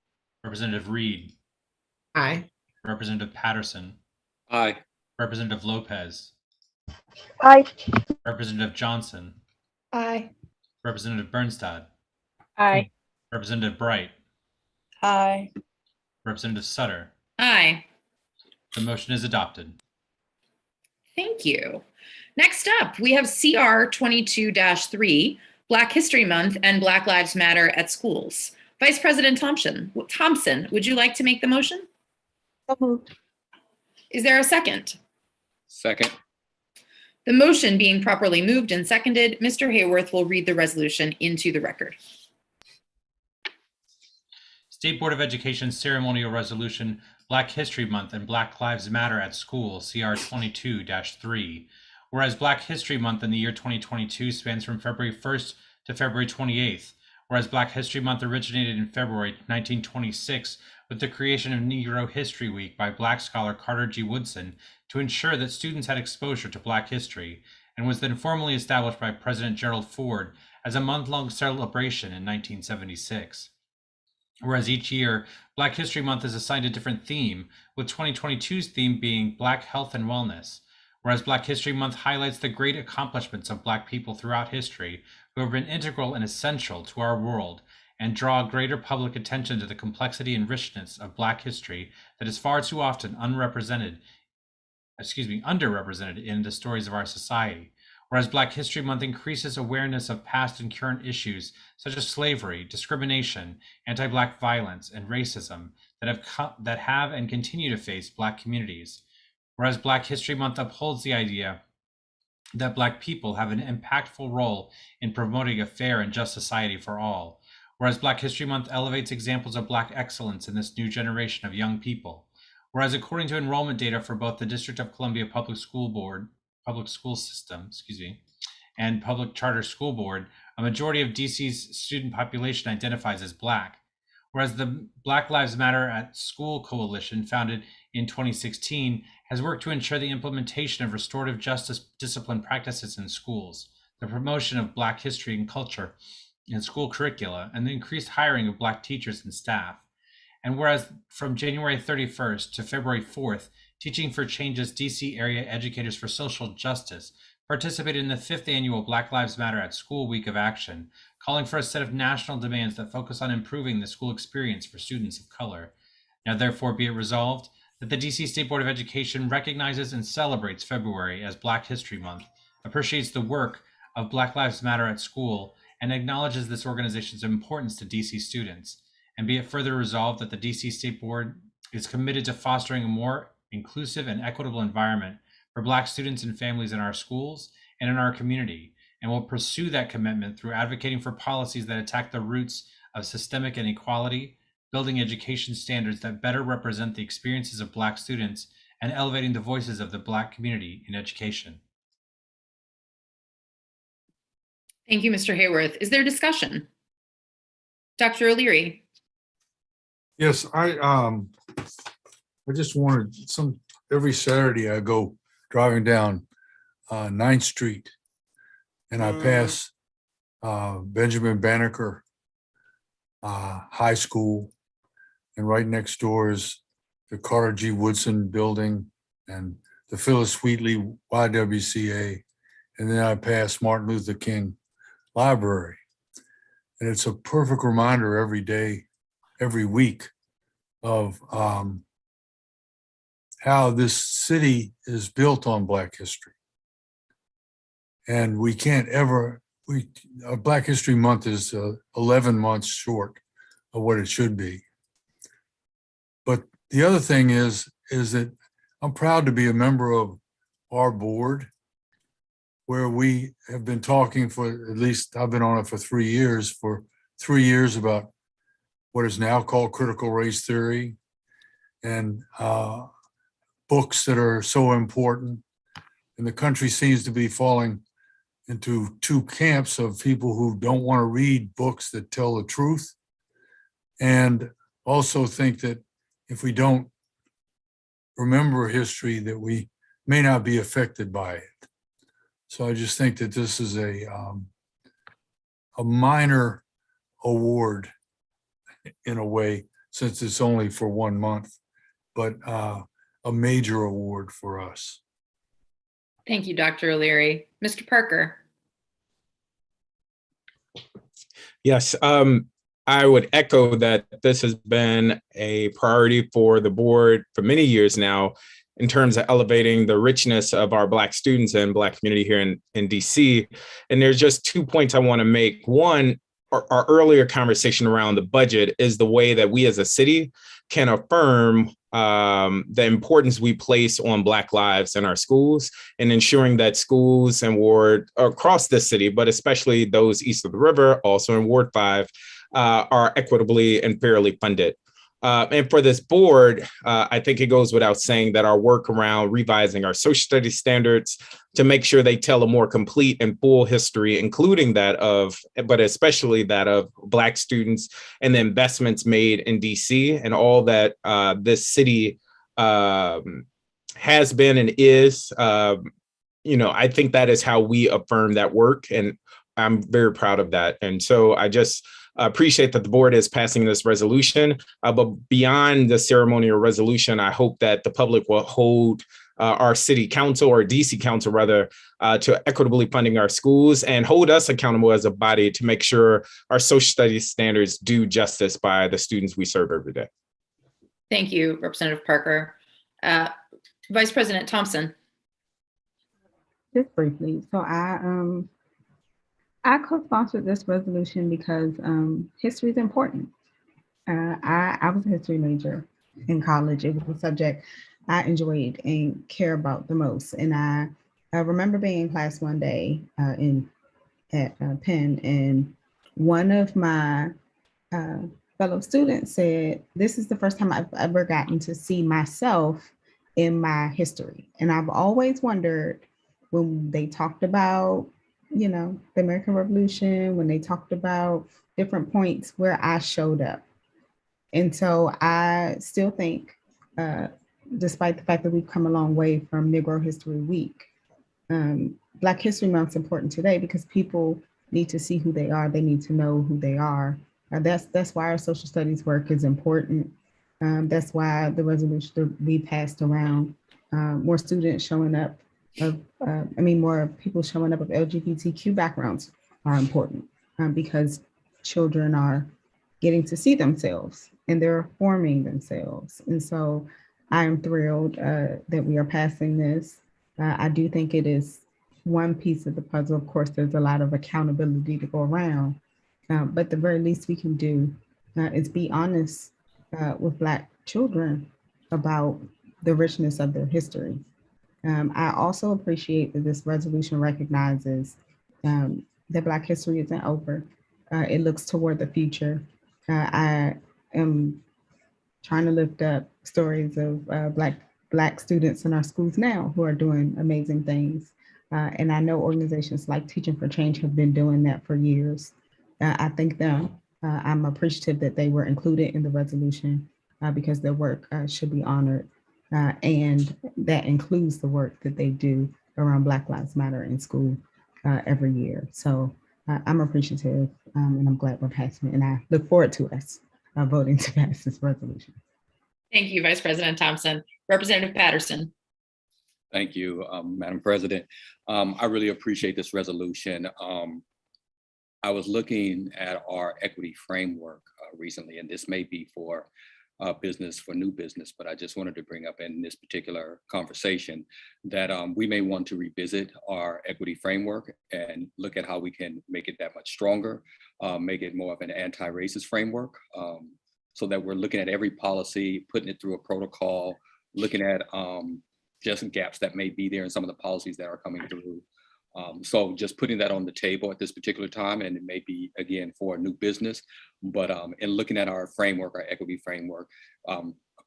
Representative Reid. Aye. Representative Patterson. Aye. Representative Lopez. Aye. Representative Johnson. Aye. Representative Birnstad. Aye. Representative Bright. Aye. Representative Sutter. Aye. The motion is adopted. Thank you. Next up, we have CR 22-3, Black History Month and Black Lives Matter at Schools. Vice President Thompson, would you like to make the motion? So moved. Is there a second? Second. The motion being properly moved and seconded, Mr. Hayworth will read the resolution into the record. State Board of Education Ceremonial Resolution, Black History Month and Black Lives Matter at School, CR 22-3. Whereas Black History Month in the year 2022 spans from February 1st to February 28th, whereas Black History Month originated in February 1926 with the creation of Negro History Week by Black scholar Carter G. Woodson to ensure that students had exposure to Black history, and was then formally established by President Gerald Ford as a month-long celebration in 1976. Whereas each year, Black History Month is assigned a different theme, with 2022's theme being Black Health and Wellness. Whereas Black History Month highlights the great accomplishments of Black people throughout history who have been integral and essential to our world, and draw greater public attention to the complexity and richness of Black history that is far too often underrepresented in the stories of our society. Whereas Black History Month increases awareness of past and current issues such as slavery, discrimination, anti-Black violence, and racism that have and continue to face Black communities. Whereas Black History Month upholds the idea that Black people have an impactful role in promoting a fair and just society for all. Whereas Black History Month elevates examples of Black excellence in this new generation of young people. Whereas according to enrollment data for both the District of Columbia Public School System, and Public Charter School Board, a majority of DC's student population identifies as Black. Whereas the Black Lives Matter at School Coalition, founded in 2016, has worked to ensure the implementation of restorative justice discipline practices in schools, the promotion of Black history and culture in school curricula, and the increased hiring of Black teachers and staff. And whereas from January 31st to February 4th, Teaching for Change's DC area Educators for Social Justice participated in the 5th annual Black Lives Matter at School Week of Action, calling for a set of national demands that focus on improving the school experience for students of color. Now therefore be it resolved that the DC State Board of Education recognizes and celebrates February as Black History Month, appreciates the work of Black Lives Matter at School, and acknowledges this organization's importance to DC students. And be it further resolved that the DC State Board is committed to fostering a more inclusive and equitable environment for Black students and families in our schools and in our community, and will pursue that commitment through advocating for policies that attack the roots of systemic inequality, building education standards that better represent the experiences of Black students, and elevating the voices of the Black community in education. Thank you, Mr. Hayworth. Is there discussion? Dr. O'Leary. Yes, I just wanted every Saturday I go driving down 9th Street and I pass Benjamin Banneker High School, and right next door is the Carter G. Woodson building and the Phyllis Wheatley YWCA, and then I pass Martin Luther King Library. And it's a perfect reminder every day, every week, of how this city is built on Black history. And we can't ever, Black History Month is 11 months short of what it should be. But the other thing is that I'm proud to be a member of our board, where we have been talking for, at least I've been on it for 3 years, about what is now called critical race theory. And books that are so important. And the country seems to be falling into two camps of people who don't want to read books that tell the truth, and also think that if we don't remember history, that we may not be affected by it. So I just think that this is a minor award in a way, since it's only for 1 month, but a major award for us. Thank you, Dr. O'Leary. Mr. Parker. Yes, I would echo that this has been a priority for the board for many years now in terms of elevating the richness of our Black students and Black community here in DC. And there's just 2 points I want to make. One, our earlier conversation around the budget is the way that we as a city can affirm the importance we place on Black lives in our schools and ensuring that schools and ward across the city, but especially those east of the river, also in Ward 5, are equitably and fairly funded. And for this board, I think it goes without saying that our work around revising our social studies standards to make sure they tell a more complete and full history, including that of, but especially that of Black students and the investments made in DC and all that this city has been and is, I think that is how we affirm that work. And I'm very proud of that. And so I just appreciate that the board is passing this resolution, but beyond the ceremonial resolution, I hope that the public will hold our city council, or DC council rather, to equitably funding our schools and hold us accountable as a body to make sure our social studies standards do justice by the students we serve every day. Thank you, Representative Parker. Vice President Thompson. Just briefly, so I co-sponsored this resolution because history is important. I was a history major in college. It was a subject I enjoyed and care about the most. And I remember being in class one day at Penn, and one of my fellow students said, "This is the first time I've ever gotten to see myself in my history." And I've always wondered, when they talked about the American Revolution, when they talked about different points, where I showed up. And so I still think, despite the fact that we've come a long way from Negro History Week, Black History Month is important today because people need to see who they are. They need to know who they are. That's why our social studies work is important. That's why the resolution that we passed around, more students showing up, more people showing up of LGBTQ backgrounds are important, because children are getting to see themselves and they're forming themselves. And so I'm thrilled that we are passing this. I do think it is one piece of the puzzle. Of course, there's a lot of accountability to go around, but the very least we can do is be honest with Black children about the richness of their history. I also appreciate that this resolution recognizes that Black history isn't over. It looks toward the future. I am trying to lift up stories of Black students in our schools now who are doing amazing things. And I know organizations like Teaching for Change have been doing that for years. I thank them. I'm appreciative that they were included in the resolution because their work should be honored. And that includes the work that they do around Black Lives Matter in school every year. So I'm appreciative and I'm glad we're passing it. And I look forward to us voting to pass this resolution. Thank you, Vice President Thompson. Representative Patterson. Thank you, Madam President. I really appreciate this resolution. I was looking at our equity framework recently, and this may be for business, for new business, but I just wanted to bring up in this particular conversation that we may want to revisit our equity framework and look at how we can make it that much stronger, make it more of an anti-racist framework, so that we're looking at every policy, putting it through a protocol, looking at just gaps that may be there in some of the policies that are coming through. So just putting that on the table at this particular time, and it may be, again, for a new business, but in looking at our framework, our equity framework,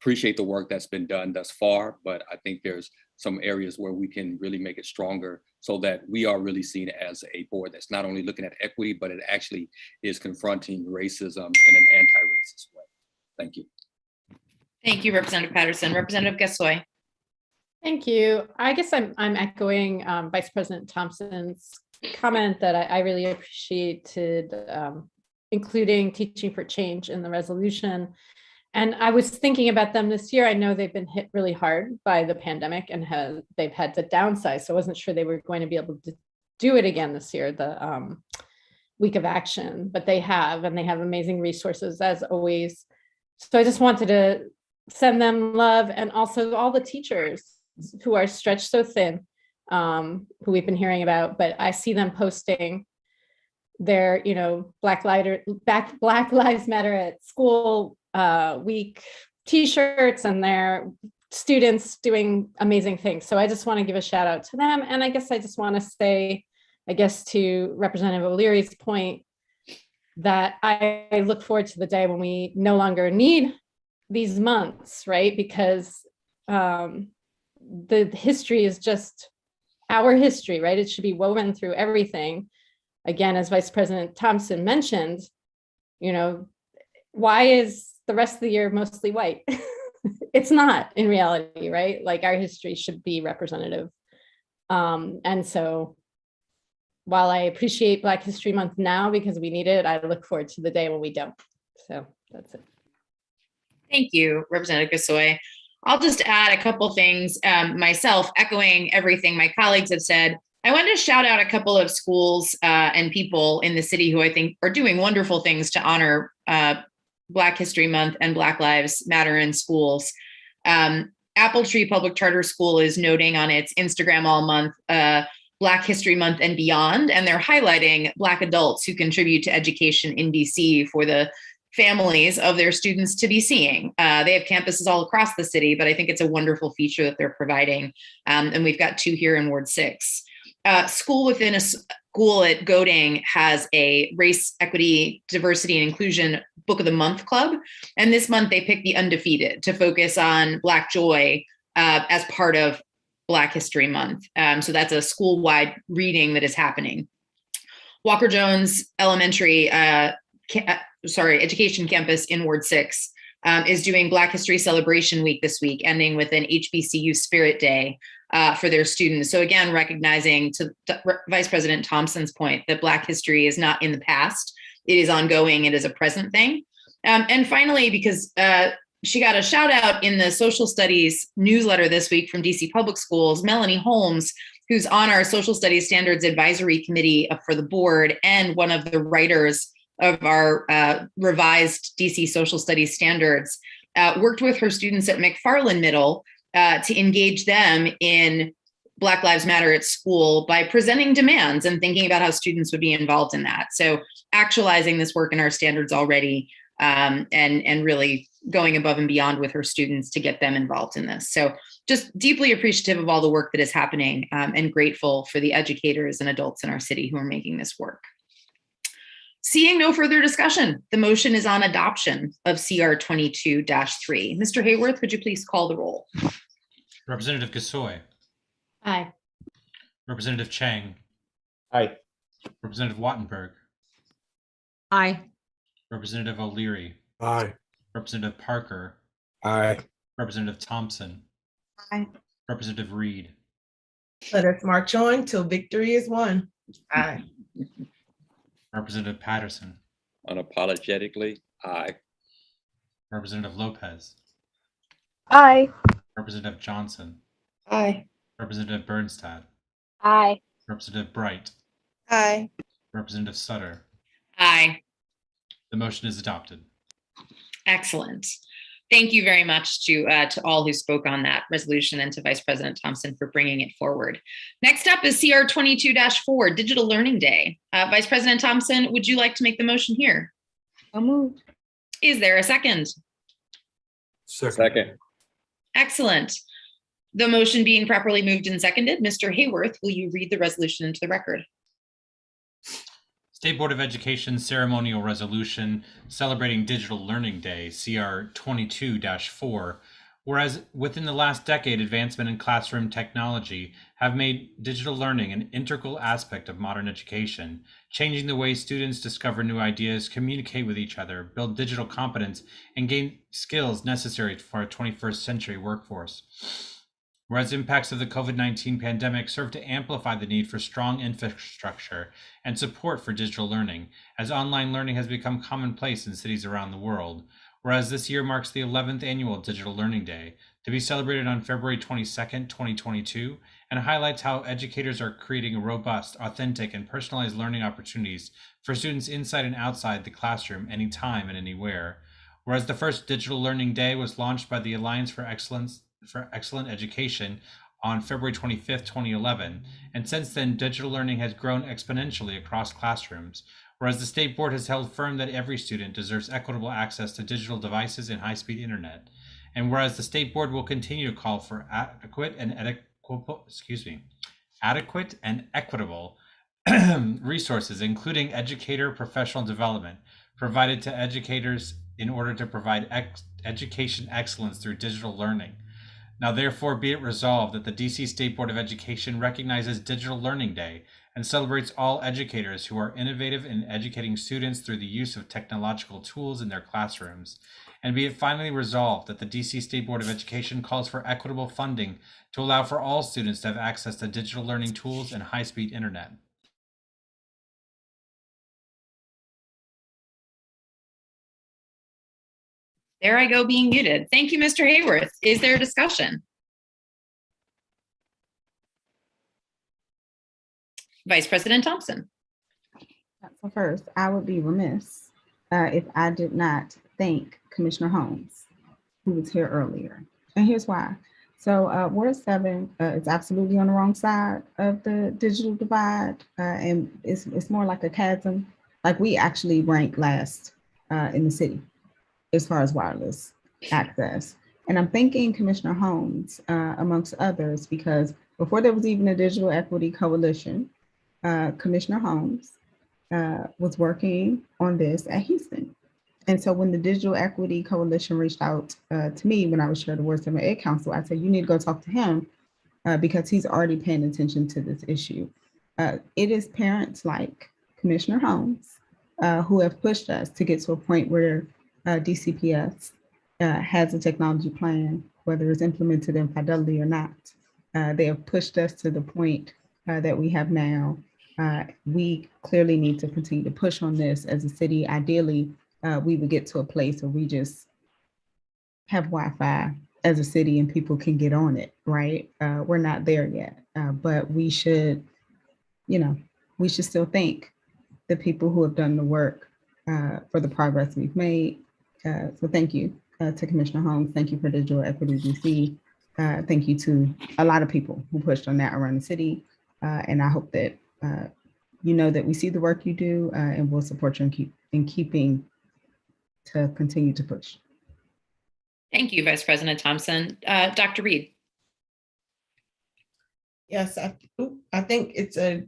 appreciate the work that's been done thus far, but I think there's some areas where we can really make it stronger so that we are really seen as a board that's not only looking at equity, but it actually is confronting racism in an anti-racist way. Thank you. Thank you, Representative Patterson. Representative Gasoi. Thank you. I guess I'm echoing Vice President Thompson's comment that I really appreciated including Teaching for Change in the resolution. And I was thinking about them this year. I know they've been hit really hard by the pandemic and they've had to downsize. So I wasn't sure they were going to be able to do it again this year, the week of action, but they have, and they have amazing resources as always. So I just wanted to send them love, and also all the teachers who are stretched so thin, who we've been hearing about, but I see them posting their, Black Lives Matter at School week t-shirts, and their students doing amazing things. So I just want to give a shout out to them. And I guess I just want to say, to Representative O'Leary's point, that I look forward to the day when we no longer need these months, right? Because the history is just our history, right? It should be woven through everything. Again, as Vice President Thompson mentioned, why is the rest of the year mostly white? It's not in reality, right? Like, our history should be representative. And so while I appreciate Black History Month now because we need it, I look forward to the day when we don't. So that's it. Thank you, Representative Gasoi. I'll just add a couple things myself, echoing everything my colleagues have said. I wanted to shout out a couple of schools and people in the city who I think are doing wonderful things to honor Black History Month and Black Lives Matter in schools. Apple Tree Public Charter School is noting on its Instagram all month Black History Month and beyond, and they're highlighting Black adults who contribute to education in DC for the families of their students to be seeing. They have campuses all across the city, but I think it's a wonderful feature that they're providing. And we've got 2 here in Ward 6. School within a school at Goding has a race, equity, diversity, and inclusion book of the month club. And this month they picked The Undefeated to focus on Black joy as part of Black History Month. So that's a school-wide reading that is happening. Walker Jones Elementary Education Campus in Ward 6 is doing Black History Celebration Week this week, ending with an HBCU Spirit Day for their students. So again, recognizing, to Vice President Thompson's point, that Black history is not in the past, it is ongoing, it is a present thing. And finally, because she got a shout out in the social studies newsletter this week from DC Public Schools, Melanie Holmes, who's on our social studies standards advisory committee for the board and one of the writers of our revised DC social studies standards, worked with her students at McFarland Middle to engage them in Black Lives Matter at school by presenting demands and thinking about how students would be involved in that. So actualizing this work in our standards already, and really going above and beyond with her students to get them involved in this. So just deeply appreciative of all the work that is happening, and grateful for the educators and adults in our city who are making this work. Seeing no further discussion, the motion is on adoption of CR 22-3. Mr. Hayworth, would you please call the roll? Representative Gasoi. Aye. Representative Chang. Aye. Representative Wattenberg. Aye. Representative O'Leary. Aye. Representative Parker. Aye. Representative Thompson. Aye. Representative Reid. Let us march on till victory is won. Aye. Representative Patterson. Unapologetically, aye. Representative Lopez. Aye. Representative Johnson. Aye. Representative Birnstad. Aye. Representative Bright. Aye. Representative Sutter. Aye. The motion is adopted. Excellent. Thank you very much to all who spoke on that resolution, and to Vice President Thompson for bringing it forward. Next up is CR 22-4, Digital Learning Day. Vice President Thompson, would you like to make the motion here? So moved. Is there a second? Second. Excellent. The motion being properly moved and seconded, Mr. Hayworth, will you read the resolution into the record? State Board of Education ceremonial resolution celebrating Digital Learning Day, CR 22-4, whereas within the last decade, advancement in classroom technology have made digital learning an integral aspect of modern education, changing the way students discover new ideas, communicate with each other, build digital competence, and gain skills necessary for a 21st century workforce. Whereas impacts of the COVID-19 pandemic serve to amplify the need for strong infrastructure and support for digital learning, as online learning has become commonplace in cities around the world. Whereas this year marks the 11th annual Digital Learning Day, to be celebrated on February 22nd, 2022, and highlights how educators are creating robust, authentic, and personalized learning opportunities for students inside and outside the classroom, anytime and anywhere. Whereas the first Digital Learning Day was launched by the Alliance for Excellent Education on February 25th, 2011, and since then, digital learning has grown exponentially across classrooms, whereas the State Board has held firm that every student deserves equitable access to digital devices and high-speed internet, and whereas the State Board will continue to call for adequate and equitable resources, including educator professional development, provided to educators in order to provide education excellence through digital learning. Now, therefore, be it resolved that the DC State Board of Education recognizes Digital Learning Day and celebrates all educators who are innovative in educating students through the use of technological tools in their classrooms. And be it finally resolved that the DC State Board of Education calls for equitable funding to allow for all students to have access to digital learning tools and high-speed internet. There I go being muted. Thank you, Mr. Hayworth. Is there a discussion? Vice President Thompson. So first, I would be remiss if I did not thank Commissioner Holmes, who was here earlier. And here's why. So Ward 7 is absolutely on the wrong side of the digital divide. And it's more like a chasm. Like we actually rank last in the city as far as wireless access. And I'm thanking Commissioner Holmes, amongst others, because before there was even a Digital Equity Coalition, Commissioner Holmes was working on this at Houston. And so when the Digital Equity Coalition reached out to me when I was chair of the Ward 7 Ed Council, I said, you need to go talk to him because he's already paying attention to this issue. It is parents like Commissioner Holmes who have pushed us to get to a point where DCPS has a technology plan, whether it's implemented in fidelity or not. They have pushed us to the point that we have now. We clearly need to continue to push on this as a city. Ideally, we would get to a place where we just have Wi-Fi as a city and people can get on it, right? We're not there yet, but we should, we should still thank the people who have done the work for the progress we've made. So thank you to Commissioner Holmes. Thank you for Digital Equity DC. Thank you to a lot of people who pushed on that around the city. And I hope that you know that we see the work you do and we'll support you in keeping to continue to push. Thank you, Vice President Thompson. Dr. Reid. Yes, I think it's a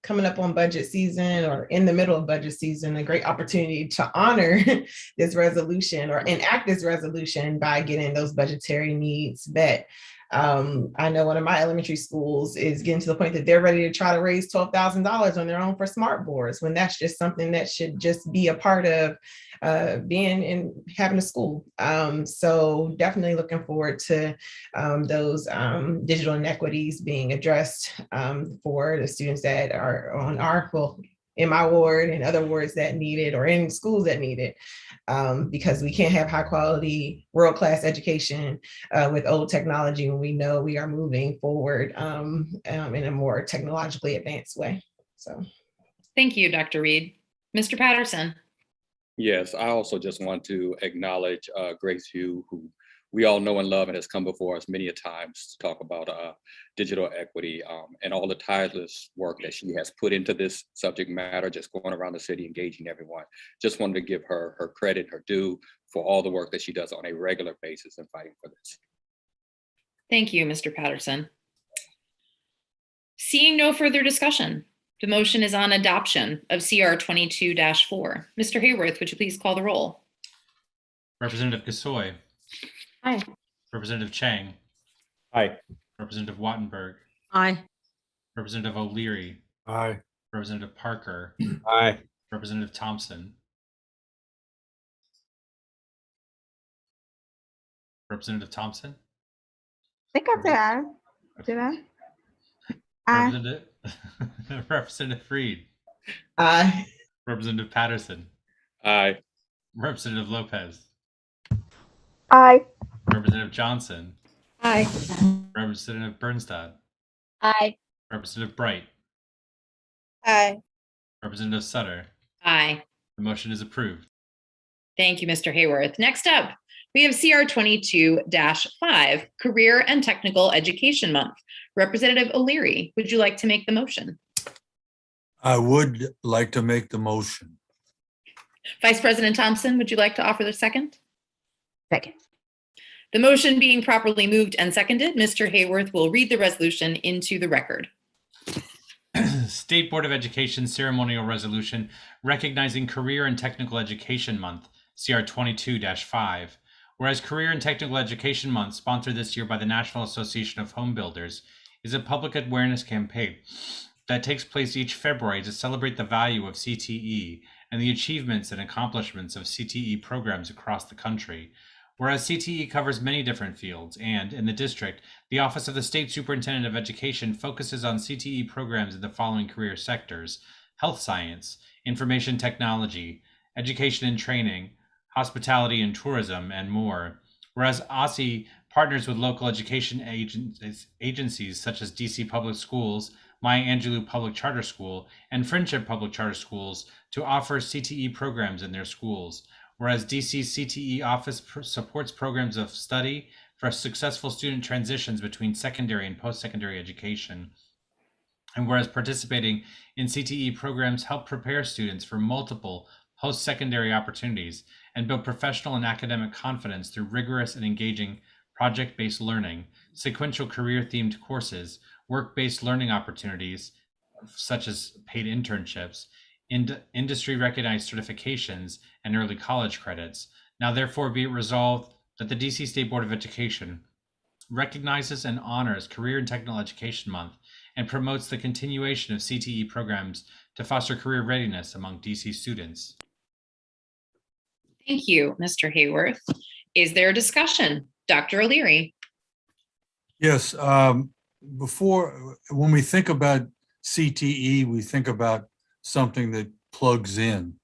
coming up on budget season or in the middle of budget season, a great opportunity to honor this resolution or enact this resolution by getting those budgetary needs met. I know one of my elementary schools is getting to the point that they're ready to try to raise $12,000 on their own for smart boards, when that's just something that should just be a part of being in having a school. So definitely looking forward to those digital inequities being addressed for the students that are on in my ward and other wards that need it, or in schools that need it, because we can't have high quality, world-class education with old technology when we know we are moving forward in a more technologically advanced way. So, thank you, Dr. Reid. Mr. Patterson. Yes, I also just want to acknowledge Grace Hugh, who we all know and love and has come before us many a times to talk about digital equity and all the tireless work that she has put into this subject matter, just going around the city, engaging everyone. Just wanted to give her her credit, her due for all the work that she does on a regular basis and fighting for this. Thank you, Mr. Patterson. Seeing no further discussion, The motion is on adoption of CR 22-4. Mr. Hayworth, would you please call the roll? Representative Gasoi. Aye. Representative Chang. Aye. Representative Wattenberg. Aye. Representative O'Leary. Aye. Representative Parker. Aye. Representative Thompson. Representative Thompson. I think I said aye. Did I? Aye. Representative Reid. Aye. Representative Patterson. Aye. Representative Lopez. Aye. Representative Johnson. Aye. Representative Birnstad. Aye. Representative Bright. Aye. Representative Sutter. Aye. The motion is approved. Thank you, Mr. Hayworth. Next up, we have CR 22-5, Career and Technical Education Month. Representative O'Leary, would you like to make the motion? I would like to make the motion. Vice President Thompson, would you like to offer the second? Second. The motion being properly moved and seconded, Mr. Hayworth will read the resolution into the record. State Board of Education Ceremonial Resolution recognizing Career and Technical Education Month, CR 22-5. Whereas Career and Technical Education Month, sponsored this year by the National Association of Home Builders, is a public awareness campaign that takes place each February to celebrate the value of CTE and the achievements and accomplishments of CTE programs across the country. Whereas CTE covers many different fields, and in the district, the Office of the State Superintendent of Education focuses on CTE programs in the following career sectors: health science, information technology, education and training, hospitality and tourism, and more. Whereas OSSE partners with local education agencies such as DC Public Schools, Maya Angelou Public Charter School, and Friendship Public Charter Schools to offer CTE programs in their schools. Whereas DC's CTE office supports programs of study for successful student transitions between secondary and post-secondary education. And whereas participating in CTE programs help prepare students for multiple post-secondary opportunities and build professional and academic confidence through rigorous and engaging project-based learning, sequential career-themed courses, work-based learning opportunities, such as paid internships, industry-recognized certifications, and early college credits. Now therefore be it resolved that the DC State Board of Education recognizes and honors Career and Technical Education Month and promotes the continuation of CTE programs to foster career readiness among DC students. Thank you, Mr. Hayworth. Is there a discussion? Dr. O'Leary. Yes, when we think about CTE, we think about something that plugs in.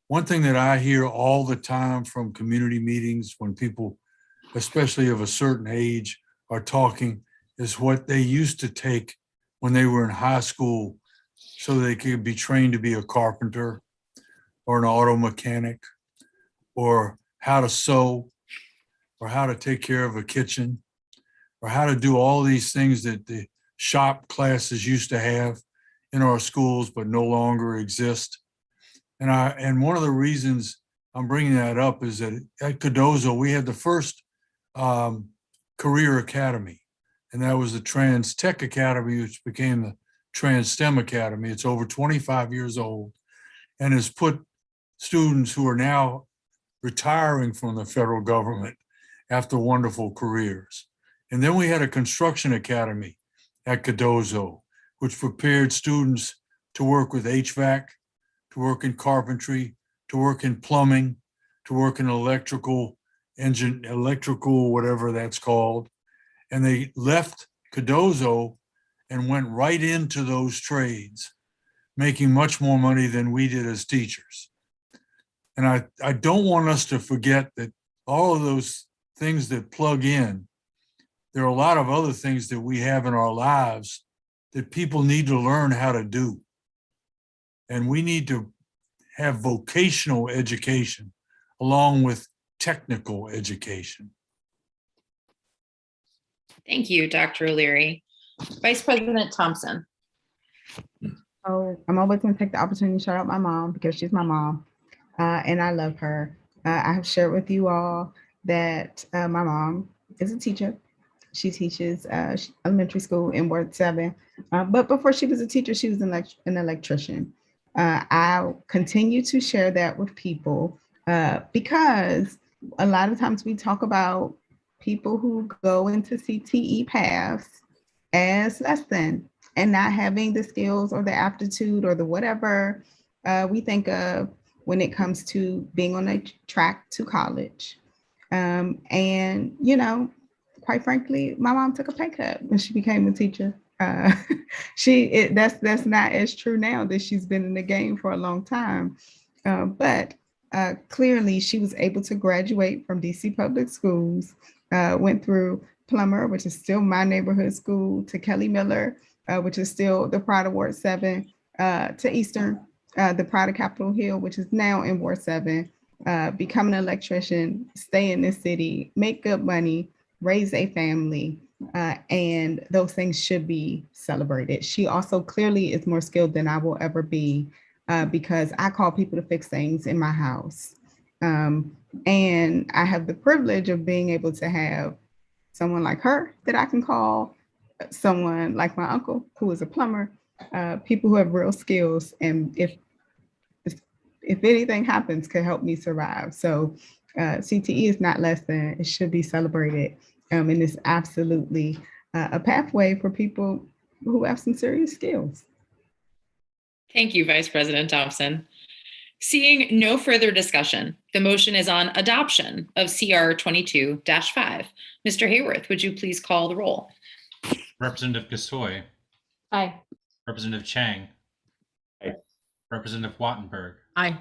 One thing that I hear all the time from community meetings when people, especially of a certain age, are talking is what they used to take when they were in high school so they could be trained to be a carpenter or an auto mechanic, or how to sew, or how to take care of a kitchen, or how to do all these things that the shop classes used to have in our schools but no longer exist. And one of the reasons I'm bringing that up is that at Cardozo, we had the first career academy, and that was the Trans Tech Academy, which became the Trans STEM Academy. It's over 25 years old and has put students who are now retiring from the federal government after wonderful careers. And then we had a construction academy at Cardozo, which prepared students to work with HVAC, to work in carpentry, to work in plumbing, to work in electrical, whatever that's called. And they left Cardozo and went right into those trades, making much more money than we did as teachers. And I don't want us to forget that all of those things that plug in, there are a lot of other things that we have in our lives that people need to learn how to do. And we need to have vocational education along with technical education. Thank you, Dr. O'Leary. Vice President Thompson. Oh, I'm always going to take the opportunity to shout out my mom because she's my mom, and I love her. I have shared with you all that my mom is a teacher. She teaches elementary school in Ward 7. But before she was a teacher, she was an electrician. I'll continue to share that with people because a lot of times we talk about people who go into CTE paths as less than and not having the skills or the aptitude or the whatever we think of when it comes to being on a track to college. And, you know, quite frankly, my mom took a pay cut when she became a teacher. That's not as true now that she's been in the game for a long time. But clearly she was able to graduate from DC Public Schools, went through Plummer, which is still my neighborhood school, to Kelly Miller, which is still the Pride of Ward 7, to Eastern, the Pride of Capitol Hill, which is now in Ward 7, become an electrician, stay in this city, make good money, raise a family, and those things should be celebrated. She also clearly is more skilled than I will ever be because I call people to fix things in my house. And I have the privilege of being able to have someone like her that I can call, someone like my uncle who is a plumber, people who have real skills, and if anything happens, could help me survive. So CTE is not less than, it should be celebrated. And it's absolutely a pathway for people who have some serious skills. Thank you, Vice President Thompson. Seeing no further discussion, the motion is on adoption of CR 22-5. Mr. Hayworth, would you please call the roll? Representative Gasoi. Aye. Representative Chang. Aye. Representative Wattenberg. Aye.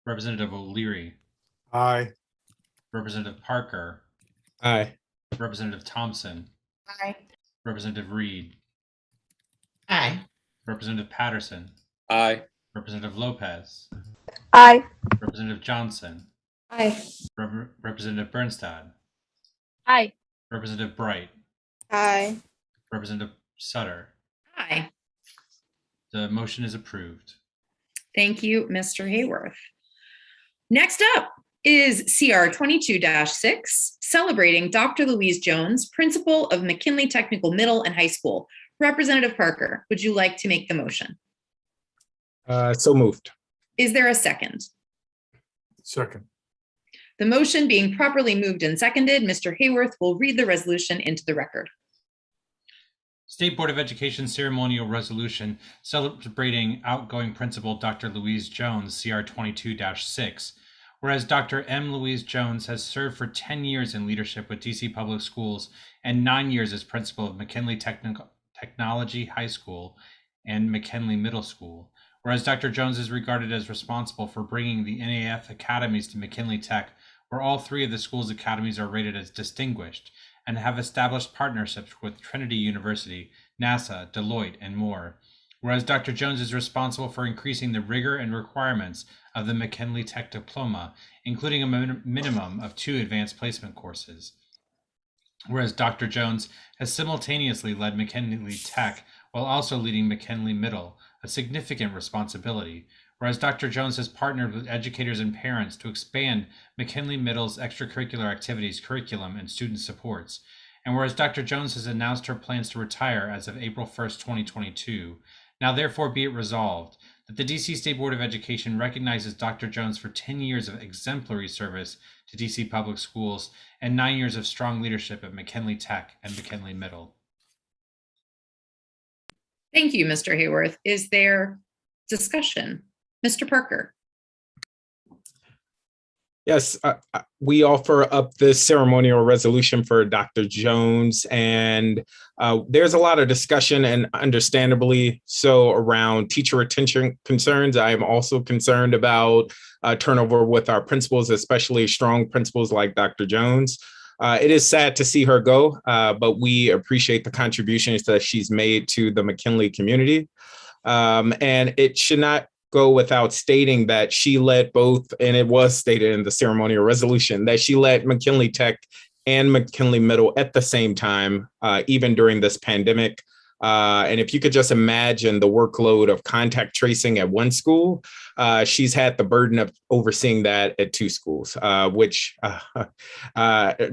Representative O'Leary. Aye. Representative Parker. Aye. Representative Thompson. Aye. Representative Reid. Aye. Representative Patterson. Aye. Representative Lopez. Aye. Representative Johnson. Aye. Representative Birnstad. Aye. Representative Bright. Aye. Representative Sutter. Aye. The motion is approved. Thank you, Mr. Hayworth. Next up is CR 22-6, celebrating Dr. Louise Jones, principal of McKinley Technical Middle and High School. Representative Parker, would you like to make the motion? So moved. Is there a second? Second. The motion being properly moved and seconded, Mr. Hayworth will read the resolution into the record. State Board of Education ceremonial resolution celebrating outgoing principal Dr. Louise Jones, CR 22-6. Whereas Dr. M. Louise Jones has served for 10 years in leadership with DC Public Schools and 9 years as principal of McKinley Technology High School and McKinley Middle School. Whereas Dr. Jones is regarded as responsible for bringing the NAF academies to McKinley Tech, where all 3 of the school's academies are rated as distinguished, and have established partnerships with Trinity University, NASA, Deloitte, and more. Whereas Dr. Jones is responsible for increasing the rigor and requirements of the McKinley Tech diploma, including a minimum of 2 advanced placement courses. Whereas Dr. Jones has simultaneously led McKinley Tech while also leading McKinley Middle, a significant responsibility. Whereas Dr. Jones has partnered with educators and parents to expand McKinley Middle's extracurricular activities, curriculum, and student supports. And whereas Dr. Jones has announced her plans to retire as of April 1st, 2022, now therefore be it resolved that the DC State Board of Education recognizes Dr. Jones for 10 years of exemplary service to DC Public Schools and 9 years of strong leadership at McKinley Tech and McKinley Middle. Thank you, Mr. Hayworth. Is there discussion? Mr. Parker. Yes, we offer up this ceremonial resolution for Dr. Jones, and there's a lot of discussion, and understandably so, around teacher retention concerns. I am also concerned about turnover with our principals, especially strong principals like Dr. Jones. It is sad to see her go, but we appreciate the contributions that she's made to the McKinley community. And it should not go without stating that she led both, and it was stated in the ceremonial resolution, that she led McKinley Tech and McKinley Middle at the same time, even during this pandemic. And if you could just imagine the workload of contact tracing at one school, she's had the burden of overseeing that at 2 schools, which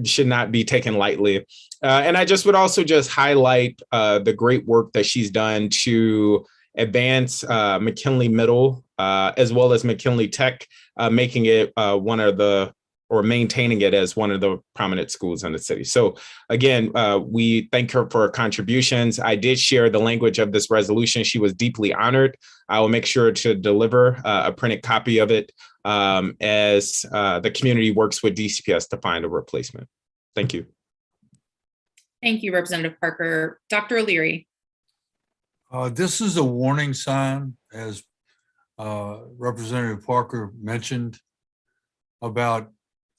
should not be taken lightly. And I just would also just highlight the great work that she's done to advance McKinley Middle, as well as McKinley Tech, making it maintaining it as one of the prominent schools in the city. So again, we thank her for her contributions. I did share the language of this resolution. She was deeply honored. I will make sure to deliver a printed copy of it as the community works with DCPS to find a replacement. Thank you. Thank you, Representative Parker. Dr. O'Leary. This is a warning sign, as Representative Parker mentioned, about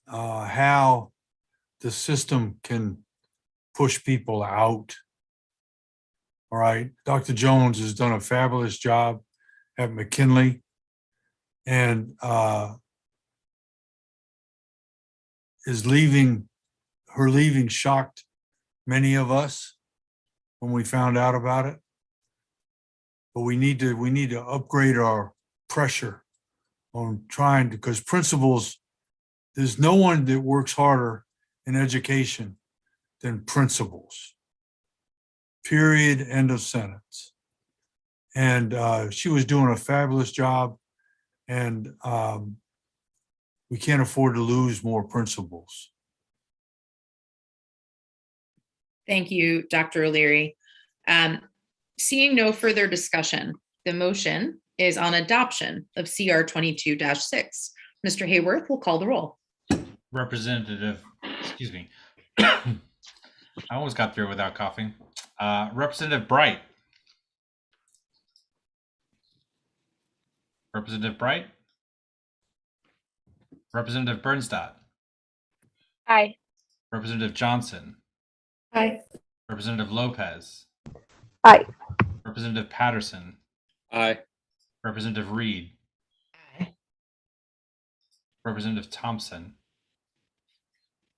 how the system can push people out. All right, Dr. Jones has done a fabulous job at McKinley, and her leaving shocked many of us when we found out about it. But we need to upgrade our pressure on trying to, because principals, there's no one that works harder in education than principals. Period, end of sentence. And she was doing a fabulous job, and we can't afford to lose more principals. Thank you, Dr. O'Leary. Seeing no further discussion, the motion is on adoption of CR 22-6. Mr. Hayworth will call the roll. Representative, excuse me. I almost got through without coughing. Representative Bright. Representative Bright. Representative Birnstad. Aye. Representative Johnson. Aye. Representative Lopez. Aye. Representative Patterson. Aye. Representative Reid. Aye. Representative Thompson.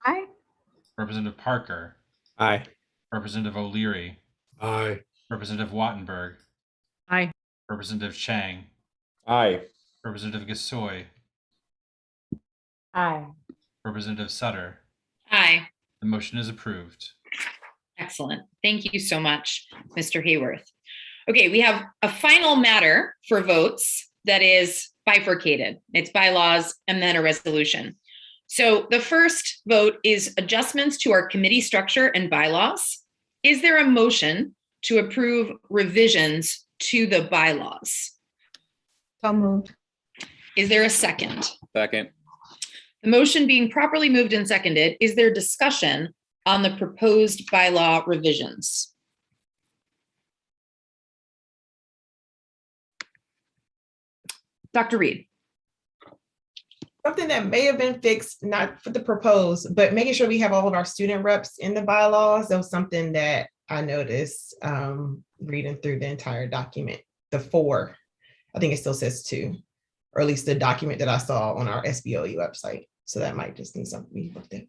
Aye. Representative Parker. Aye. Representative O'Leary. Aye. Representative Wattenberg. Aye. Representative Chang. Aye. Representative Gasoi. Aye. Representative Sutter. Aye. The motion is approved. Excellent. Thank you so much, Mr. Hayworth. Okay, we have a final matter for votes that is bifurcated. It's bylaws and then a resolution. So the first vote is adjustments to our committee structure and bylaws. Is there a motion to approve revisions to the bylaws? So moved. Is there a second? Second. The motion being properly moved and seconded, is there discussion on the proposed bylaw revisions? Dr. Reid. Something that may have been fixed, not for the proposed, but making sure we have all of our student reps in the bylaws. That was something that I noticed reading through the entire document. The 4, I think it still says 2, or at least the document that I saw on our SBOE website. So that might just need something we looked at.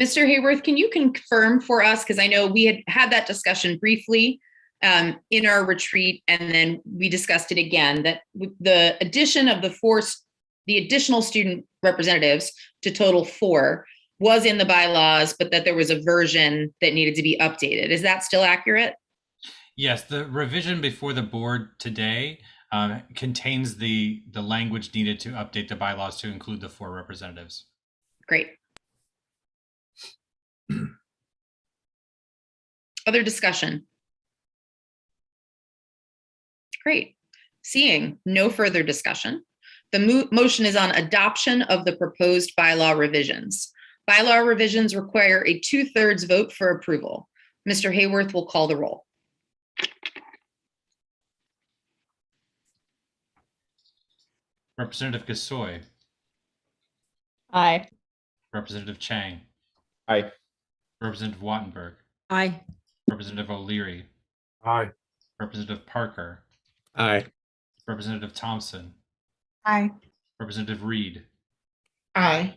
Mr. Hayworth, can you confirm for us, because I know we had that discussion briefly in our retreat, and then we discussed it again, that the addition of the additional student representatives to total 4 was in the bylaws, but that there was a version that needed to be updated. Is that still accurate? Yes, the revision before the board today contains the language needed to update the bylaws to include the 4 representatives. Great. Other discussion? Great. Seeing no further discussion, the motion is on adoption of the proposed bylaw revisions. Bylaw revisions require a 2/3 vote for approval. Mr. Hayworth will call the roll. Representative Gasoi. Aye. Representative Chang. Aye. Representative Wattenberg. Aye. Representative O'Leary. Aye. Representative Parker. Aye. Representative Thompson. Aye. Representative Reid. Aye.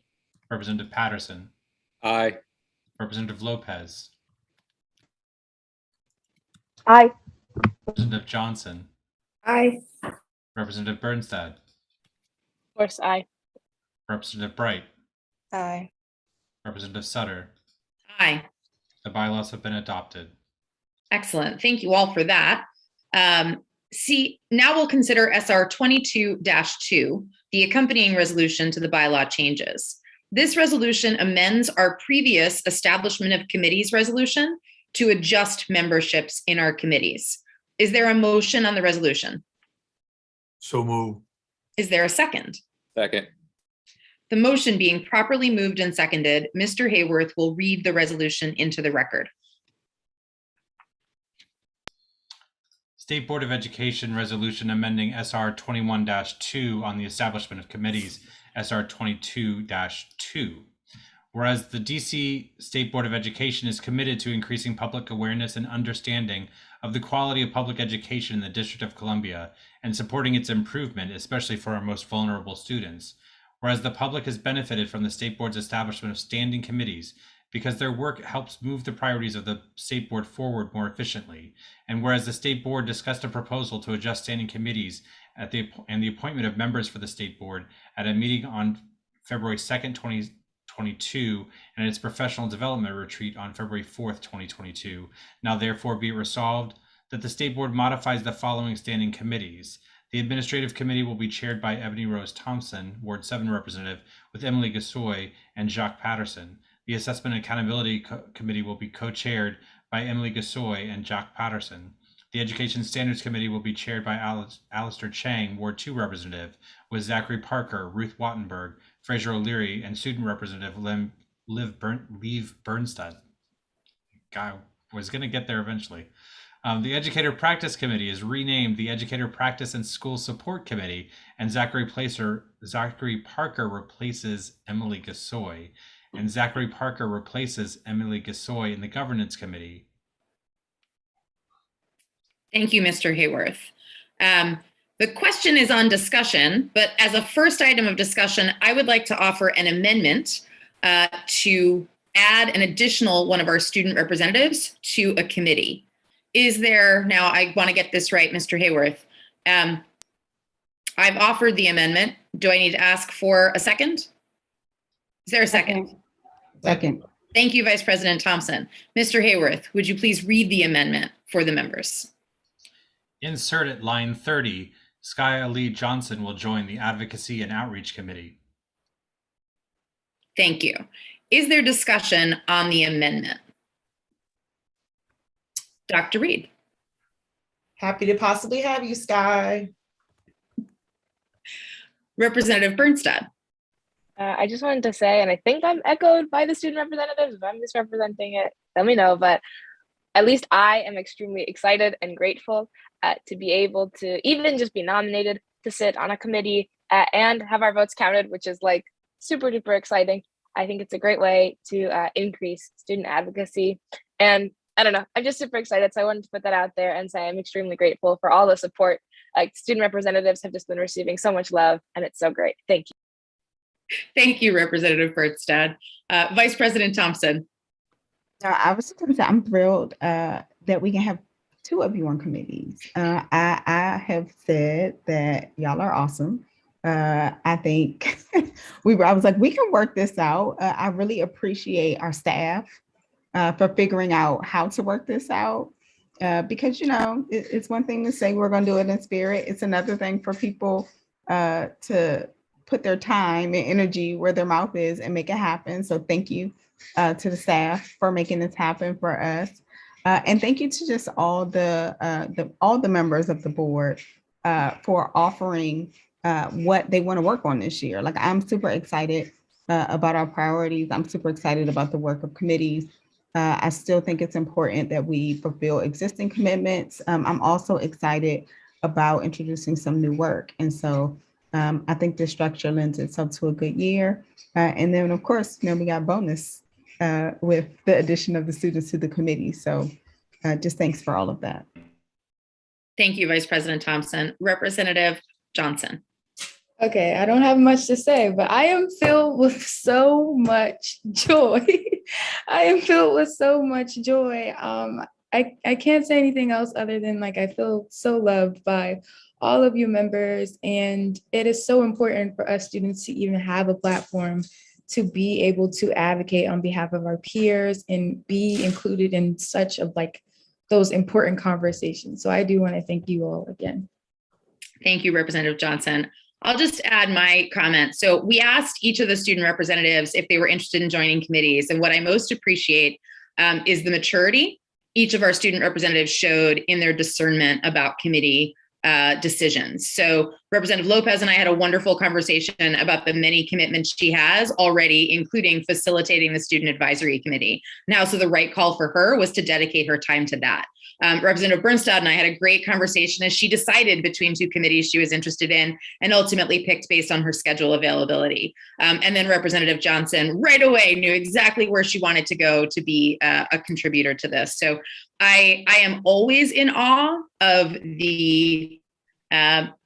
Representative Patterson. Aye. Representative Lopez. Aye. Representative Johnson, Aye. Representative Birnstad, Of course, aye. Representative Bright, Aye. Representative Sutter. Aye. The bylaws have been adopted. Excellent. Thank you all for that. Now we'll consider SR 22-2, the accompanying resolution to the bylaw changes. This resolution amends our previous establishment of committees resolution to adjust memberships in our committees. Is there a motion on the resolution? So move. Is there a second? Second. The motion being properly moved and seconded, Mr. Hayworth will read the resolution into the record. State Board of Education resolution amending SR 21-2 on the establishment of committees, SR 22-2. Whereas the DC State Board of Education is committed to increasing public awareness and understanding of the quality of public education in the District of Columbia and supporting its improvement, especially for our most vulnerable students. Whereas the public has benefited from the State Board's establishment of standing committees because their work helps move the priorities of the State Board forward more efficiently. And whereas the State Board discussed a proposal to adjust standing committees and the appointment of members for the State Board at a meeting on February 2nd, 2022, and its professional development retreat on February 4th, 2022. Now therefore be it resolved that the State Board modifies the following standing committees. The Administrative Committee will be chaired by Ebony Rose Thompson, Ward 7 representative, with Emily Gasoi and Jacques Patterson. The Assessment and Accountability Committee will be co-chaired by Emily Gasoi and Jacques Patterson. The Education Standards Committee will be chaired by Alistair Chang, Ward 2 representative, with Zachary Parker, Ruth Wattenberg, Fraser O'Leary, and Student Representative Leah Birnstad. Guy was going to get there eventually. The Educator Practice Committee is renamed the Educator Practice and School Support Committee, and Zachary Parker replaces Emily Gasoi. And Zachary Parker replaces Emily Gasoi in the Governance Committee. Thank you, Mr. Hayworth. The question is on discussion, but as a first item of discussion, I would like to offer an amendment to add an additional one of our student representatives to a committee. Is there, now I want to get this right, Mr. Hayworth. I've offered the amendment. Do I need to ask for a second? Is there a second? Second. Thank you, Vice President Thompson. Mr. Hayworth, would you please read the amendment for the members? Insert at line 30, Sky Ali Johnson will join the Advocacy and Outreach Committee. Thank you. Is there discussion on the amendment? Dr. Reid. Happy to possibly have you, Sky. Representative Birnstad. I just wanted to say, and I think I'm echoed by the student representatives, if I'm misrepresenting it, let me know, but at least I am extremely excited and grateful to be able to even just be nominated to sit on a committee and have our votes counted, which is like super duper exciting. I think it's a great way to increase student advocacy. And I don't know, I'm just super excited. So I wanted to put that out there and say I'm extremely grateful for all the support. Like student representatives have just been receiving so much love and it's so great. Thank you. Thank you, Representative Birnstad. Vice President Thompson. I was just going to say, I'm thrilled that we can have two of you on committees. I have said that y'all are awesome. I think I was like, we can work this out. I really appreciate our staff for figuring out how to work this out. Because, you know, it's one thing to say we're going to do it in spirit. It's another thing for people to put their time and energy where their mouth is and make it happen. So thank you to the staff for making this happen for us. And thank you to just all the members of the board for offering what they want to work on this year. Like, I'm super excited about our priorities. I'm super excited about the work of committees. I still think it's important that we fulfill existing commitments. I'm also excited about introducing some new work. And so I think the structure lends itself to a good year. And then, of course, you know, we got bonus with the addition of the students to the committee. So just thanks for all of that. Thank you, Vice President Thompson. Representative Johnson. Okay, I don't have much to say, but I am filled with so much joy. I am filled with so much joy. I can't say anything else other than like I feel so loved by all of you members, and it is so important for us students to even have a platform to be able to advocate on behalf of our peers and be included in such of like those important conversations. So I do want to thank you all again. Thank you, Representative Johnson. I'll just add my comment. So we asked each of the student representatives if they were interested in joining committees. And what I most appreciate is the maturity each of our student representatives showed in their discernment about committee decisions. So Representative Lopez and I had a wonderful conversation about the many commitments she has already, including facilitating the Student Advisory Committee. Now, so the right call for her was to dedicate her time to that. Representative Birnstad and I had a great conversation as she decided between two committees she was interested in and ultimately picked based on her schedule availability. And then Representative Johnson right away knew exactly where she wanted to go to be a contributor to this. So I am always in awe of the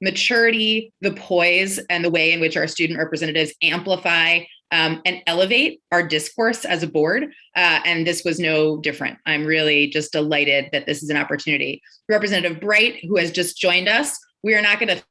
maturity, the poise, and the way in which our student representatives amplify and elevate our discourse as a board. And this was no different. I'm really just delighted that this is an opportunity. Representative Bright, who has just joined us, we are not going to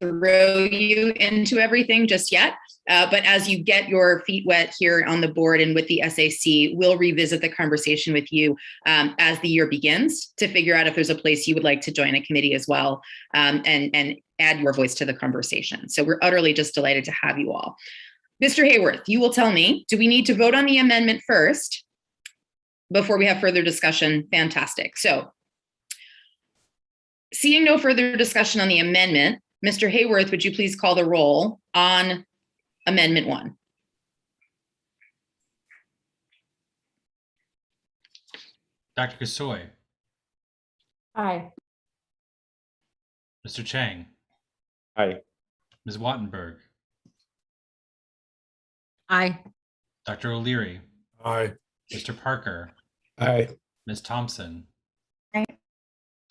throw you into everything just yet. But as you get your feet wet here on the board and with the SAC, we'll revisit the conversation with you as the year begins to figure out if there's a place you would like to join a committee as well, and add your voice to the conversation. So we're utterly just delighted to have you all. Mr. Hayworth, you will tell me, do we need to vote on the amendment first before we have further discussion? Fantastic. So seeing no further discussion on the amendment, Mr. Hayworth, would you please call the roll on Amendment 1? Dr. Gasoi. Aye. Mr. Chang. Aye. Ms. Wattenberg. Aye. Dr. O'Leary. Aye. Mr. Parker. Aye. Ms. Thompson. Aye.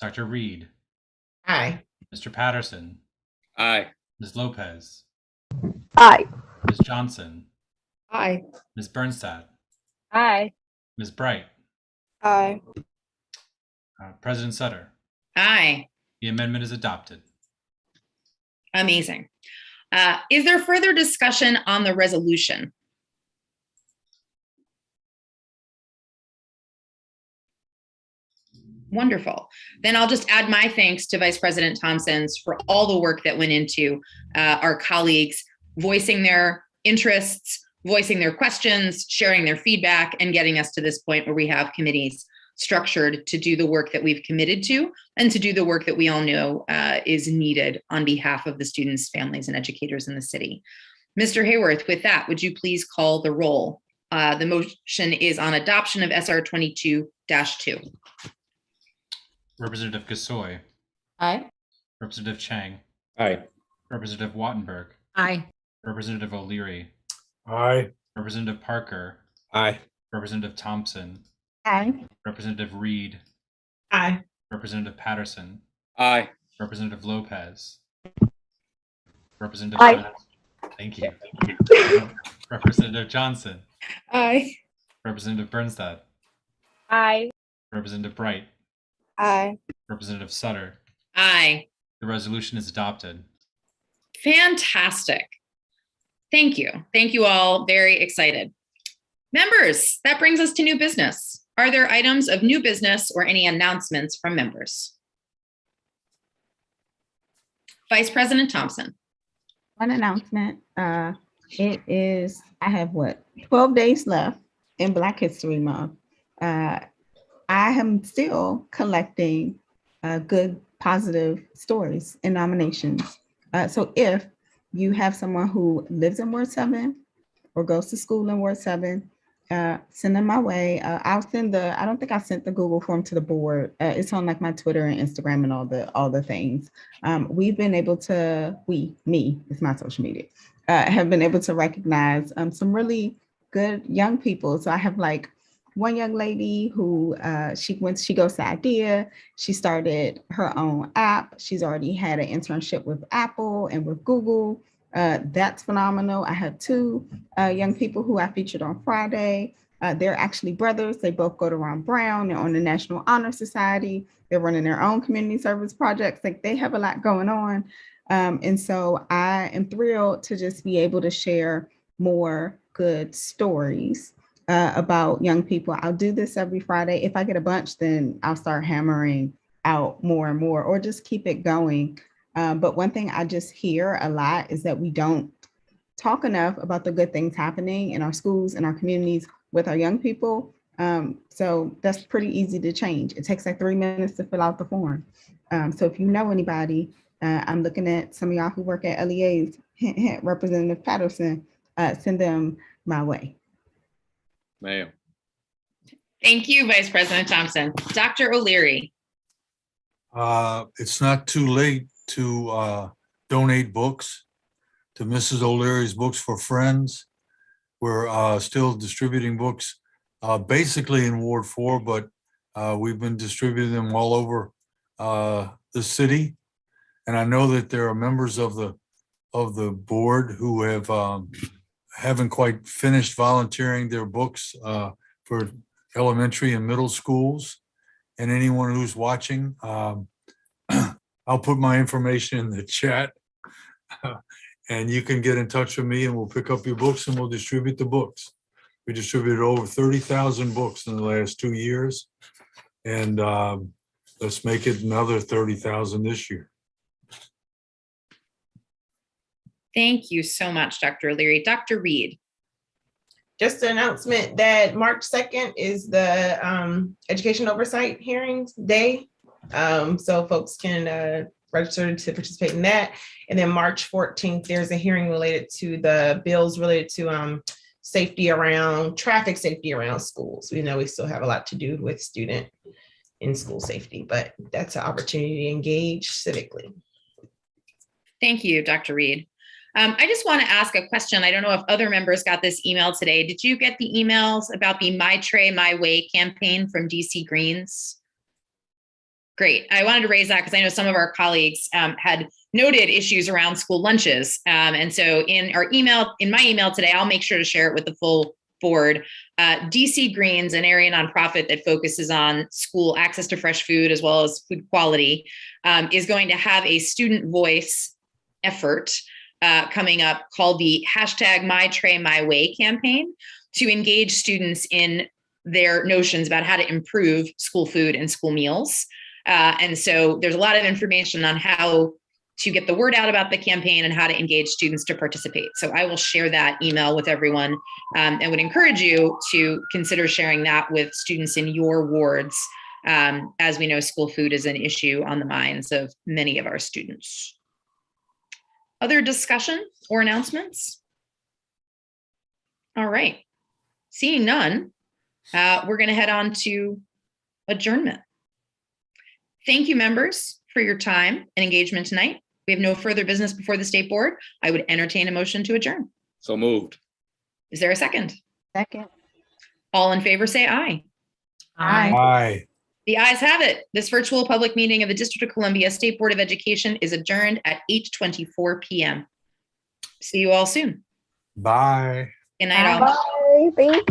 Dr. Reid. Aye. Mr. Patterson. Aye. Ms. Lopez. Aye. Ms. Johnson. Aye. Ms. Birnstad. Aye. Ms. Bright. Aye. President Sutter. Aye. The amendment is adopted. Amazing. Is there further discussion on the resolution? Wonderful. Then I'll just add my thanks to Vice President Thompson's for all the work that went into our colleagues voicing their interests, voicing their questions, sharing their feedback, and getting us to this point where we have committees structured to do the work that we've committed to and to do the work that we all know is needed on behalf of the students, families, and educators in the city. Mr. Hayworth, with that, would you please call the roll? The motion is on adoption of SR 22-2. Representative Gasoi. Aye. Representative Chang. Aye. Representative Wattenberg. Aye. Representative O'Leary. Aye. Representative Parker. Aye. Representative Thompson. Aye. Representative Reid. Aye. Representative Patterson. Aye. Representative Lopez. Representative Aye. Johnson. Thank you. Representative Johnson. Aye. Representative Birnstad. Aye. Representative Bright. Aye. Representative Sutter. Aye. The resolution is adopted. Fantastic. Thank you. Thank you all. Very excited. Members, that brings us to new business. Are there items of new business or any announcements from members? Vice President Thompson. One announcement. It is, I have 12 days left in Black History Month. I am still collecting good, positive stories and nominations. So if you have someone who lives in Ward 7 or goes to school in Ward 7, send them my way. I'll send I don't think I sent the Google form to the board. It's on like my Twitter and Instagram and all the things. We've been able to, it's my social media, have been able to recognize some really good young people. So I have like one young lady who she goes to IDEA. She started her own app. She's already had an internship with Apple and with Google. That's phenomenal. I have two young people who I featured on Friday. They're actually brothers. They both go to Ron Brown. They're on the National Honor Society. They're running their own community service projects. Like, they have a lot going on. And so I am thrilled to just be able to share more good stories about young people. I'll do this every Friday. If I get a bunch, then I'll start hammering out more and more, or just keep it going. But one thing I just hear a lot is that we don't talk enough about the good things happening in our schools and our communities with our young people. So that's pretty easy to change. It takes like 3 minutes to fill out the form. So if you know anybody, I'm looking at some of y'all who work at LEAs, Representative Patterson, send them my way. Ma'am. Thank you, Vice President Thompson. Dr. O'Leary. It's not too late to donate books to Mrs. O'Leary's Books for Friends. We're still distributing books basically in Ward 4, but we've been distributing them all over the city. And I know that there are members of the board who haven't quite finished volunteering their books for elementary and middle schools. And anyone who's watching, I'll put my information in the chat and you can get in touch with me and we'll pick up your books and we'll distribute the books. We distributed over 30,000 books in the last 2 years. And let's make it another 30,000 this year. Thank you so much, Dr. O'Leary. Dr. Reid. Just an announcement that March 2nd is the Education Oversight Hearings Day. So folks can register to participate in that. And then March 14th, there's a hearing related to the bills related to safety around, traffic safety around schools. We know we still have a lot to do with student in school safety, but that's an opportunity to engage civically. Thank you, Dr. Reid. I just want to ask a question. I don't know if other members got this email today. Did you get the emails about the My Tray, My Way campaign from DC Greens? Great. I wanted to raise that because I know some of our colleagues had noted issues around school lunches. And so in my email today, I'll make sure to share it with the full board. DC Greens, an area nonprofit that focuses on school access to fresh food as well as food quality, is going to have a student voice effort coming up called the #MyTrayMyWay campaign to engage students in their notions about how to improve school food and school meals. And so there's a lot of information on how to get the word out about the campaign and how to engage students to participate. So I will share that email with everyone and would encourage you to consider sharing that with students in your wards. As we know, school food is an issue on the minds of many of our students. Other discussion or announcements? All right, seeing none, we're going to head on to adjournment. Thank you, members, for your time and engagement tonight. We have no further business before the State Board. I would entertain a motion to adjourn. So moved. Is there a second? Second. All in favor, say aye. Aye. Aye. The ayes have it. This virtual public meeting of the District of Columbia State Board of Education is adjourned at 8:24 p.m. See you all soon. Bye. Good night, all. Bye. Thank you.